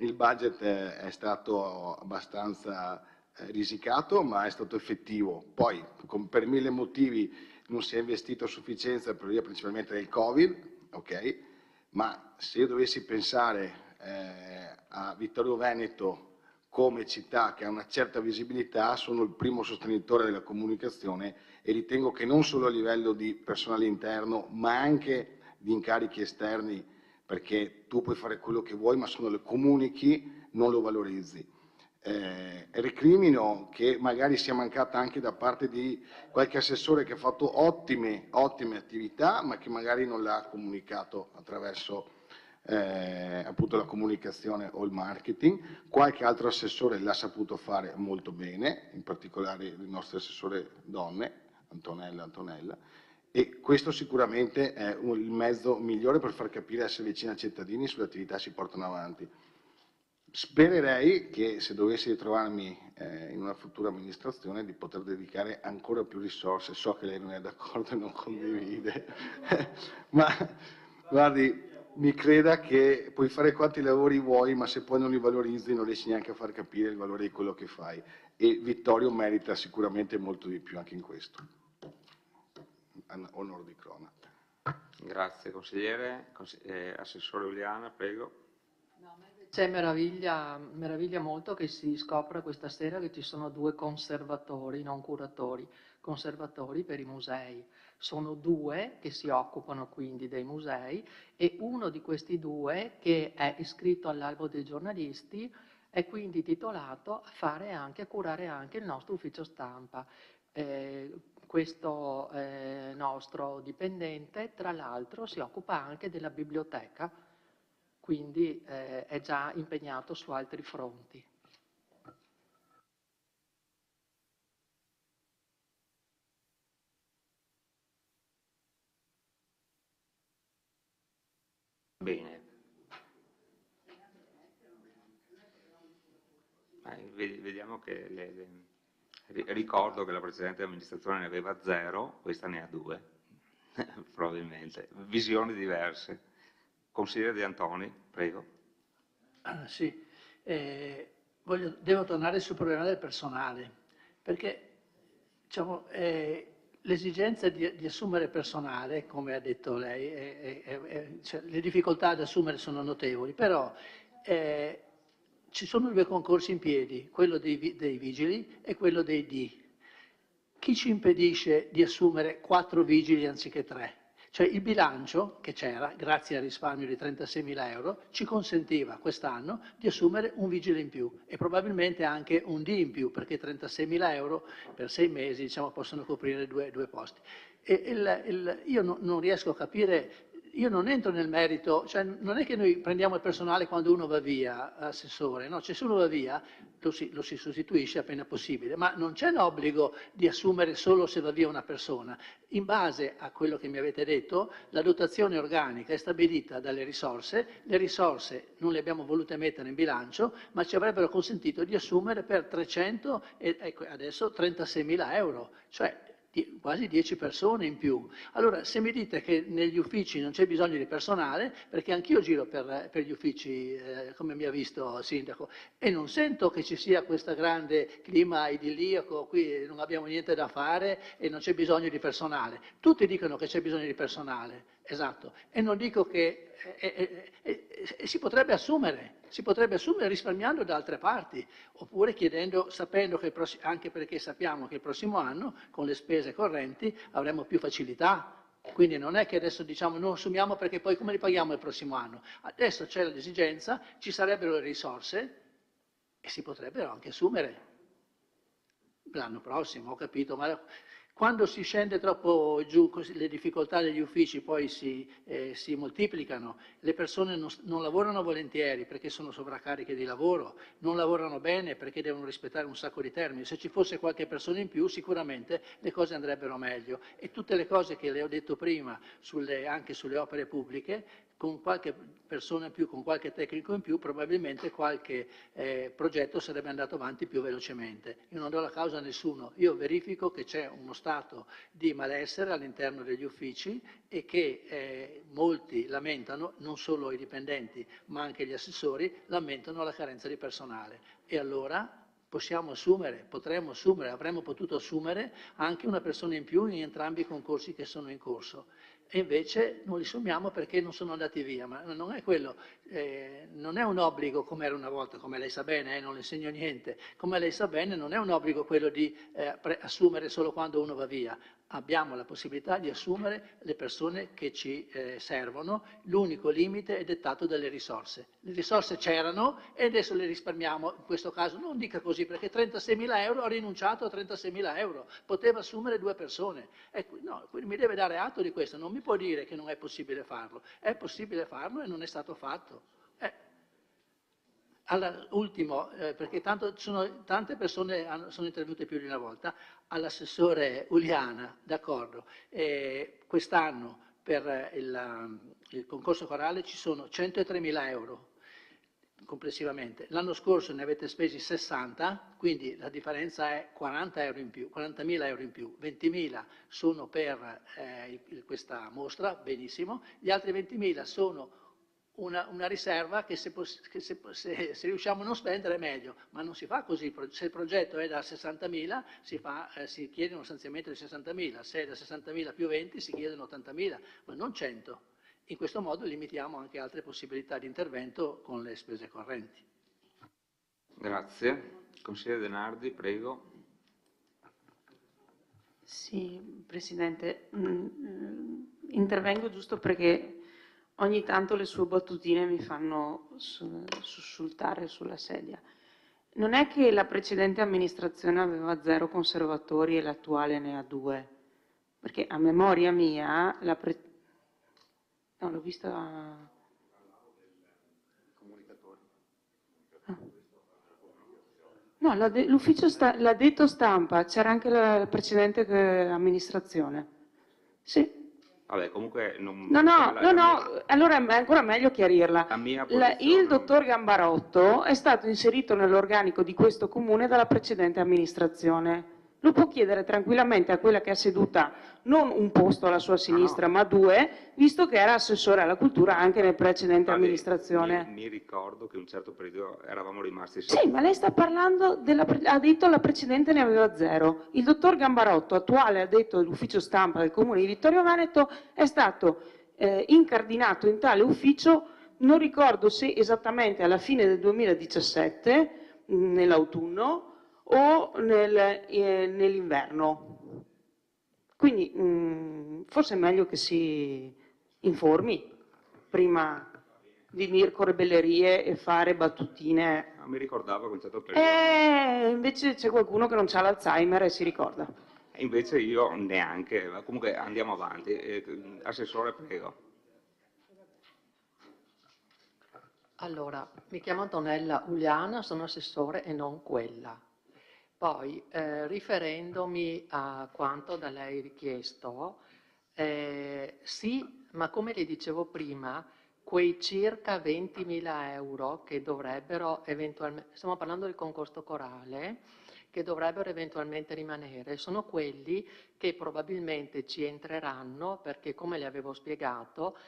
il budget è stato abbastanza risicato, ma è stato effettivo. Poi, per 1000 motivi, non si è investito a sufficienza per via principalmente del Covid, ok? Ma se io dovessi pensare a Vittorio Veneto come città che ha una certa visibilità, sono il primo sostenitore della comunicazione e ritengo che non solo a livello di personale interno, ma anche di incarichi esterni, perché tu puoi fare quello che vuoi, ma se non lo comunichi non lo valorizzi. Recrimino che magari sia mancata anche da parte di qualche assessore che ha fatto ottime attività, ma che magari non l'ha comunicato attraverso appunto la comunicazione o il marketing. Qualche altro assessore l'ha saputo fare molto bene, in particolare il nostro assessore donne, Antonella, e questo sicuramente è il mezzo migliore per far capire, essere vicino ai cittadini sulle attività che si portano avanti. Spererei che se dovessi ritrovarmi in una futura amministrazione di poter dedicare ancora più risorse, so che lei non è d'accordo e non condivide, ma guardi, mi creda che puoi fare quanti lavori vuoi, ma se poi non li valorizzi non riesci neanche a far capire il valore di quello che fai, e Vittorio merita sicuramente molto di più anche in questo. Onore di cronaca. Grazie consigliere. Assessore Uliana, prego. C'è meraviglia molto che si scopra questa sera che ci sono 2 conservatori, non curatori, conservatori per i musei. Sono 2 che si occupano quindi dei musei e uno di questi 2 che è iscritto all'albo dei giornalisti è quindi titolato a curare anche il nostro ufficio stampa. Questo nostro dipendente, tra l'altro, si occupa anche della biblioteca, quindi è già impegnato su altri fronti. Bene. Vediamo che ricordo che la precedente amministrazione ne aveva 0, questa ne ha 2, probabilmente. Visioni diverse. Consigliere De Antoni, prego. Sì, devo tornare sul problema del personale, perché diciamo, l'esigenza di assumere personale, come ha detto lei, cioè, le difficoltà ad assumere sono notevoli, però ci sono 2 concorsi in piedi, quello dei vigili e quello dei D. Chi ci impedisce di assumere 4 vigili anziché 3? Cioè il bilancio che c'era, grazie al risparmio di 36.000 euro, ci consentiva quest'anno di assumere un vigile in più e probabilmente anche un D in più, perché 36.000 euro per 6 mesi diciamo, possono coprire due posti. Io non riesco a capire, io non entro nel merito, cioè non è che noi prendiamo il personale quando uno va via, assessore, no? Cioè se uno va via lo si sostituisce appena possibile, ma non c'è l'obbligo di assumere solo se va via una persona. In base a quello che mi avete detto, la dotazione organica è stabilita dalle risorse, le risorse non le abbiamo volute mettere in bilancio, ma ci avrebbero consentito di assumere per 300 e adesso 36.000 euro, cioè quasi 10 persone in più. Allora, se mi dite che negli uffici non c'è bisogno di personale, perché anch'io giro per gli uffici, come mi ha visto il sindaco, e non sento che ci sia questo grande clima idilliaco, qui non abbiamo niente da fare e non c'è bisogno di personale. Tutti dicono che c'è bisogno di personale, esatto, e non dico che si potrebbe assumere risparmiando da altre parti, oppure chiedendo, sapendo che anche perché sappiamo che il prossimo anno con le spese correnti avremo più facilità. Quindi non è che adesso diciamo non assumiamo perché poi come li paghiamo il prossimo anno. Adesso c'è l'esigenza, ci sarebbero le risorse e si potrebbero anche assumere l'anno prossimo, ho capito, ma quando si scende troppo giù, le difficoltà degli uffici poi si moltiplicano, le persone non lavorano volentieri perché sono sovraccariche di lavoro, non lavorano bene perché devono rispettare un sacco di termini. Se ci fosse qualche persona in più sicuramente le cose andrebbero meglio e tutte le cose che le ho detto prima anche sulle opere pubbliche, con qualche persona in più, con qualche tecnico in più, probabilmente qualche progetto sarebbe andato avanti più velocemente. Io non do la causa a nessuno, io verifico che c'è uno stato di malessere all'interno degli uffici e che molti lamentano, non solo i dipendenti ma anche gli assessori, lamentano la carenza di personale. E allora possiamo assumere, potremmo assumere, avremmo potuto assumere anche una persona in più in entrambi i concorsi che sono in corso. E invece non li assumiamo perché non sono andati via, ma non è quello, non è un obbligo come era una volta, come lei sa bene, non le insegno niente, come lei sa bene non è un obbligo quello di assumere solo quando uno va via, abbiamo la possibilità di assumere le persone che ci servono, l'unico limite è dettato dalle risorse. Le risorse c'erano e adesso le risparmiamo, in questo caso non dica così perché 36.000 euro, ho rinunciato a 36.000 euro, poteva assumere 2 persone, no, mi deve dare atto di questo, non mi può dire che non è possibile farlo, è possibile farlo e non è stato fatto. Ultimo, perché tanto tante persone sono intervenute più di una volta, all'assessore Uliana, d'accordo, quest'anno per il concorso corale ci sono 103.000 euro complessivamente, l'anno scorso ne avete spesi 60, quindi la differenza è 40.000 euro in più, 20.000 sono per questa mostra, benissimo, gli altri 20.000 sono una riserva che se riusciamo a non spendere è meglio, ma non si fa così, se il progetto è da 60.000 si chiede uno stanziamento di 60.000, se è da 60.000 più 20 si chiedono 80.000, ma non 100. In questo modo limitiamo anche altre possibilità di intervento con le spese correnti. Grazie. Consigliere Denardi, prego. Sì, Presidente, intervengo giusto perché ogni tanto le sue battutine mi fanno sussultare sulla sedia. Non è che la precedente amministrazione aveva 0 conservatori e l'attuale ne ha 2, perché a memoria mia no, l'ho vista. No, l'ufficio l'ha detto stampa, c'era anche la precedente amministrazione. Sì. Vabbè, comunque non... No, allora è ancora meglio chiarirla. Il dottor Gambarotto è stato inserito nell'organico di questo comune dalla precedente amministrazione. lo può chiedere tranquillamente a quella che è seduta non un posto alla sua sinistra, ma due, visto che era assessore alla cultura anche nel precedente amministrazione. Mi ricordo che un certo periodo eravamo rimasti Sì, ma lei sta parlando ha detto la precedente ne aveva 0. Il dottor Gambarotto, attuale addetto dell'ufficio stampa del Comune di Vittorio Veneto, è stato incardinato in tale ufficio, non ricordo se esattamente alla fine del 2017, nell'autunno, o nell'inverno. Quindi forse è meglio che si informi prima di dire corbellerie e fare battutine. Non mi ricordavo che un certo periodo. Invece c'è qualcuno che non ha l'Alzheimer e si ricorda. E invece io neanche, ma comunque andiamo avanti. Assessore, prego. Allora, mi chiamo Antonella Uliana, sono assessore e non quella. Poi, riferendomi a quanto da lei richiesto, sì, ma come le dicevo prima, quei circa 20.000 euro che dovrebbero eventualmente, stiamo parlando del concorso corale, che dovrebbero eventualmente rimanere, sono quelli che probabilmente ci entreranno perché, come le avevo spiegato,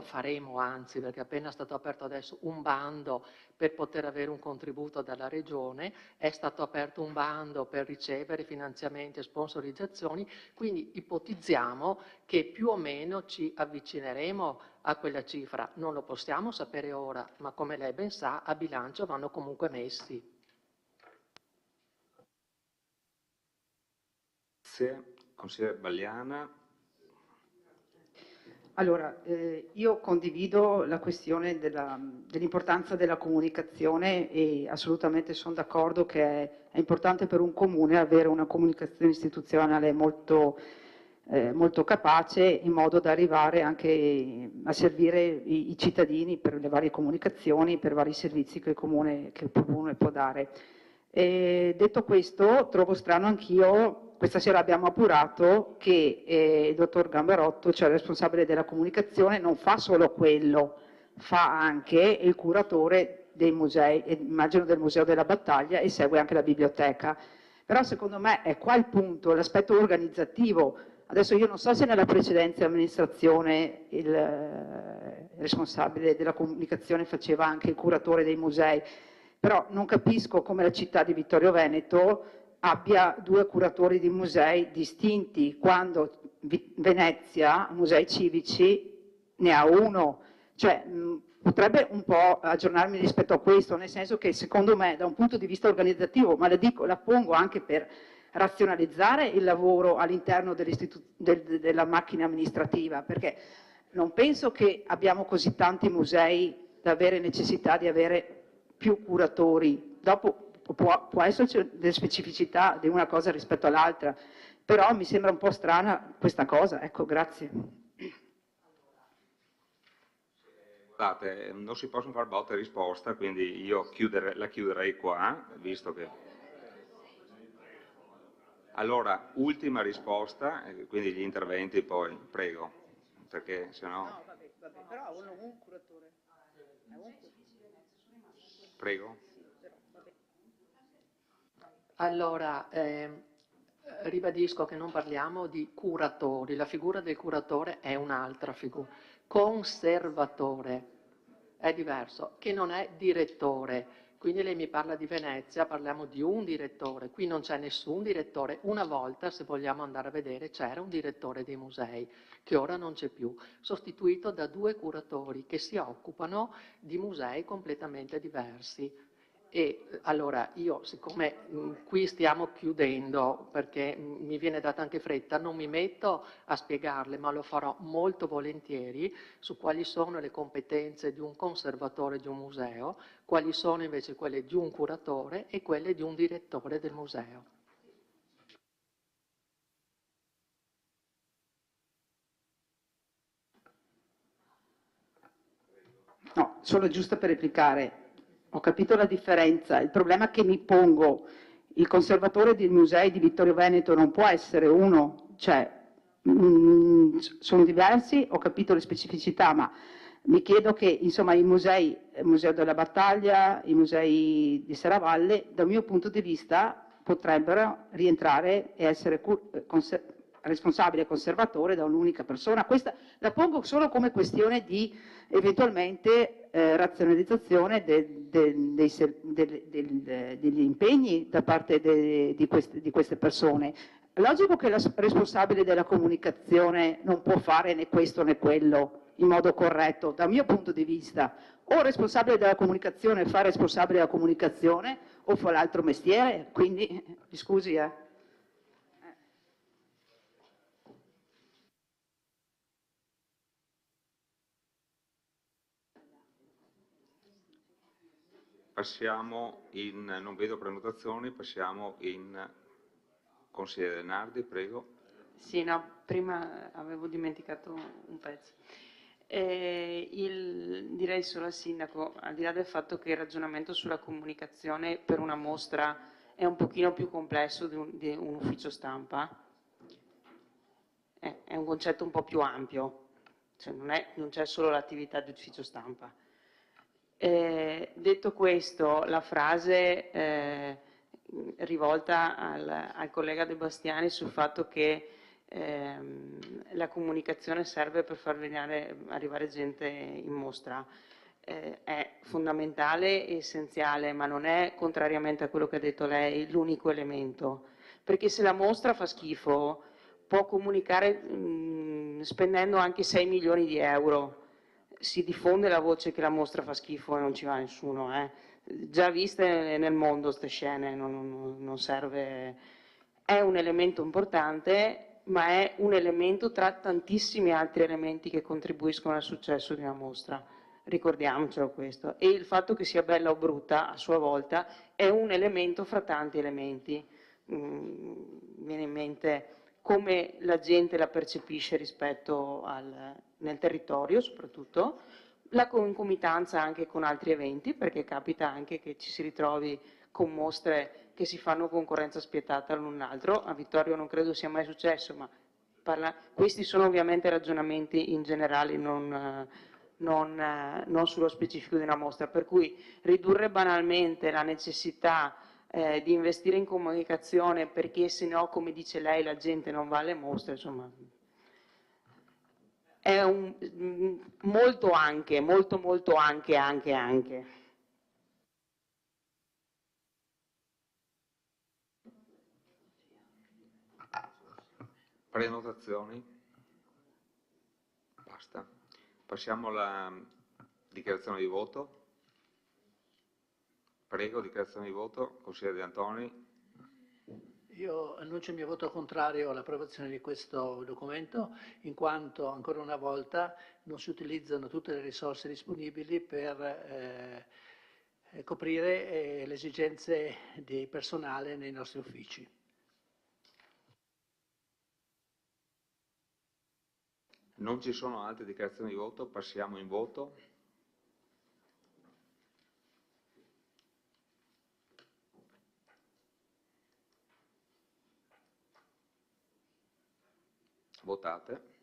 faremo anzi, perché è appena stato aperto adesso un bando per poter avere un contributo dalla Regione, è stato aperto un bando per ricevere finanziamenti e sponsorizzazioni, quindi ipotizziamo che più o meno ci avvicineremo a quella cifra. Non lo possiamo sapere ora, ma come lei ben sa, a bilancio vanno comunque messi. Consigliere Bagliana. Allora, io condivido la questione dell'importanza della comunicazione e assolutamente sono d'accordo che è importante per un comune avere una comunicazione istituzionale molto capace, in modo da arrivare anche a servire i cittadini per le varie comunicazioni, per vari servizi che il comune può dare. Detto questo, trovo strano anch'io. Questa sera abbiamo appurato che il dottor Gambarotto, cioè il responsabile della comunicazione, non fa solo quello, fa anche il curatore dei musei, immagino del Museo della Battaglia, e segue anche la biblioteca. Però secondo me è qua il punto, l'aspetto organizzativo. Adesso io non so se nella precedente amministrazione il responsabile della comunicazione faceva anche il curatore dei musei, però non capisco come la città di Vittorio Veneto abbia 2 curatori di musei distinti, quando Venezia, musei civici, ne ha 1. Cioè, potrebbe un po' aggiornarmi rispetto a questo, nel senso che secondo me, da un punto di vista organizzativo, ma la pongo anche per razionalizzare il lavoro all'interno della macchina amministrativa, perché non penso che abbiamo così tanti musei da avere necessità di avere più curatori. Dopo può esserci delle specificità di una cosa rispetto all'altra, però mi sembra un po' strana questa cosa. Ecco, grazie. Guardate, non si possono fare botta e risposta, quindi io la chiuderei qua, visto che... Allora, ultima risposta, quindi gli interventi poi, prego, perché sennò... No, vabbè, però un curatore. Prego. Allora, ribadisco che non parliamo di curatori, la figura del curatore è un'altra figura. Conservatore è diverso, che non è direttore. Quindi lei mi parla di Venezia, parliamo di un direttore, qui non c'è nessun direttore. Una volta, se vogliamo andare a vedere, c'era un direttore dei musei, che ora non c'è più, sostituito da 2 curatori che si occupano di musei completamente diversi. E allora io, siccome qui stiamo chiudendo, perché mi viene data anche fretta, non mi metto a spiegarle, ma lo farò molto volentieri, su quali sono le competenze di un conservatore di un museo, quali sono invece quelle di un curatore e quelle di un direttore del museo. No, solo giusto per replicare. Ho capito la differenza. Il problema che mi pongo, il conservatore dei musei di Vittorio Veneto non può essere uno, cioè sono diversi, ho capito le specificità, ma mi chiedo che insomma i musei, il Museo della Battaglia, i musei di Serravalle, dal mio punto di vista potrebbero rientrare e essere responsabile e conservatore da un'unica persona. Questa la pongo solo come questione di eventualmente razionalizzazione degli impegni da parte di queste persone. Logico che la responsabile della comunicazione non può fare né questo né quello in modo corretto, dal mio punto di vista. O il responsabile della comunicazione fa responsabile della comunicazione o fa l'altro mestiere, quindi, mi scusi. Passiamo in, non vedo prenotazioni, passiamo in consigliere Nardi, prego. Sì, no, prima avevo dimenticato un pezzo. Direi solo al sindaco, al di là del fatto che il ragionamento sulla comunicazione per una mostra è un pochino più complesso di un ufficio stampa, è un concetto un po' più ampio, cioè non c'è solo l'attività di ufficio stampa. Detto questo, la frase rivolta al collega De Bastiani sul fatto che la comunicazione serve per far arrivare gente in mostra è fondamentale e essenziale, ma non è, contrariamente a quello che ha detto lei, l'unico elemento, perché se la mostra fa schifo può comunicare spendendo anche 6 milioni di euro, si diffonde la voce che la mostra fa schifo e non ci va nessuno, già viste nel mondo queste scene, non serve, è un elemento importante, ma è un elemento tra tantissimi altri elementi che contribuiscono al successo di una mostra, ricordiamocelo questo, e il fatto che sia bella o brutta a sua volta è un elemento fra tanti elementi, viene in mente come la gente la percepisce rispetto nel territorio soprattutto, la concomitanza anche con altri eventi, perché capita anche che ci si ritrovi con mostre che si fanno concorrenza spietata l'un l'altro. A Vittorio non credo sia mai successo, ma questi sono ovviamente ragionamenti in generale, non sullo specifico di una mostra, per cui ridurre banalmente la necessità di investire in comunicazione perché se no, come dice lei, la gente non va alle mostre, insomma, è molto anche, molto anche. Prenotazioni? Basta. Passiamo alla dichiarazione di voto. Prego, dichiarazione di voto, consigliere De Antoni. Io annuncio il mio voto contrario all'approvazione di questo documento, in quanto ancora una volta non si utilizzano tutte le risorse disponibili per coprire le esigenze di personale nei nostri uffici. Non ci sono altre dichiarazioni di voto, passiamo in voto. Votate.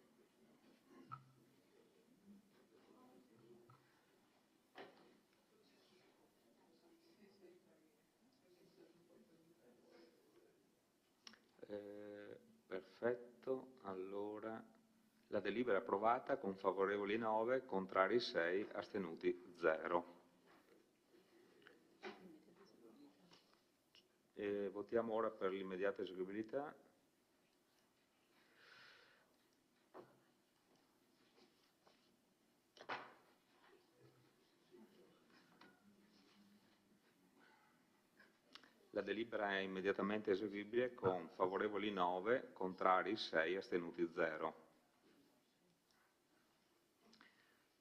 Perfetto, allora la delibera è approvata con favorevoli 9, contrari 6, astenuti 0. Votiamo ora per l'immediata eseguibilità. La delibera è immediatamente eseguibile con favorevoli 9, contrari 6, astenuti 0.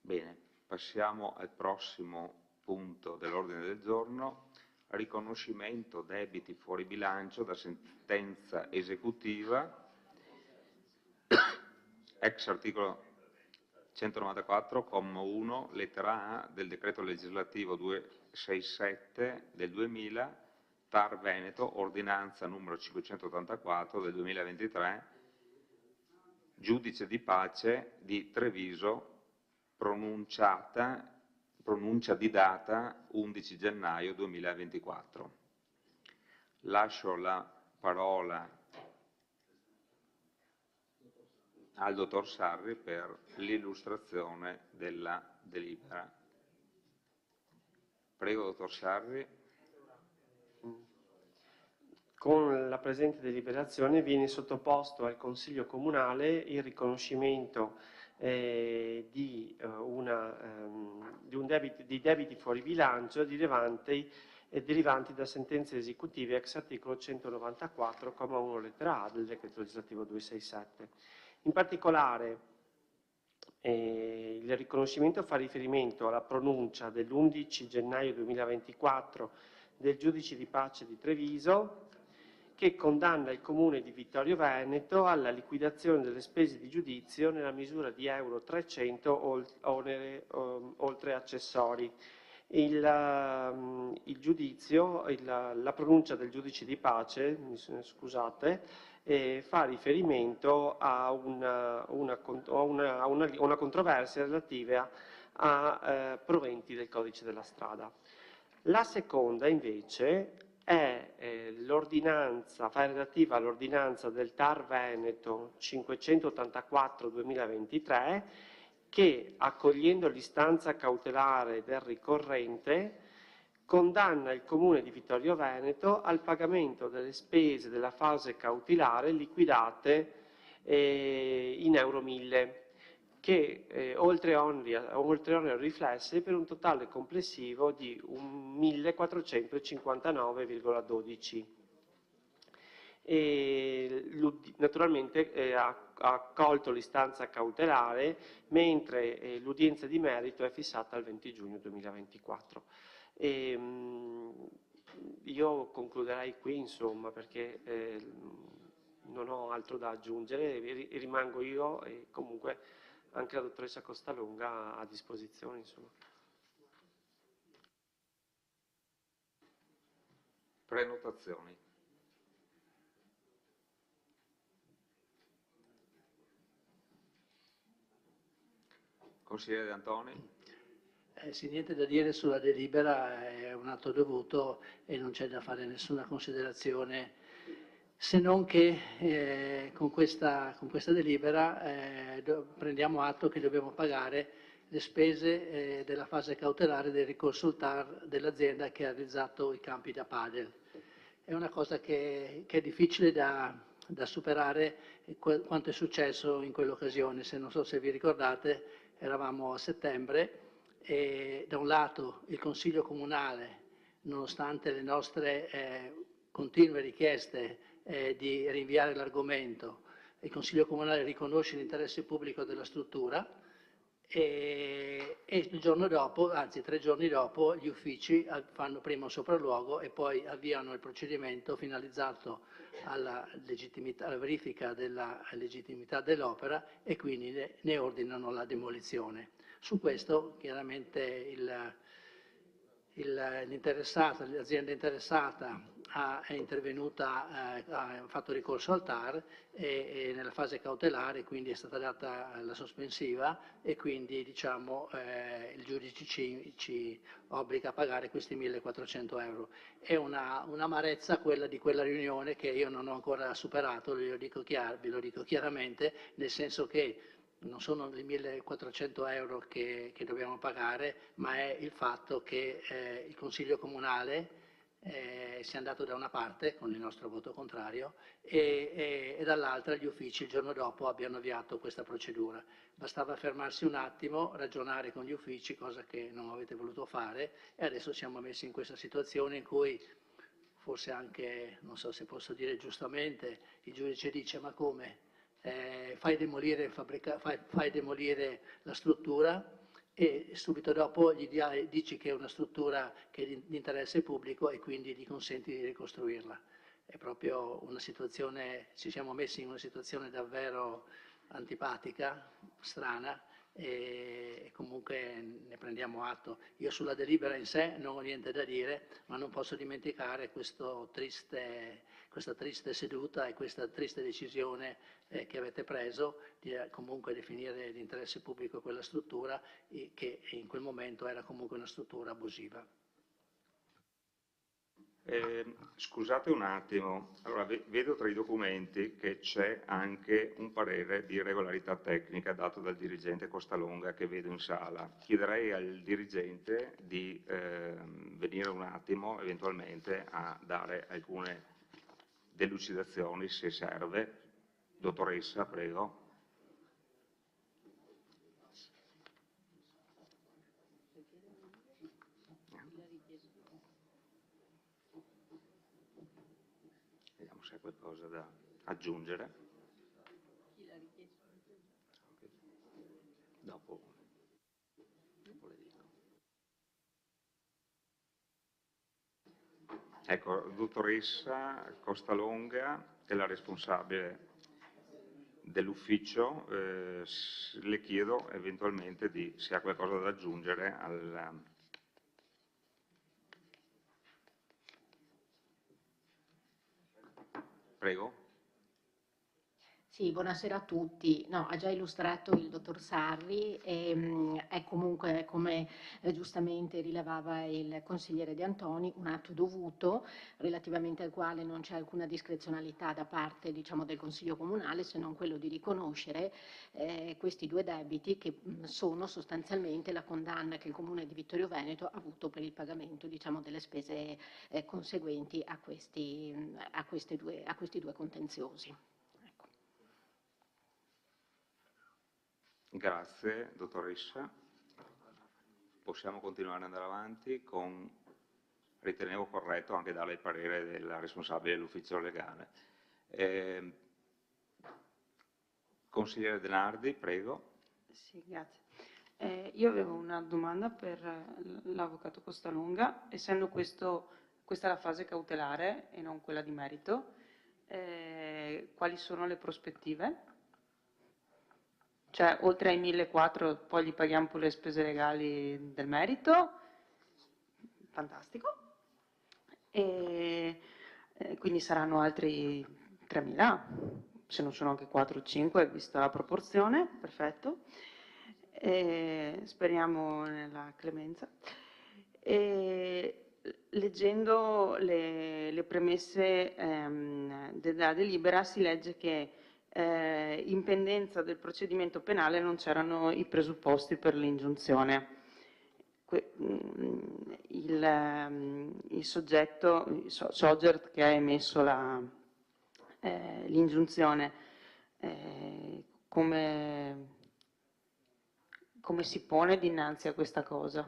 Bene, passiamo al prossimo punto dell'ordine del giorno, riconoscimento debiti fuori bilancio da sentenza esecutiva, ex articolo 194, comma 1, lettera A del decreto legislativo 267 del 2000, TAR Veneto, ordinanza numero 584 del 2023, giudice di pace di Treviso, pronuncia di data 11 gennaio 2024. Lascio la parola al dottor Sarri per l'illustrazione della delibera. Prego, dottor Sarri. Con la presente deliberazione viene sottoposto al Consiglio Comunale il riconoscimento di debiti fuori bilancio derivanti da sentenze esecutive ex articolo 194,1 lettera A del decreto legislativo 267. In particolare il riconoscimento fa riferimento alla pronuncia dell'11 gennaio 2024 del giudice di pace di Treviso, che condanna il Comune di Vittorio Veneto alla liquidazione delle spese di giudizio nella misura di euro 300 oltre accessori. La pronuncia del giudice di pace, fa riferimento a una controversia relativa a proventi del codice della strada. La seconda invece è l'ordinanza, fa relativa all'ordinanza del TAR Veneto 584-2023 che, accogliendo l'istanza cautelare del ricorrente, condanna il Comune di Vittorio Veneto al pagamento delle spese della fase cautelare liquidate in euro 1000, che oltre oneri riflessi per un totale complessivo di 1.459,12. Naturalmente ha accolto l'istanza cautelare, mentre l'udienza di merito è fissata al 20 giugno 2024. Io concluderei qui, insomma, perché non ho altro da aggiungere, rimango io e comunque anche la dottoressa Costalunga a disposizione, insomma. Prenotazioni. Consigliere De Antoni. Sì, niente da dire sulla delibera, è un atto dovuto e non c'è da fare nessuna considerazione, se non che con questa delibera prendiamo atto che dobbiamo pagare le spese della fase cautelare del ricorso al TAR dell'azienda che ha realizzato i campi da padel. È una cosa che è difficile da superare, quanto è successo in quell'occasione. Non so se vi ricordate, eravamo a settembre e da un lato il Consiglio Comunale, nonostante le nostre continue richieste di rinviare l'argomento, il Consiglio Comunale riconosce l'interesse pubblico della struttura e il giorno dopo, anzi 3 giorni dopo, gli uffici fanno prima un sopralluogo e poi avviano il procedimento finalizzato alla verifica della legittimità dell'opera e quindi ne ordinano la demolizione. Su questo chiaramente l'azienda interessata è intervenuta, ha fatto ricorso al TAR e nella fase cautelare quindi è stata data la sospensiva e quindi diciamo, il giudice ci obbliga a pagare questi 1.400 euro. È un'amarezza quella di quella riunione che io non ho ancora superato, ve lo dico chiaramente, nel senso che non sono i 1.400 euro che dobbiamo pagare, ma è il fatto che il Consiglio Comunale sia andato da una parte con il nostro voto contrario e dall'altra gli uffici il giorno dopo abbiano avviato questa procedura. Bastava fermarsi un attimo, ragionare con gli uffici, cosa che non avete voluto fare, e adesso siamo messi in questa situazione in cui forse anche, non so se posso dire giustamente, il giudice dice: ma come? Fai demolire la struttura e subito dopo gli dici che è una struttura che è di interesse pubblico e quindi gli consenti di ricostruirla. È proprio una situazione, ci siamo messi in una situazione davvero antipatica, strana, e comunque ne prendiamo atto. Io sulla delibera in sé non ho niente da dire, ma non posso dimenticare questa triste seduta e questa triste decisione che avete preso di comunque definire di interesse pubblico quella struttura che in quel momento era comunque una struttura abusiva. Scusate un attimo, allora, vedo tra i documenti che c'è anche un parere di regolarità tecnica dato dal dirigente Costalonga che vedo in sala. Chiederei al dirigente di venire un attimo eventualmente a dare alcune delucidazioni se serve. Dottoressa, prego. Vediamo se c'è qualcosa da aggiungere. Dopo le dico. Ecco, dottoressa Costalonga è la responsabile dell'ufficio, le chiedo eventualmente se ha qualcosa da aggiungere al... Prego. Sì, buonasera a tutti. No, ha già illustrato il dottor Sarri e è comunque, come giustamente rilevava il consigliere De Antoni, un atto dovuto relativamente al quale non c'è alcuna discrezionalità da parte, diciamo, del Consiglio Comunale, se non quello di riconoscere questi due debiti che sono sostanzialmente la condanna che il Comune di Vittorio Veneto ha avuto per il pagamento, diciamo, delle spese conseguenti a questi due contenziosi. Grazie, dottoressa. Possiamo continuare ad andare avanti con, ritenevo corretto anche dare il parere della responsabile dell'ufficio legale. Consigliere Denardi, prego. Sì, grazie. Io avevo una domanda per l'avvocato Costalonga, essendo questa la fase cautelare e non quella di merito, quali sono le prospettive? Cioè, oltre ai 1.400 poi gli paghiamo pure le spese legali del merito? Fantastico. E quindi saranno altri 3.000, se non sono anche 4 o 5, vista la proporzione, perfetto. Speriamo nella clemenza. Leggendo le premesse della delibera si legge che in pendenza del procedimento penale non c'erano i presupposti per l'ingiunzione. Il soggetto, Sogert, che ha emesso l'ingiunzione, come si pone dinanzi a questa cosa?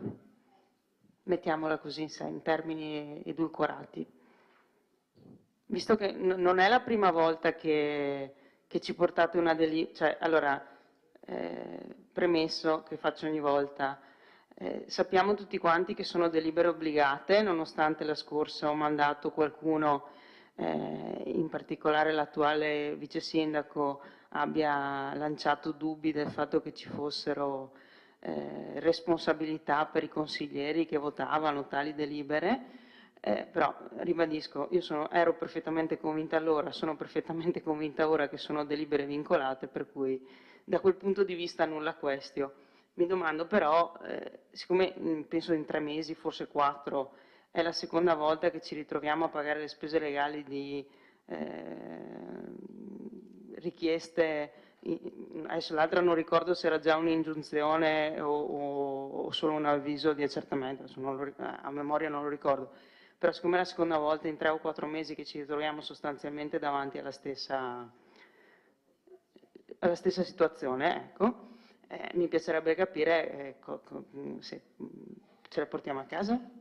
Mettiamola così, in termini edulcorati. Visto che non è la prima volta che ci portate una delibera, cioè, allora, premesso che faccio ogni volta, sappiamo tutti quanti che sono delibere obbligate, nonostante la scorsa ho mandato qualcuno, in particolare l'attuale vice sindaco, abbia lanciato dubbi del fatto che ci fossero responsabilità per i consiglieri che votavano tali delibere. Però ribadisco, io ero perfettamente convinta allora, sono perfettamente convinta ora che sono delibere vincolate, per cui da quel punto di vista nulla questio. Mi domando però, siccome penso in 3 mesi, forse 4, è la seconda volta che ci ritroviamo a pagare le spese legali di richieste, adesso l'altra non ricordo se era già un'ingiunzione o solo un avviso di accertamento, a memoria non lo ricordo. Però siccome è la seconda volta in 3 o 4 mesi che ci ritroviamo sostanzialmente davanti alla stessa situazione, ecco, mi piacerebbe capire se ce la portiamo a casa.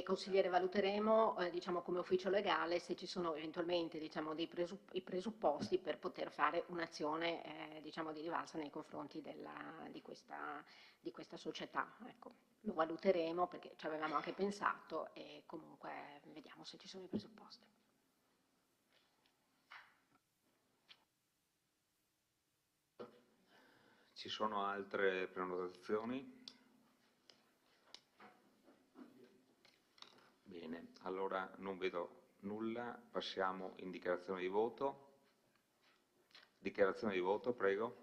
Consigliere, valuteremo diciamo, come ufficio legale se ci sono eventualmente diciamo, i presupposti per poter fare un'azione diciamo, di rivalsa nei confronti di questa società. Ecco, lo valuteremo perché ci avevamo anche pensato e comunque vediamo se ci sono i presupposti. Ci sono altre prenotazioni? Bene, allora non vedo nulla, passiamo in dichiarazione di voto. Dichiarazione di voto, prego.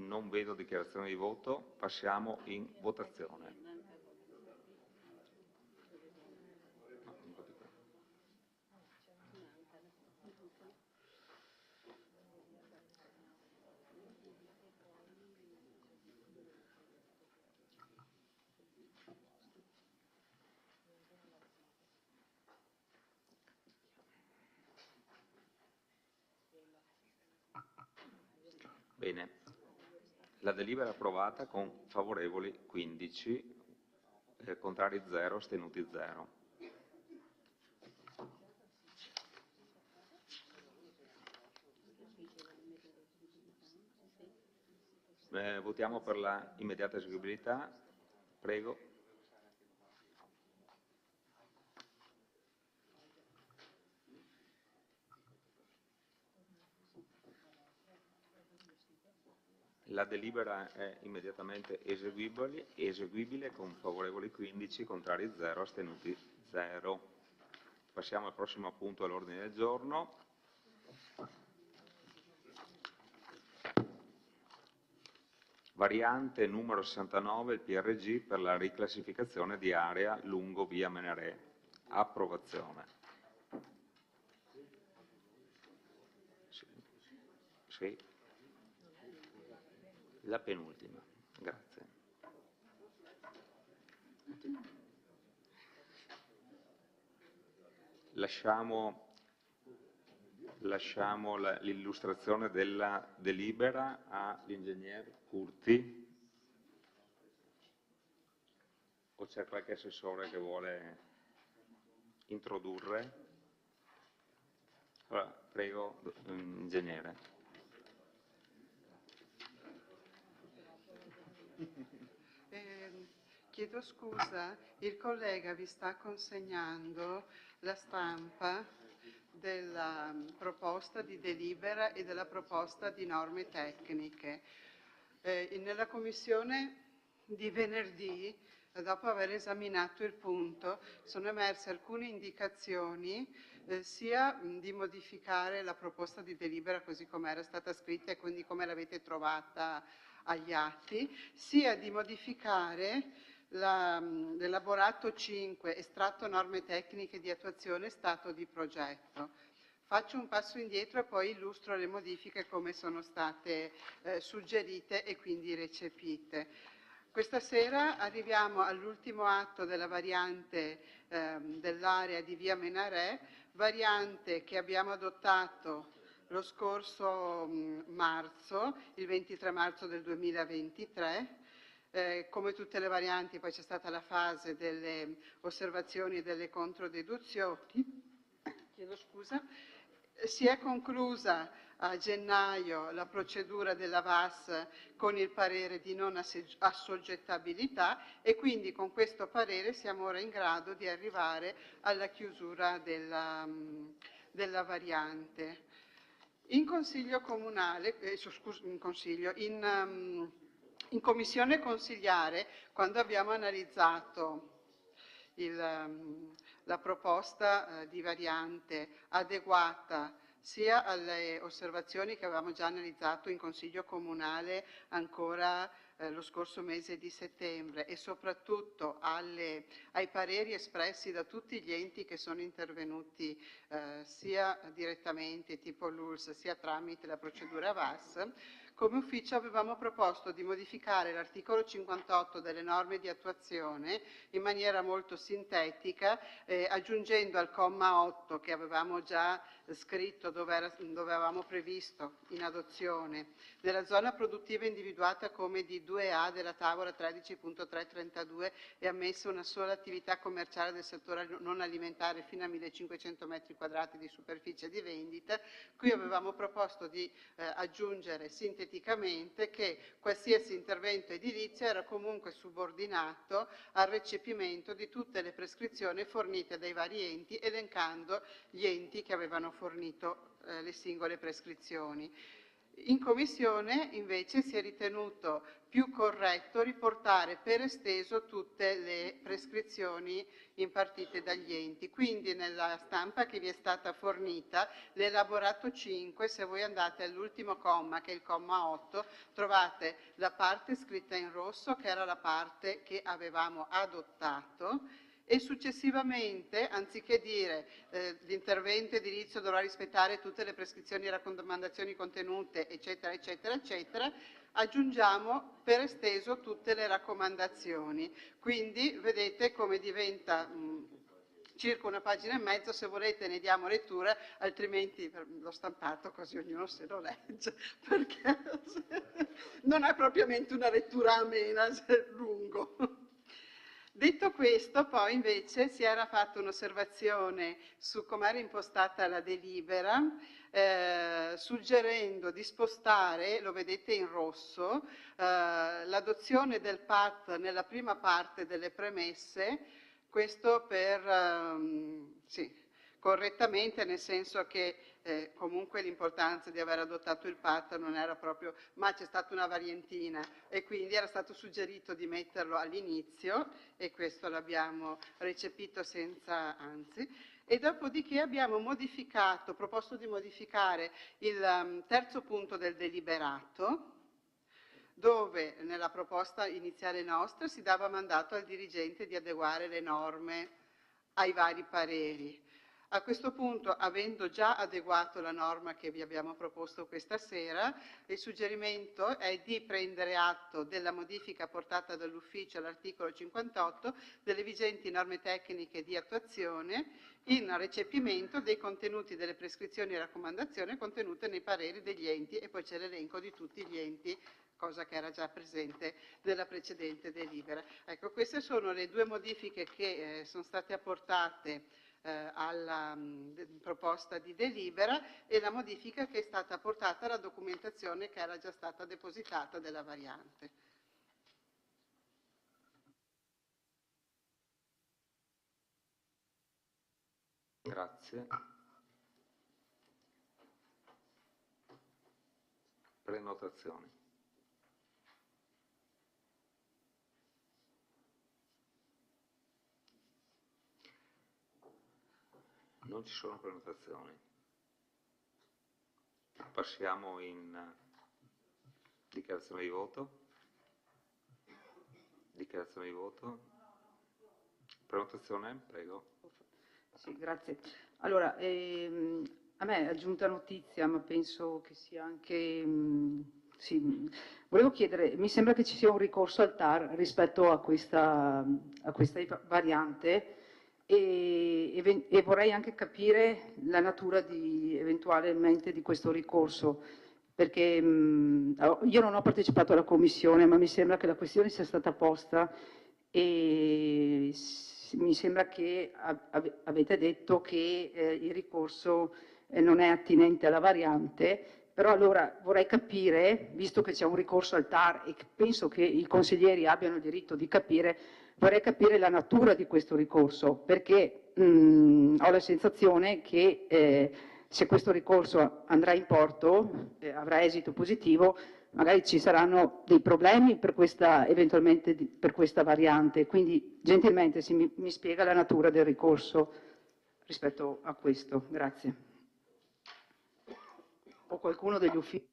Non vedo dichiarazioni di voto, passiamo in votazione. Bene, la delibera è approvata con favorevoli 15, contrari 0, astenuti 0. Votiamo per la immediata eseguibilità. Prego. La delibera è immediatamente eseguibile con favorevoli 15, contrari 0, astenuti 0. Passiamo al prossimo punto all'ordine del giorno. Variante numero 69, il PRG per la riclassificazione di area lungo via Menarè. Approvazione. Sì. La penultima, grazie. Lasciamo l'illustrazione della delibera all'ingegner Curti, o c'è qualche assessore che vuole introdurre? Allora, prego, ingegnere. Chiedo scusa, il collega vi sta consegnando la stampa della proposta di delibera e della proposta di norme tecniche. Nella commissione di venerdì, dopo aver esaminato il punto, sono emerse alcune indicazioni sia di modificare la proposta di delibera così come era stata scritta e quindi come l'avete trovata agli atti, sia di modificare l'elaborato 5, estratto norme tecniche di attuazione, stato di progetto. Faccio un passo indietro e poi illustro le modifiche come sono state suggerite e quindi recepite. Questa sera arriviamo all'ultimo atto della variante dell'area di via Menarè, variante che abbiamo adottato lo scorso marzo, il 23 marzo del 2023. Come tutte le varianti poi c'è stata la fase delle osservazioni e delle controdeduzioni. Chiedo scusa. Si è conclusa a gennaio la procedura della VAS con il parere di non assoggettabilità e quindi con questo parere siamo ora in grado di arrivare alla chiusura della variante. In consiglio comunale, in commissione consigliare, quando abbiamo analizzato la proposta di variante adeguata sia alle osservazioni che avevamo già analizzato in Consiglio Comunale ancora lo scorso mese di settembre e soprattutto ai pareri espressi da tutti gli enti che sono intervenuti sia direttamente tipo l'ULSS sia tramite la procedura VAS, come ufficio avevamo proposto di modificare l'articolo 58 delle norme di attuazione in maniera molto sintetica, aggiungendo al comma 8 che avevamo già scritto dove avevamo previsto in adozione, nella zona produttiva individuata come di 2A della tavola 13.332 è ammessa una sola attività commerciale del settore non alimentare fino a 1500 metri quadrati di superficie di vendita. Qui avevamo proposto di aggiungere sinteticamente che qualsiasi intervento edilizio era comunque subordinato al recepimento di tutte le prescrizioni fornite dai vari enti, elencando gli enti che avevano fornito le singole prescrizioni. In commissione invece si è ritenuto più corretto riportare per esteso tutte le prescrizioni impartite dagli enti. Quindi nella stampa che vi è stata fornita, l'elaborato 5, se voi andate all'ultimo comma, che è il comma 8, trovate la parte scritta in rosso, che era la parte che avevamo adottato, e successivamente, anziché dire l'intervento edilizio dovrà rispettare tutte le prescrizioni e raccomandazioni contenute, eccetera, eccetera, eccetera, aggiungiamo per esteso tutte le raccomandazioni. Quindi vedete come diventa circa una pagina e mezzo. Se volete ne diamo lettura, altrimenti l'ho stampato così ognuno se lo legge, perché non è propriamente una lettura amena, è lungo. Detto questo, poi invece si era fatta un'osservazione su come era impostata la delibera, suggerendo di spostare, lo vedete in rosso, l'adozione del PAT nella prima parte delle premesse, questo per, correttamente, nel senso che comunque l'importanza di aver adottato il PAT non era proprio, ma c'è stata una variantina e quindi era stato suggerito di metterlo all'inizio e questo l'abbiamo recepito senza anzi. E dopodiché abbiamo proposto di modificare il terzo punto del deliberato, dove nella proposta iniziale nostra si dava mandato al dirigente di adeguare le norme ai vari pareri. A questo punto, avendo già adeguato la norma che vi abbiamo proposto questa sera, il suggerimento è di prendere atto della modifica apportata dall'ufficio all'articolo 58 delle vigenti norme tecniche di attuazione in recepimento dei contenuti delle prescrizioni e raccomandazioni contenute nei pareri degli enti, e poi c'è l'elenco di tutti gli enti, cosa che era già presente nella precedente delibera. Ecco, queste sono le due modifiche che sono state apportate alla proposta di delibera e la modifica che è stata apportata alla documentazione che era già stata depositata della variante. Grazie. Prenotazioni. Non ci sono prenotazioni. Passiamo in dichiarazione di voto. Dichiarazione di voto. Prenotazione, prego. Sì, grazie. Allora, a me è giunta notizia, ma penso che sia anche... sì, volevo chiedere, mi sembra che ci sia un ricorso al TAR rispetto a questa variante e vorrei anche capire la natura eventualmente di questo ricorso, perché io non ho partecipato alla commissione, ma mi sembra che la questione sia stata posta e mi sembra che avete detto che il ricorso non è attinente alla variante, però allora vorrei capire, visto che c'è un ricorso al TAR e penso che i consiglieri abbiano il diritto di capire, vorrei capire la natura di questo ricorso, perché ho la sensazione che se questo ricorso andrà in porto, avrà esito positivo, magari ci saranno dei problemi per eventualmente per questa variante. Quindi gentilmente mi spiega la natura del ricorso rispetto a questo. Grazie. O qualcuno degli uffici.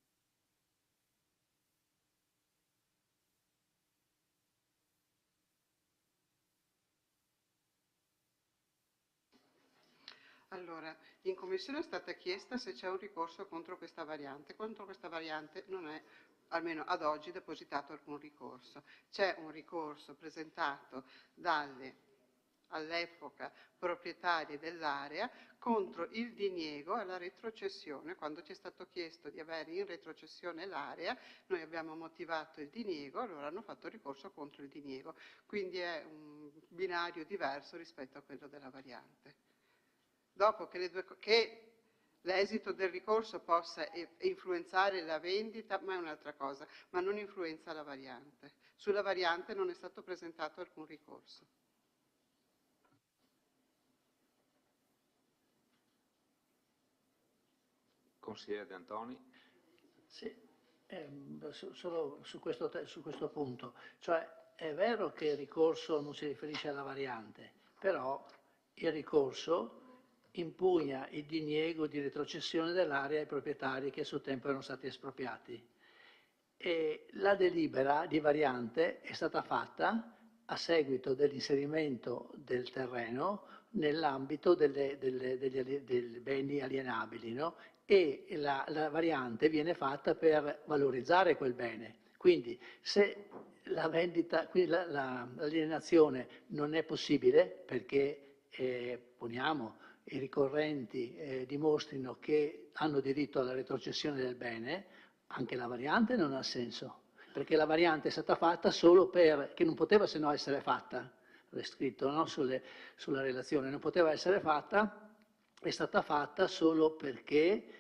Allora, in commissione è stata chiesta se c'è un ricorso contro questa variante. Contro questa variante non è, almeno ad oggi, depositato alcun ricorso. C'è un ricorso presentato all'epoca proprietarie dell'area contro il diniego alla retrocessione. Quando ci è stato chiesto di avere in retrocessione l'area, noi abbiamo motivato il diniego, allora hanno fatto ricorso contro il diniego. Quindi è un binario diverso rispetto a quello della variante. Dopo che l'esito del ricorso possa influenzare la vendita, ma è un'altra cosa, ma non influenza la variante. Sulla variante non è stato presentato alcun ricorso. Consigliere De Antoni. Sì, solo su questo punto, cioè è vero che il ricorso non si riferisce alla variante, però il ricorso impugna il diniego di retrocessione dell'area ai proprietari che a suo tempo erano stati espropriati. E la delibera di variante è stata fatta a seguito dell'inserimento del terreno nell'ambito dei beni alienabili, no? E la variante viene fatta per valorizzare quel bene. Quindi se la vendita, l'alienazione non è possibile perché poniamo i ricorrenti dimostrino che hanno diritto alla retrocessione del bene, anche la variante non ha senso, perché la variante è stata fatta solo per, che non poteva se no essere fatta, è scritto, no? Sulla relazione, non poteva essere fatta, è stata fatta solo perché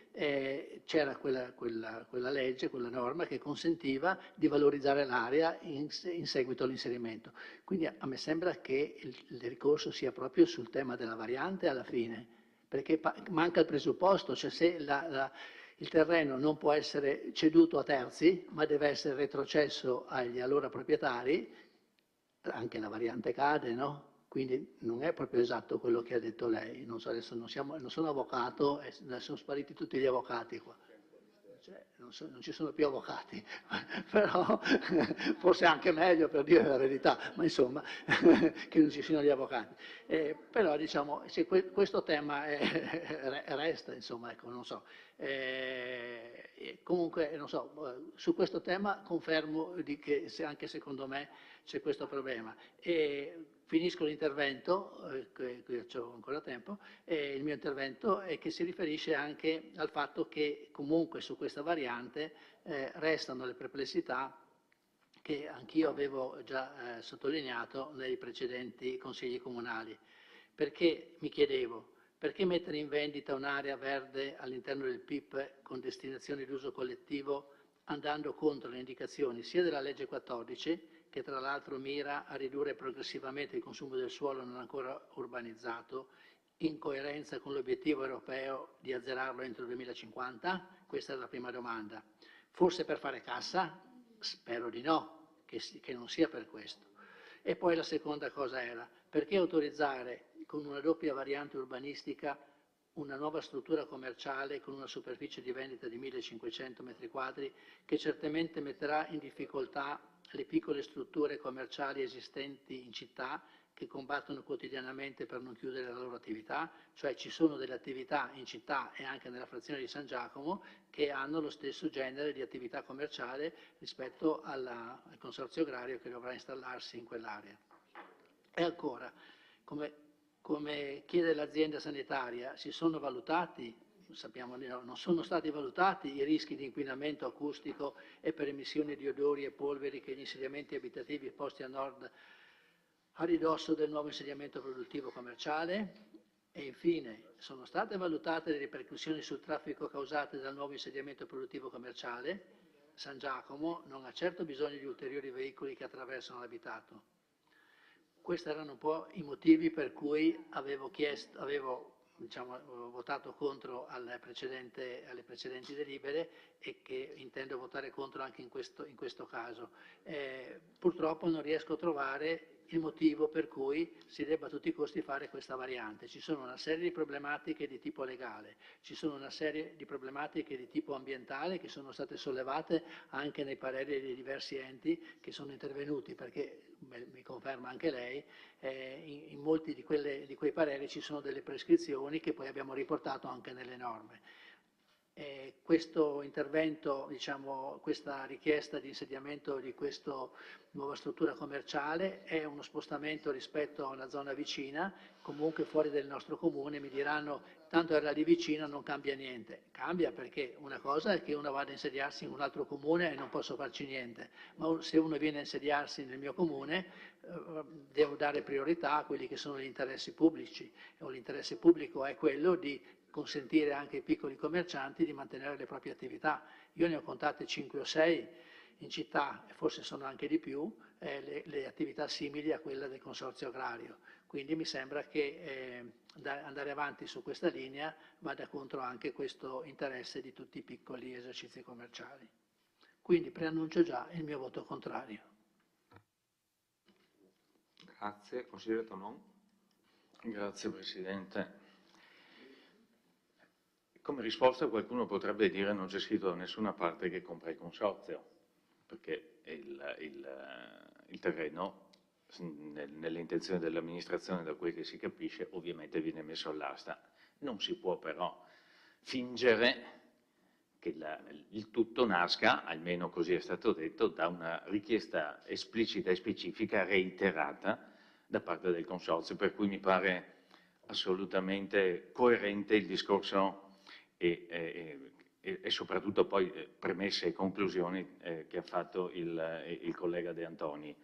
c'era quella legge, quella norma che consentiva di valorizzare l'area in seguito all'inserimento. Quindi a me sembra che il ricorso sia proprio sul tema della variante alla fine, perché manca il presupposto, cioè se il terreno non può essere ceduto a terzi, ma deve essere retrocesso agli allora proprietari, anche la variante cade, no? Quindi non è proprio esatto quello che ha detto lei. Non so, adesso non sono avvocato, sono spariti tutti gli avvocati qua. Cioè, non ci sono più avvocati, però forse anche meglio per dire la verità, ma insomma che non ci siano gli avvocati. Però diciamo, se questo tema resta, insomma, ecco, non so. Comunque, non so, su questo tema confermo che anche secondo me c'è questo problema. Finisco l'intervento, qui ho ancora tempo, il mio intervento è che si riferisce anche al fatto che comunque su questa variante restano le perplessità che anch'io avevo già sottolineato nei precedenti consigli comunali, perché mi chiedevo, perché mettere in vendita un'area verde all'interno del PIP con destinazione di uso collettivo andando contro le indicazioni sia della legge 14, che tra l'altro mira a ridurre progressivamente il consumo del suolo non ancora urbanizzato, in coerenza con l'obiettivo europeo di azzerarlo entro il 2050? Questa è la prima domanda. Forse per fare cassa? Spero di no, che non sia per questo. E poi la seconda cosa era, perché autorizzare con una doppia variante urbanistica una nuova struttura commerciale con una superficie di vendita di 1500 metri quadri che certamente metterà in difficoltà le piccole strutture commerciali esistenti in città che combattono quotidianamente per non chiudere la loro attività, cioè ci sono delle attività in città e anche nella frazione di San Giacomo che hanno lo stesso genere di attività commerciale rispetto al consorzio agrario che dovrà installarsi in quell'area. E ancora, come chiede l'azienda sanitaria, si sono valutati, sappiamo di no, non sono stati valutati i rischi di inquinamento acustico e per emissioni di odori e polveri che gli insediamenti abitativi posti a nord a ridosso del nuovo insediamento produttivo commerciale? E infine, sono state valutate le ripercussioni sul traffico causate dal nuovo insediamento produttivo commerciale? San Giacomo non ha certo bisogno di ulteriori veicoli che attraversano l'abitato. Questi erano un po' i motivi per cui avevo votato contro alle precedenti delibere e che intendo votare contro anche in questo caso. Purtroppo non riesco a trovare il motivo per cui si debba a tutti i costi fare questa variante. Ci sono una serie di problematiche di tipo legale, ci sono una serie di problematiche di tipo ambientale che sono state sollevate anche nei pareri dei diversi enti che sono intervenuti, perché mi conferma anche lei, in molti di quei pareri ci sono delle prescrizioni che poi abbiamo riportato anche nelle norme. Questo intervento, diciamo, questa richiesta di insediamento di questa nuova struttura commerciale è uno spostamento rispetto a una zona vicina, comunque fuori del nostro comune. Mi diranno, tanto era lì vicino, non cambia niente. Cambia perché una cosa è che uno vada a insediarsi in un altro comune e non posso farci niente, ma se uno viene a insediarsi nel mio comune devo dare priorità a quelli che sono gli interessi pubblici. L'interesse pubblico è quello di consentire anche ai piccoli commercianti di mantenere le proprie attività. Io ne ho contate 5 o 6 in città, e forse sono anche di più, le attività simili a quella del consorzio agrario. Quindi mi sembra che andare avanti su questa linea vada contro anche questo interesse di tutti i piccoli esercizi commerciali. Quindi preannuncio già il mio voto contrario. Grazie. Consigliere Tonon. Grazie Presidente. Come risposta qualcuno potrebbe dire non c'è scritto da nessuna parte che compra il consorzio, perché il terreno, nelle intenzioni dell'amministrazione, da quel che si capisce, ovviamente viene messo all'asta. Non si può però fingere che il tutto nasca, almeno così è stato detto, da una richiesta esplicita e specifica reiterata da parte del consorzio, per cui mi pare assolutamente coerente il discorso e soprattutto poi premesse e conclusioni che ha fatto il collega De Antoni,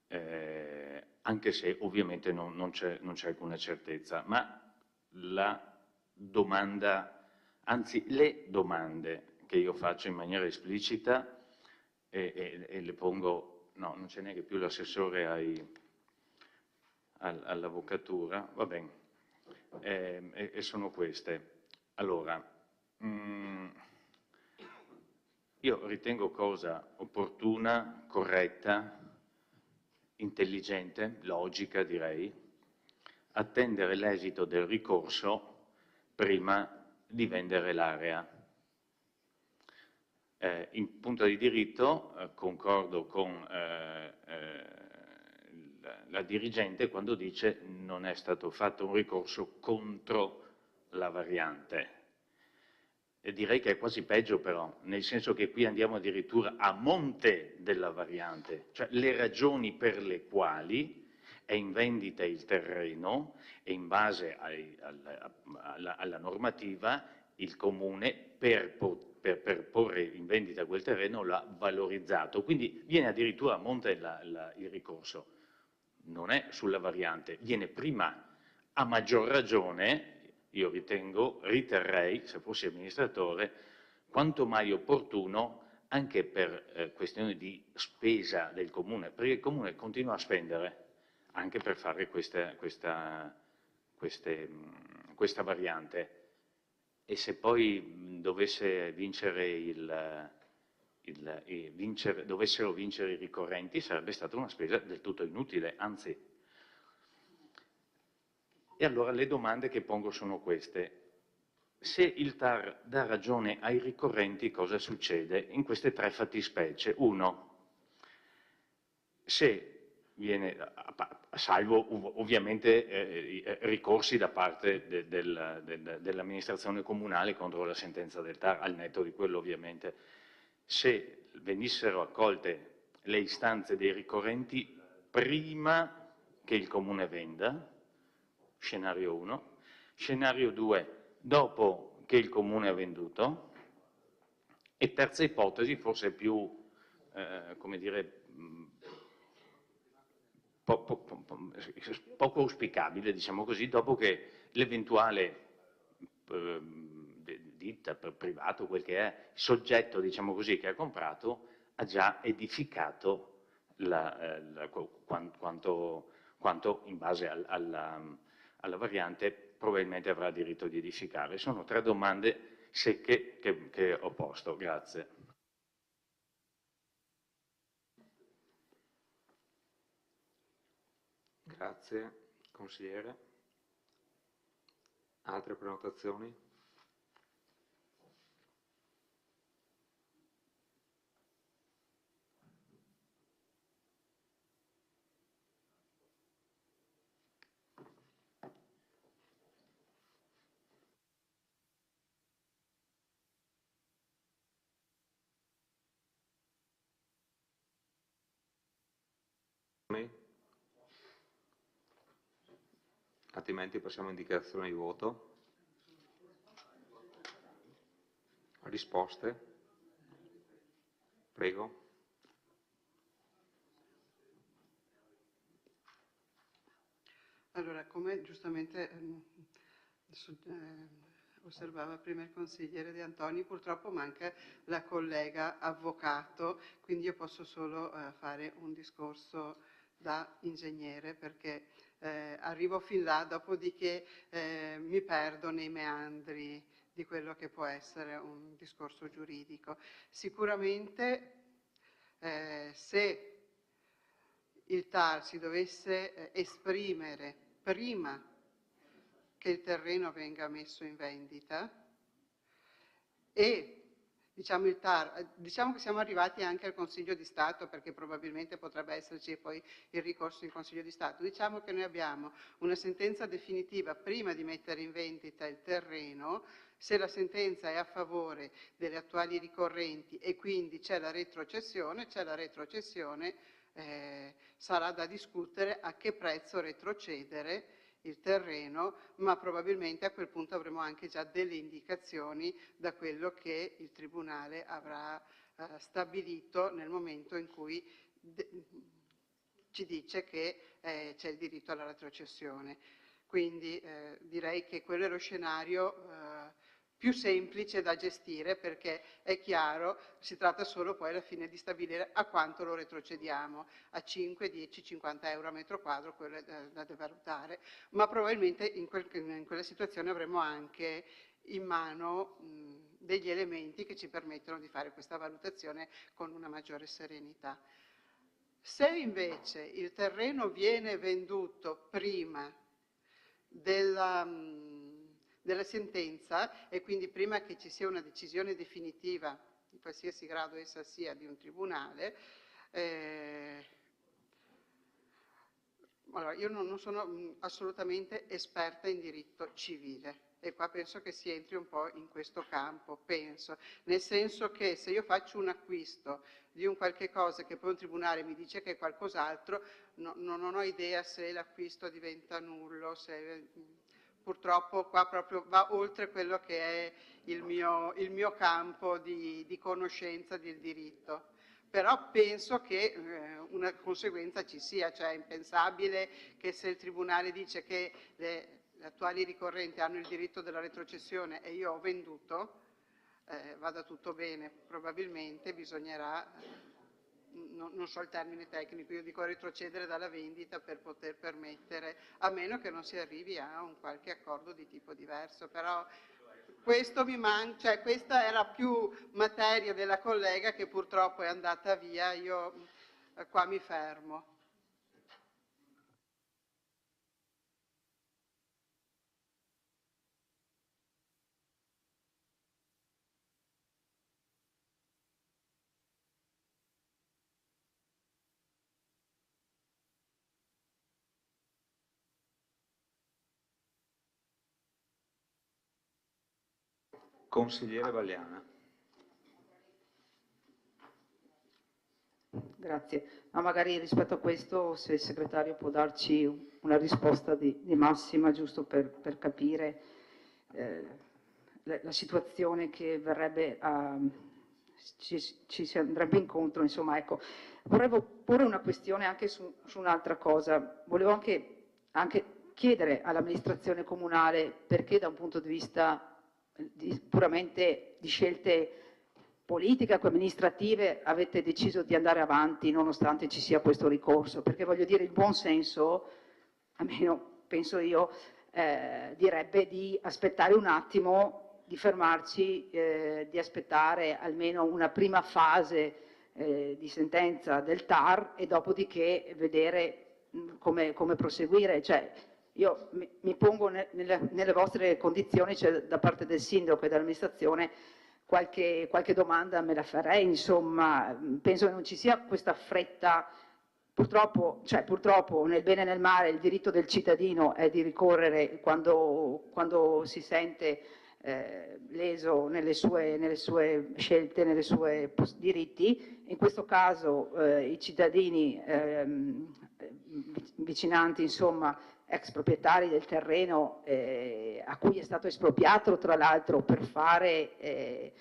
anche se ovviamente non c'è alcuna certezza. Ma la domanda, anzi le domande che io faccio in maniera esplicita e le pongo, no, non c'è neanche più l'assessore all'avvocatura, va bene, e sono queste. Allora, io ritengo cosa opportuna, corretta, intelligente, logica direi, attendere l'esito del ricorso prima di vendere l'area. In punto di diritto concordo con la dirigente quando dice non è stato fatto un ricorso contro la variante. E direi che è quasi peggio però, nel senso che qui andiamo addirittura a monte della variante, cioè le ragioni per le quali è in vendita il terreno e in base alla normativa il Comune per porre in vendita quel terreno l'ha valorizzato, quindi viene addirittura a monte il ricorso. Non è sulla variante, viene prima, a maggior ragione, io riterrei, se fossi amministratore, quanto mai opportuno anche per questioni di spesa del Comune, perché il Comune continua a spendere anche per fare questa variante. E se poi dovessero vincere i ricorrenti sarebbe stata una spesa del tutto inutile, anzi. E allora le domande che pongo sono queste. Se il TAR dà ragione ai ricorrenti, cosa succede in queste tre fattispecie? Uno, se viene, salvo ovviamente ricorsi da parte dell'amministrazione comunale contro la sentenza del TAR, al netto di quello ovviamente, se venissero accolte le istanze dei ricorrenti prima che il Comune venda, scenario 1, scenario 2, dopo che il Comune ha venduto, e terza ipotesi, forse più, come dire, poco auspicabile, diciamo così, dopo che l'eventuale ditta, privato, quel che è, soggetto, diciamo così, che ha comprato, ha già edificato quanto in base alla variante probabilmente avrà diritto di edificare. Sono tre domande secche che ho posto. Grazie. Grazie. Consigliere. Altre prenotazioni? Altrimenti passiamo a indicazione di voto. Risposte? Prego. Allora, come giustamente osservava prima il consigliere De Antoni, purtroppo manca la collega avvocato, quindi io posso solo fare un discorso da ingegnere, perché arrivo fin là, dopodiché mi perdo nei meandri di quello che può essere un discorso giuridico. Sicuramente se il TAR si dovesse esprimere prima che il terreno venga messo in vendita e diciamo che siamo arrivati anche al Consiglio di Stato, perché probabilmente potrebbe esserci poi il ricorso in Consiglio di Stato. Diciamo che noi abbiamo una sentenza definitiva prima di mettere in vendita il terreno. Se la sentenza è a favore delle attuali ricorrenti e quindi c'è la retrocessione, sarà da discutere a che prezzo retrocedere il terreno, ma probabilmente a quel punto avremo anche già delle indicazioni da quello che il Tribunale avrà stabilito nel momento in cui ci dice che c'è il diritto alla retrocessione. Quindi direi che quello è lo scenario più semplice da gestire, perché è chiaro, si tratta solo poi alla fine di stabilire a quanto lo retrocediamo, a 5, 10, 50 euro a metro quadro, quello è da valutare, ma probabilmente in quella situazione avremo anche in mano degli elementi che ci permettono di fare questa valutazione con una maggiore serenità. Se invece il terreno viene venduto prima della sentenza e quindi prima che ci sia una decisione definitiva di qualsiasi grado essa sia di un tribunale, allora io non sono assolutamente esperta in diritto civile e qua penso che si entri un po' in questo campo, nel senso che se io faccio un acquisto di un qualche cosa che poi un tribunale mi dice che è qualcos'altro, non ho idea se l'acquisto diventa nullo, purtroppo qua proprio va oltre quello che è il mio campo di conoscenza del diritto. Però penso che una conseguenza ci sia, cioè è impensabile che se il Tribunale dice che le attuali ricorrenti hanno il diritto della retrocessione e io ho venduto, vada tutto bene. Probabilmente bisognerà, non so il termine tecnico, io dico retrocedere dalla vendita per poter permettere, a meno che non si arrivi a un qualche accordo di tipo diverso, però questo mi manca, cioè questa era più materia della collega che purtroppo è andata via, io qua mi fermo. Consigliere Valiana. Grazie. No, magari rispetto a questo, se il segretario può darci una risposta di massima, giusto per capire la situazione che verrebbe ci si andrebbe incontro, insomma, ecco. Vorrei porre una questione anche su un'altra cosa. Volevo anche chiedere all'amministrazione comunale perché da un punto di vista puramente di scelte politiche o amministrative avete deciso di andare avanti nonostante ci sia questo ricorso, perché voglio dire il buon senso, almeno penso io, direbbe di aspettare un attimo, di fermarci, di aspettare almeno una prima fase di sentenza del TAR e dopodiché vedere come proseguire. Cioè, io mi pongo nelle vostre condizioni, cioè da parte del sindaco e dell'amministrazione, qualche domanda me la farei, insomma, penso che non ci sia questa fretta, purtroppo nel bene e nel male il diritto del cittadino è di ricorrere quando si sente leso nelle sue scelte, nei suoi diritti. In questo caso i cittadini vicinanti, insomma, ex proprietari del terreno a cui è stato espropriato tra l'altro per fare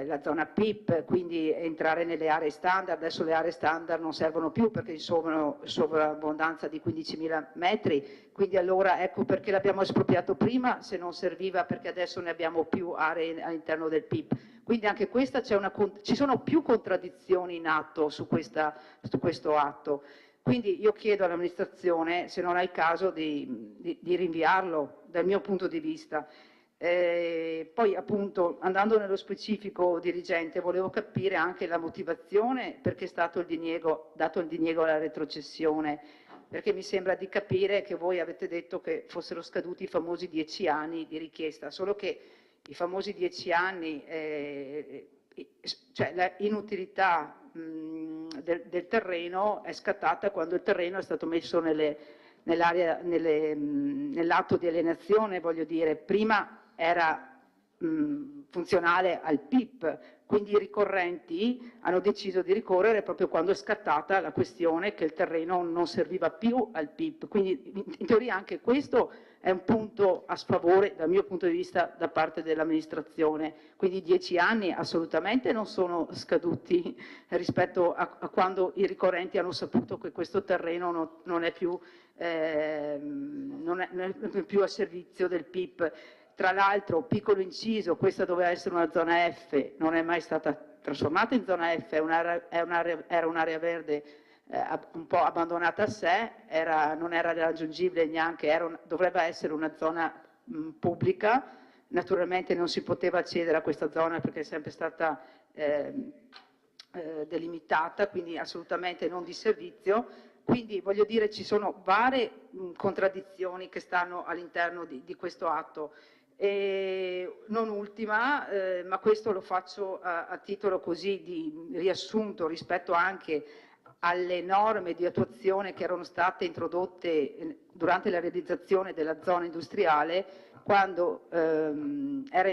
la zona PIP, quindi entrare nelle aree standard. Adesso le aree standard non servono più perché sono sovrabbondanza di 15.000 metri, quindi allora ecco perché l'abbiamo espropriato prima, se non serviva, perché adesso ne abbiamo più aree all'interno del PIP. Quindi anche questa ci sono più contraddizioni in atto su questo atto. Quindi io chiedo all'amministrazione se non è il caso di rinviarlo dal mio punto di vista. Poi appunto andando nello specifico dirigente volevo capire anche la motivazione perché è stato dato il diniego alla retrocessione, perché mi sembra di capire che voi avete detto che fossero scaduti i famosi 10 anni di richiesta, solo che i famosi 10 anni, cioè la inutilità del terreno è scattata quando il terreno è stato messo nell'atto di alienazione, voglio dire, prima era funzionale al PIP, quindi i ricorrenti hanno deciso di ricorrere proprio quando è scattata la questione che il terreno non serviva più al PIP, quindi in teoria anche questo è un punto a sfavore dal mio punto di vista da parte dell'amministrazione, quindi 10 anni assolutamente non sono scaduti rispetto a quando i ricorrenti hanno saputo che questo terreno non è più a servizio del PIP. Tra l'altro, piccolo inciso, questa doveva essere una zona F, non è mai stata trasformata in zona F, era un'area verde un po' abbandonata a sé, non era raggiungibile neanche, dovrebbe essere una zona pubblica, naturalmente non si poteva accedere a questa zona perché è sempre stata delimitata, quindi assolutamente non di servizio. Quindi voglio dire ci sono varie contraddizioni che stanno all'interno di questo atto. E non ultima, ma questo lo faccio a titolo così di riassunto rispetto anche alle norme di attuazione che erano state introdotte durante la realizzazione della zona industriale, quando era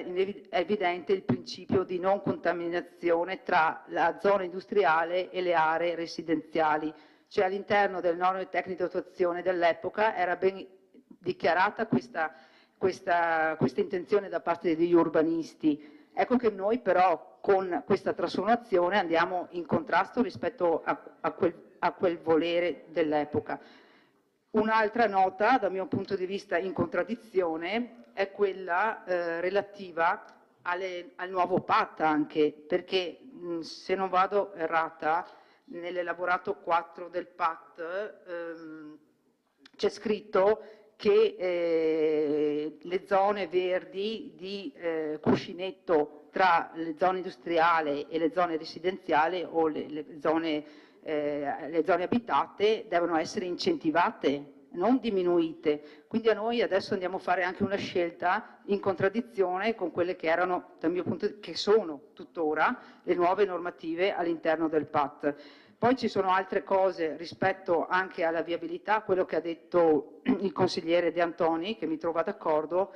evidente il principio di non contaminazione tra la zona industriale e le aree residenziali. Cioè all'interno delle norme tecniche di attuazione dell'epoca era ben dichiarata questa intenzione da parte degli urbanisti. Ecco che noi però con questa trasformazione andiamo in contrasto rispetto a quel volere dell'epoca. Un'altra nota, dal mio punto di vista in contraddizione, è quella relativa al nuovo PAT anche, perché se non vado errata, nell'elaborato 4 del PAT c'è scritto che le zone verdi di cuscinetto tra le zone industriali e le zone residenziali o le zone abitate devono essere incentivate, non diminuite. Quindi a noi adesso andiamo a fare anche una scelta in contraddizione con quelle che erano, dal mio punto di vista, che sono tuttora le nuove normative all'interno del PAT. Poi ci sono altre cose rispetto anche alla viabilità, quello che ha detto il consigliere De Antoni, che mi trova d'accordo,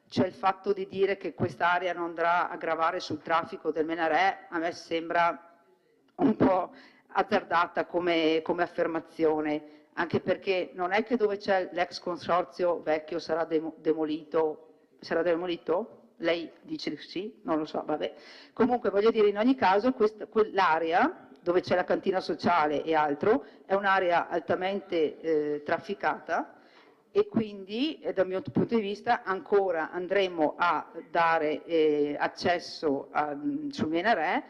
cioè il fatto di dire che quest'area non andrà a gravare sul traffico del Menarè, a me sembra un po' azzardata come affermazione, anche perché non è che dove c'è l'ex consorzio vecchio sarà demolito? Lei dice di sì, non lo so, vabbè. Comunque voglio dire, in ogni caso quell'area dove c'è la cantina sociale e altro è un'area altamente trafficata e quindi dal mio punto di vista ancora andremo a dare accesso sul Menarè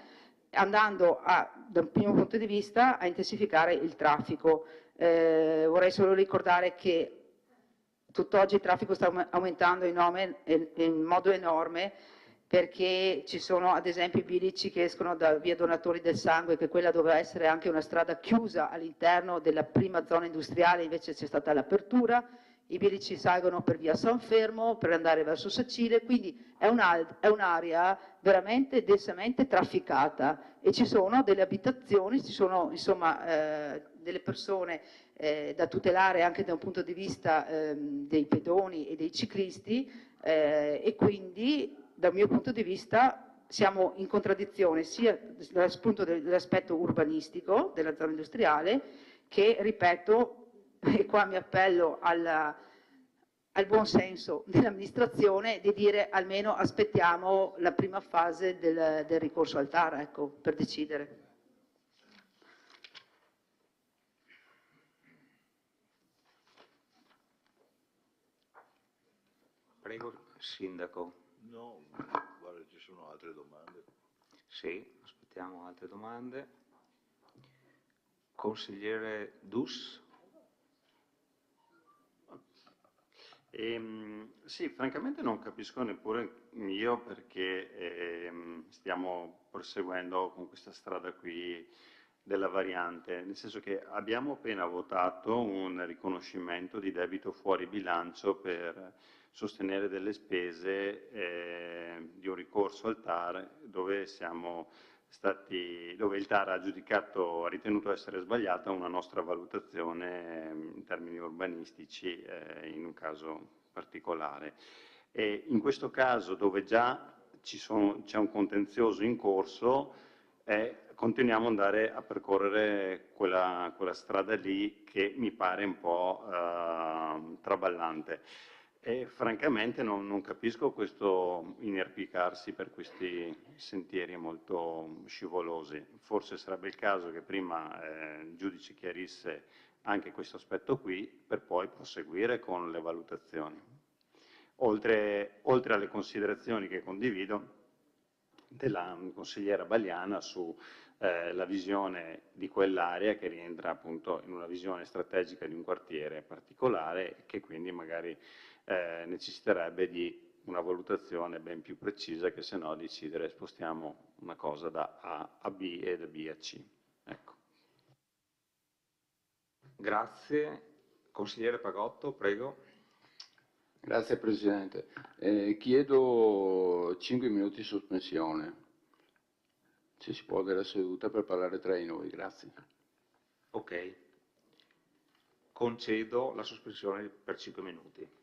andando dal primo punto di vista a intensificare il traffico. Vorrei solo ricordare che tutt'oggi il traffico sta aumentando in modo enorme perché ci sono ad esempio i bilici che escono da via Donatori del Sangue, che quella doveva essere anche una strada chiusa all'interno della prima zona industriale, invece c'è stata l'apertura, i bilici salgono per via San Fermo per andare verso Sacile, quindi è un'area veramente densamente trafficata e ci sono delle abitazioni, ci sono insomma delle persone da tutelare anche da un punto di vista dei pedoni e dei ciclisti e quindi dal mio punto di vista siamo in contraddizione sia dall'aspetto urbanistico della zona industriale che, ripeto, e qua mi appello al buon senso dell'amministrazione, di dire almeno aspettiamo la prima fase del ricorso al TAR, ecco, per decidere. Prego, Sindaco. No, guarda, ci sono altre domande. Sì, aspettiamo altre domande. Consigliere Dus? Sì, francamente non capisco neppure io perché stiamo proseguendo con questa strada qui della variante, nel senso che abbiamo appena votato un riconoscimento di debito fuori bilancio per sostenere delle spese di un ricorso al TAR dove il TAR ha ritenuto essere sbagliata una nostra valutazione in termini urbanistici in un caso particolare. E in questo caso, dove già c'è un contenzioso in corso, continuiamo ad andare a percorrere quella strada lì che mi pare un po' traballante. E francamente non capisco questo inerpicarsi per questi sentieri molto scivolosi. Forse sarebbe il caso che prima il giudice chiarisse anche questo aspetto qui per poi proseguire con le valutazioni. Oltre alle considerazioni che condivido della consigliera Bagliana sulla visione di quell'area che rientra appunto in una visione strategica di un quartiere particolare che quindi magari necessiterebbe di una valutazione ben più precisa che se no decidere spostiamo una cosa da A a B e da B a C. Ecco. Grazie. Consigliere Pagotto, prego. Grazie Presidente. Chiedo 5 minuti di sospensione, se si può, della seduta per parlare tra di noi. Grazie. Ok. Concedo la sospensione per 5 minuti.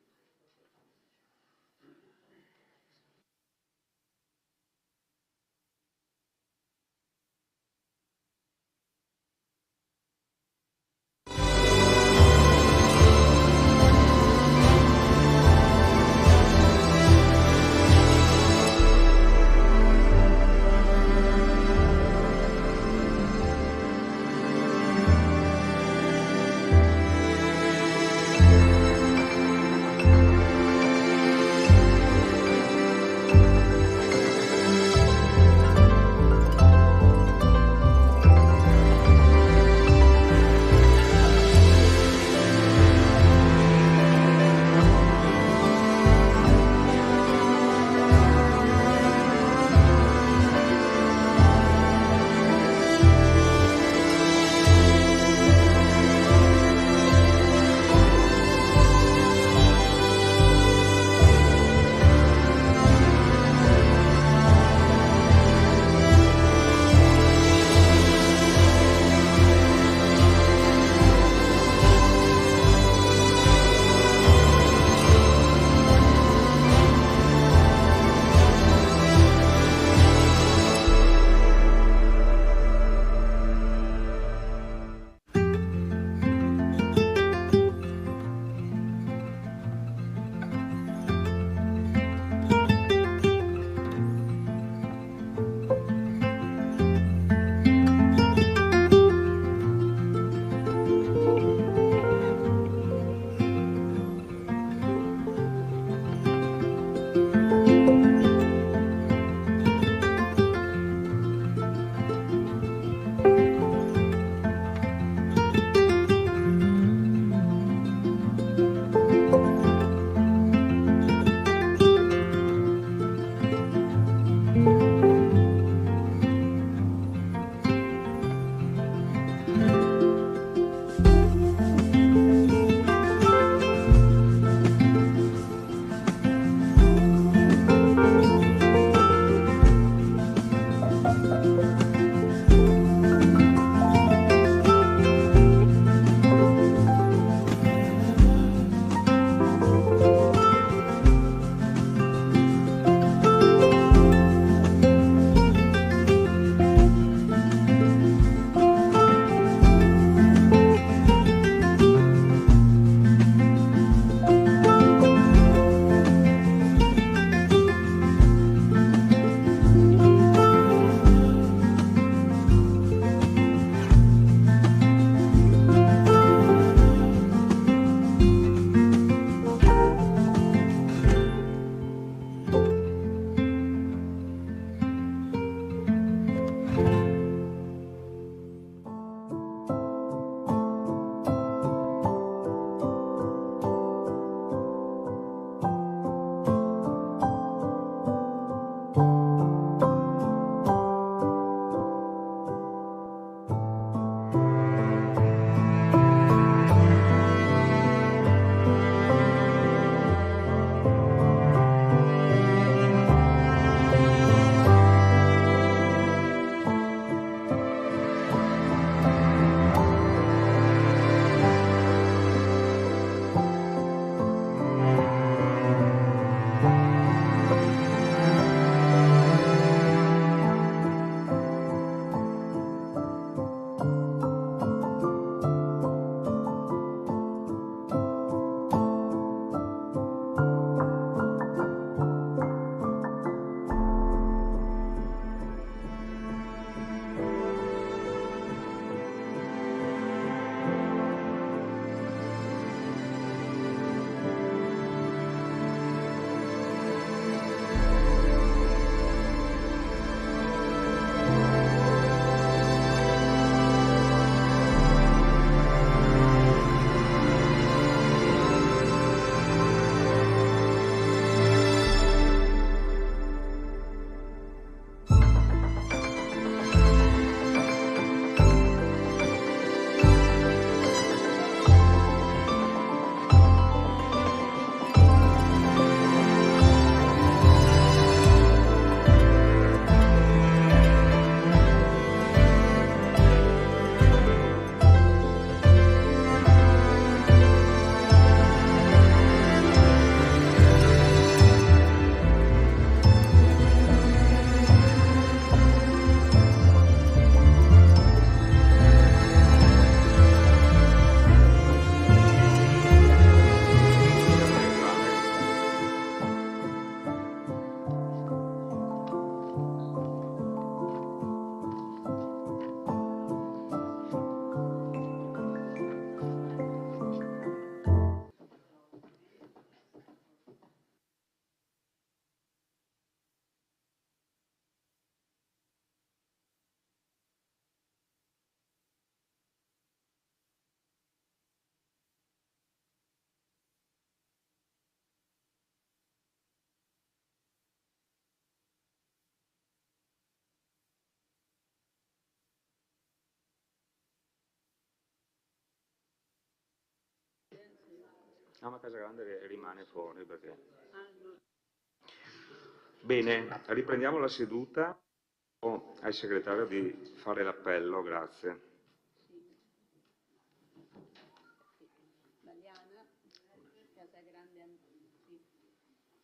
No, ma Casagrande rimane fuori perché... Bene, riprendiamo la seduta. Al segretario di fare l'appello, grazie.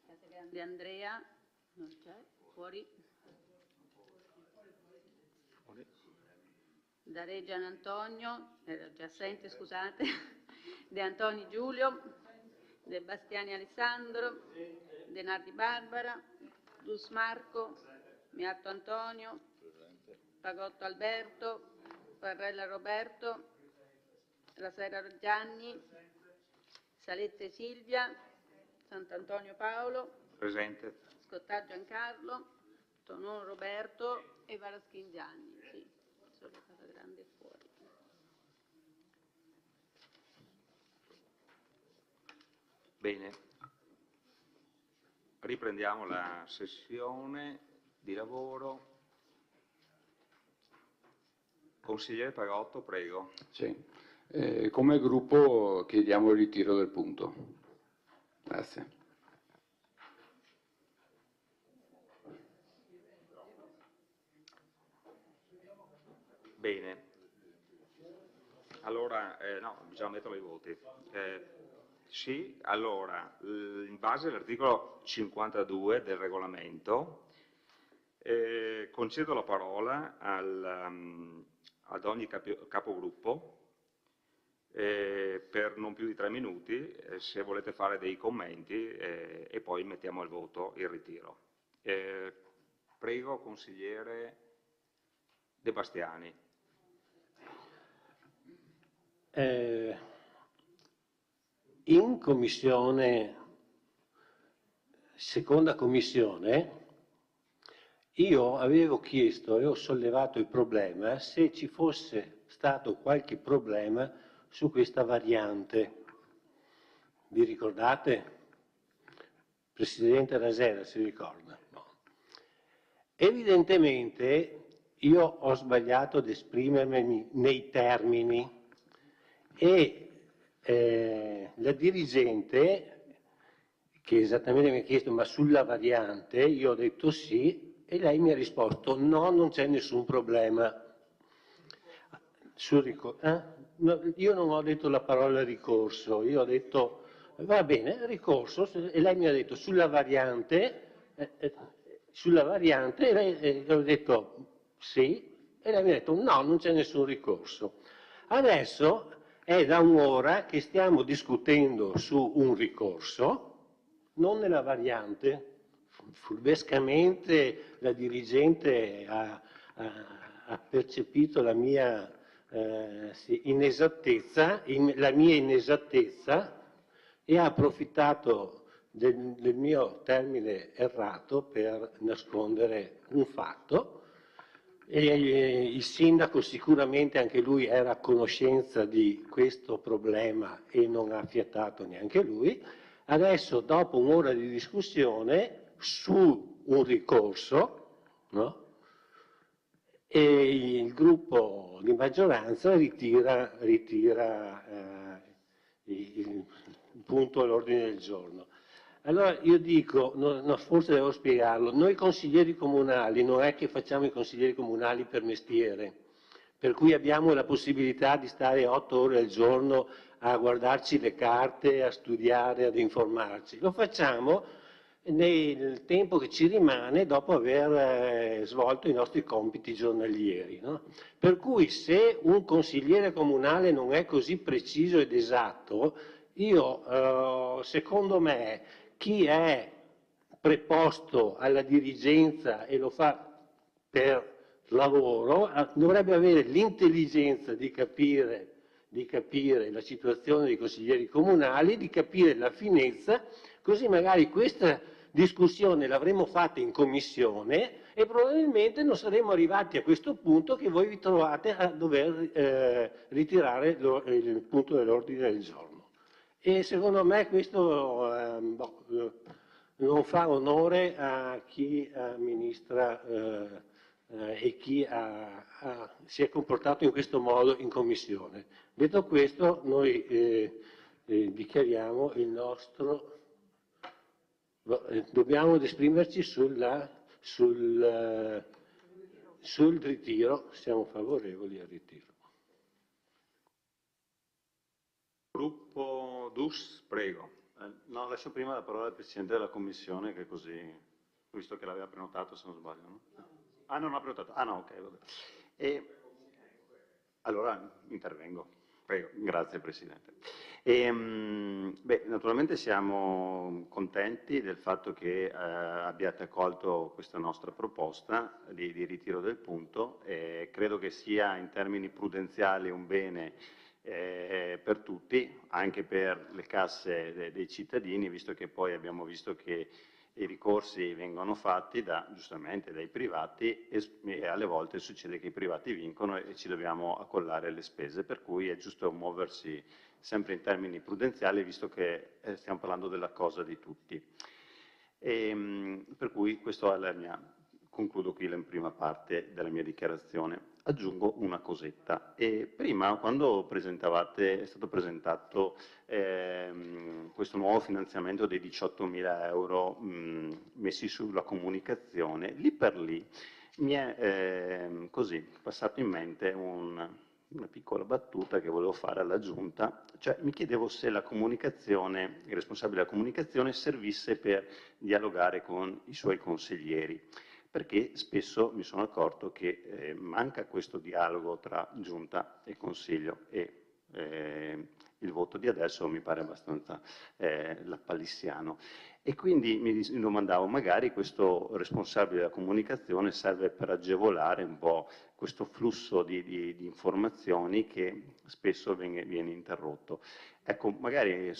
Casagrande Andrea, non c'è, fuori. Dareggian Antonio, era già assente, scusate. De Antoni Giulio, De Bastiani Alessandro, De Nardi Barbara, Dus Marco, Miatto Antonio, Pagotto Alberto, Parrella Roberto, Lasera Gianni, Salezze Silvia, Sant'Antonio Paolo, Presente. Scottà Giancarlo, Tonon Roberto e Varaschin Gianni. Sì, solo Casagrande fuori. Bene. Riprendiamo la sessione di lavoro. Consigliere Pagotto, prego. Sì. Come gruppo chiediamo il ritiro del punto. Grazie. Bene. Allora, no, bisogna metterlo ai voti. Sì, allora, in base all'articolo 52 del regolamento, concedo la parola ad ogni capogruppo per non più di 3 minuti, se volete fare dei commenti, e poi mettiamo al voto il ritiro. Prego, consigliere De Bastiani. In commissione, seconda commissione, io avevo chiesto e ho sollevato il problema se ci fosse stato qualche problema su questa variante. Vi ricordate? Presidente Rasera si ricorda? No. Evidentemente io ho sbagliato ad esprimermi nei termini e la dirigente, che esattamente mi ha chiesto ma sulla variante, io ho detto sì e lei mi ha risposto no, non c'è nessun problema. No, io non ho detto la parola ricorso, io ho detto va bene, ricorso, e lei mi ha detto sulla variante, e lei, ho detto sì, e lei mi ha detto no, non c'è nessun ricorso. Adesso è da un'ora che stiamo discutendo su un ricorso, non nella variante. Furbescamente la dirigente ha percepito la mia inesattezza, la mia inesattezza, e ha approfittato del mio termine errato per nascondere un fatto. E il sindaco sicuramente anche lui era a conoscenza di questo problema e non ha fiatato neanche lui. Adesso, dopo un'ora di discussione su un ricorso, no? E il gruppo di maggioranza ritira il punto all'ordine del giorno. Allora io dico, forse devo spiegarlo, noi consiglieri comunali non è che facciamo i consiglieri comunali per mestiere, per cui abbiamo la possibilità di stare 8 ore al giorno a guardarci le carte, a studiare, ad informarci. Lo facciamo nel tempo che ci rimane dopo aver svolto i nostri compiti giornalieri, no? Per cui se un consigliere comunale non è così preciso ed esatto, secondo me, chi è preposto alla dirigenza e lo fa per lavoro dovrebbe avere l'intelligenza di capire la situazione dei consiglieri comunali, di capire la finezza, così magari questa discussione l'avremmo fatta in commissione e probabilmente non saremmo arrivati a questo punto che voi vi trovate a dover ritirare il punto dell'ordine del giorno. E secondo me questo non fa onore a chi amministra e chi si è comportato in questo modo in commissione. Detto questo, noi dichiariamo il nostro... Dobbiamo esprimerci sul ritiro, siamo favorevoli al ritiro. Gruppo DUS, prego. No, lascio prima la parola al Presidente della Commissione, che così, visto che l'aveva prenotato, se non sbaglio, no? Ah, non ha prenotato. Ah, no, ok, vabbè. Allora intervengo. Prego. Grazie, Presidente. Naturalmente siamo contenti del fatto che abbiate accolto questa nostra proposta di ritiro del punto. Credo che sia in termini prudenziali un bene per tutti, anche per le casse dei cittadini, visto che poi abbiamo visto che i ricorsi vengono fatti giustamente dai privati e alle volte succede che i privati vincono e ci dobbiamo accollare le spese, per cui è giusto muoversi sempre in termini prudenziali, visto che stiamo parlando della cosa di tutti. Per cui questo è concludo qui la prima parte della mia dichiarazione. Aggiungo una cosetta. Prima, quando è stato presentato questo nuovo finanziamento dei 18.000 euro messi sulla comunicazione, lì per lì mi è passato in mente una piccola battuta che volevo fare alla Giunta, cioè mi chiedevo se la comunicazione, il responsabile della comunicazione servisse per dialogare con i suoi consiglieri, perché spesso mi sono accorto che manca questo dialogo tra Giunta e Consiglio e il voto di adesso mi pare abbastanza lapalissiano. E quindi mi domandavo, magari questo responsabile della comunicazione serve per agevolare un po' questo flusso di informazioni che spesso viene interrotto. Ecco, magari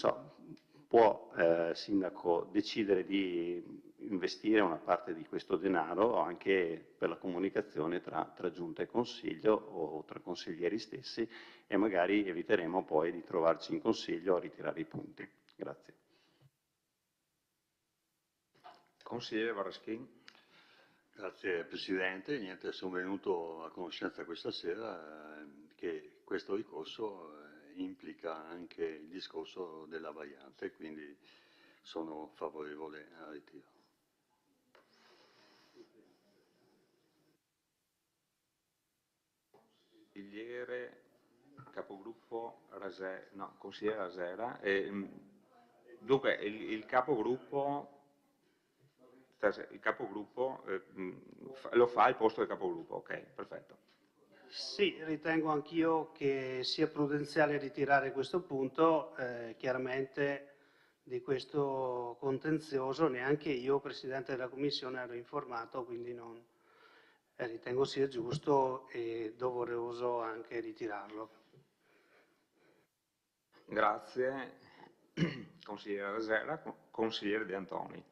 può Sindaco decidere di investire una parte di questo denaro anche per la comunicazione tra Giunta e Consiglio o tra consiglieri stessi, e magari eviteremo poi di trovarci in Consiglio a ritirare i punti. Grazie. Consigliere Varaschin. Grazie Presidente, sono venuto a conoscenza questa sera che questo ricorso implica anche il discorso della variante, quindi sono favorevole al ritiro. Consigliere capogruppo consigliere Rasera. Dunque il capogruppo lo fa al posto del capogruppo, ok, perfetto. Sì, ritengo anch'io che sia prudenziale ritirare questo punto, chiaramente di questo contenzioso neanche io, Presidente della Commissione, ero informato, quindi ritengo sia giusto e doveroso anche ritirarlo. Grazie, consigliere Rasera. Consigliere De Antoni.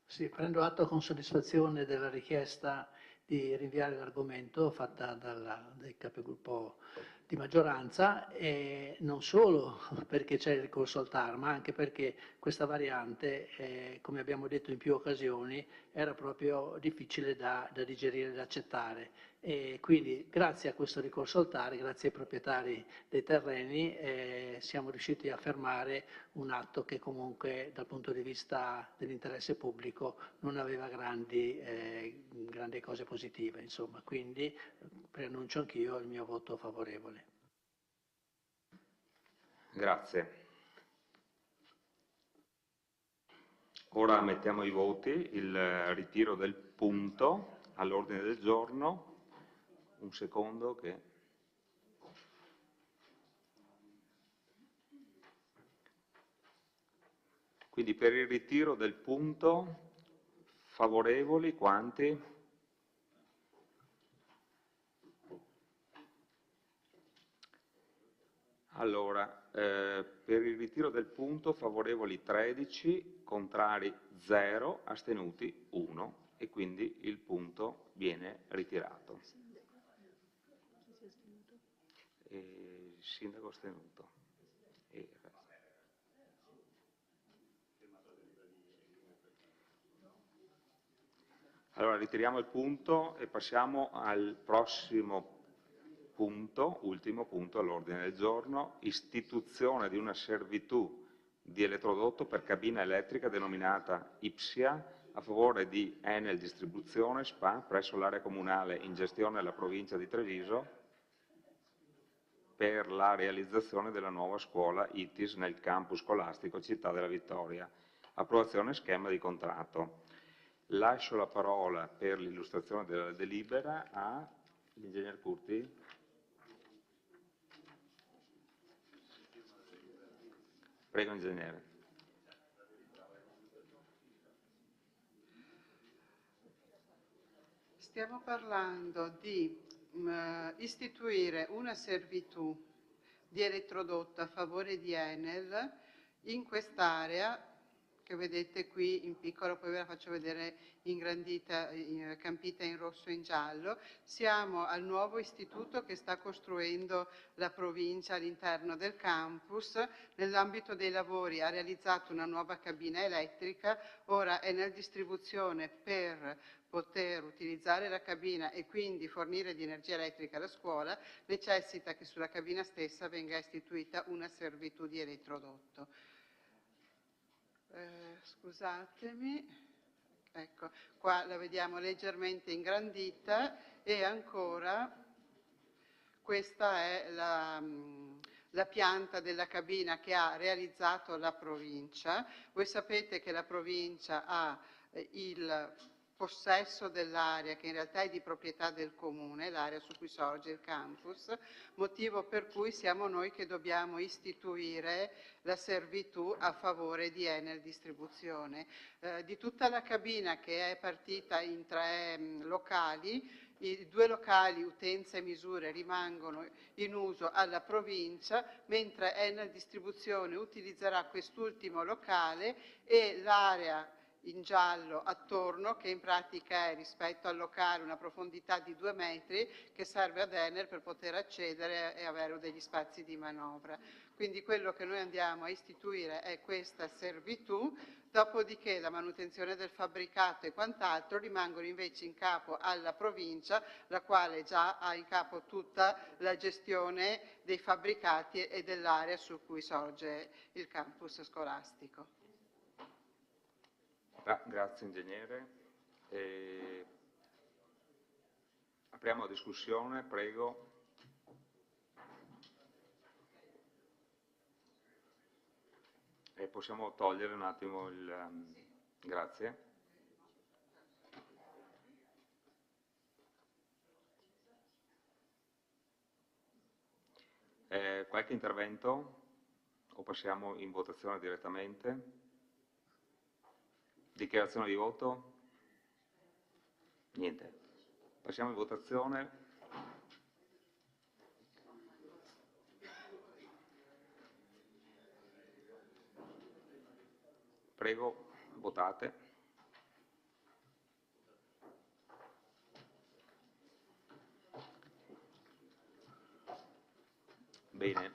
Sì, prendo atto con soddisfazione della richiesta di rinviare l'argomento fatta dal capogruppo di maggioranza, e non solo perché c'è il ricorso al TAR, ma anche perché questa variante, come abbiamo detto in più occasioni, era proprio difficile da digerire e da accettare. E quindi grazie a questo ricorso al TAR, grazie ai proprietari dei terreni, siamo riusciti a fermare un atto che comunque dal punto di vista dell'interesse pubblico non aveva grandi cose positive, insomma. Quindi preannuncio anch'io il mio voto favorevole. Grazie. Ora mettiamo ai voti il ritiro del punto all'ordine del giorno. Un secondo che... Quindi per il ritiro del punto, favorevoli quanti? Allora, per il ritiro del punto, favorevoli 13, contrari 0, astenuti 1, e quindi il punto viene ritirato. Il sindaco astenuto. Allora ritiriamo il punto e passiamo al prossimo ultimo punto all'ordine del giorno, istituzione di una servitù di elettrodotto per cabina elettrica denominata IPSIA a favore di Enel Distribuzione SpA presso l'area comunale in gestione alla provincia di Treviso per la realizzazione della nuova scuola ITIS nel campus scolastico Città della Vittoria. Approvazione schema di contratto. Lascio la parola per l'illustrazione della delibera all'ingegner Curti. Prego, ingegnere. Stiamo parlando di istituire una servitù di elettrodotto a favore di Enel in quest'area che vedete qui in piccolo, poi ve la faccio vedere ingrandita, campita in rosso e in giallo. Siamo al nuovo istituto che sta costruendo la provincia all'interno del campus. Nell'ambito dei lavori ha realizzato una nuova cabina elettrica, ora è nel distribuzione per poter utilizzare la cabina e quindi fornire di energia elettrica alla scuola, necessita che sulla cabina stessa venga istituita una servitù di elettrodotto. Scusatemi, ecco, qua la vediamo leggermente ingrandita e ancora questa è la pianta della cabina che ha realizzato la provincia. Voi sapete che la provincia ha il possesso dell'area che in realtà è di proprietà del comune, l'area su cui sorge il campus, motivo per cui siamo noi che dobbiamo istituire la servitù a favore di Enel Distribuzione. Di tutta la cabina che è partita in 3 locali, i 2 locali utenza e misure rimangono in uso alla provincia, mentre Enel Distribuzione utilizzerà quest'ultimo locale e l'area in giallo attorno, che in pratica è rispetto al locale una profondità di 2 metri, che serve ad Enel per poter accedere e avere degli spazi di manovra. Quindi quello che noi andiamo a istituire è questa servitù, dopodiché la manutenzione del fabbricato e quant'altro rimangono invece in capo alla provincia, la quale già ha in capo tutta la gestione dei fabbricati e dell'area su cui sorge il campus scolastico. Grazie ingegnere. Apriamo la discussione, prego. Possiamo togliere un attimo il... Grazie. Qualche intervento? O passiamo in votazione direttamente? Dichiarazione di voto? Niente. Passiamo in votazione. Prego, votate. Bene,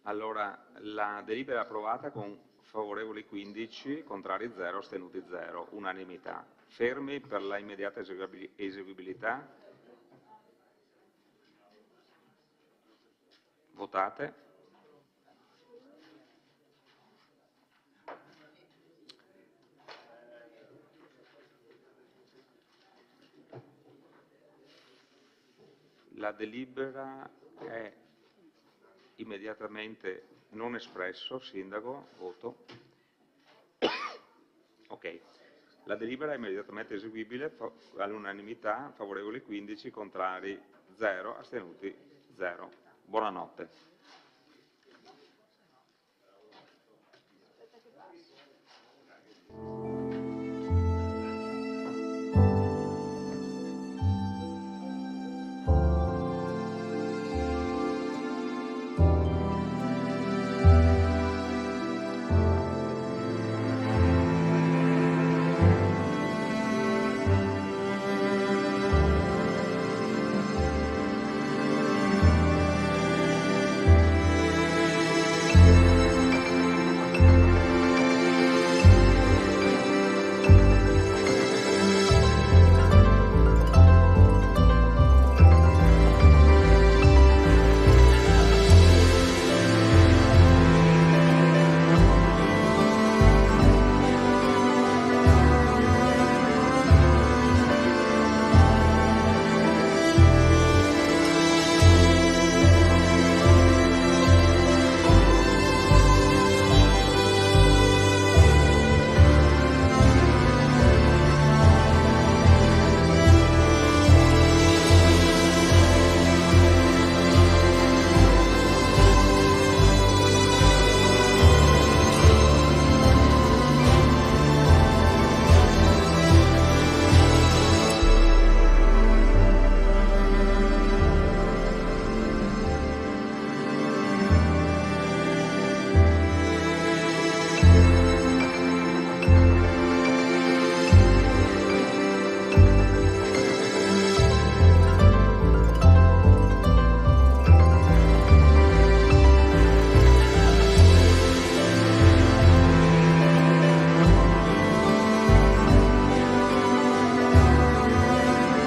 allora la delibera è approvata con favorevoli 15, contrari 0, astenuti 0, unanimità. Fermi per la immediata eseguibilità? Votate. La delibera è immediatamente non espresso, Sindaco, voto. Ok, la delibera è immediatamente eseguibile all'unanimità, favorevoli 15, contrari 0, astenuti 0. Buonanotte.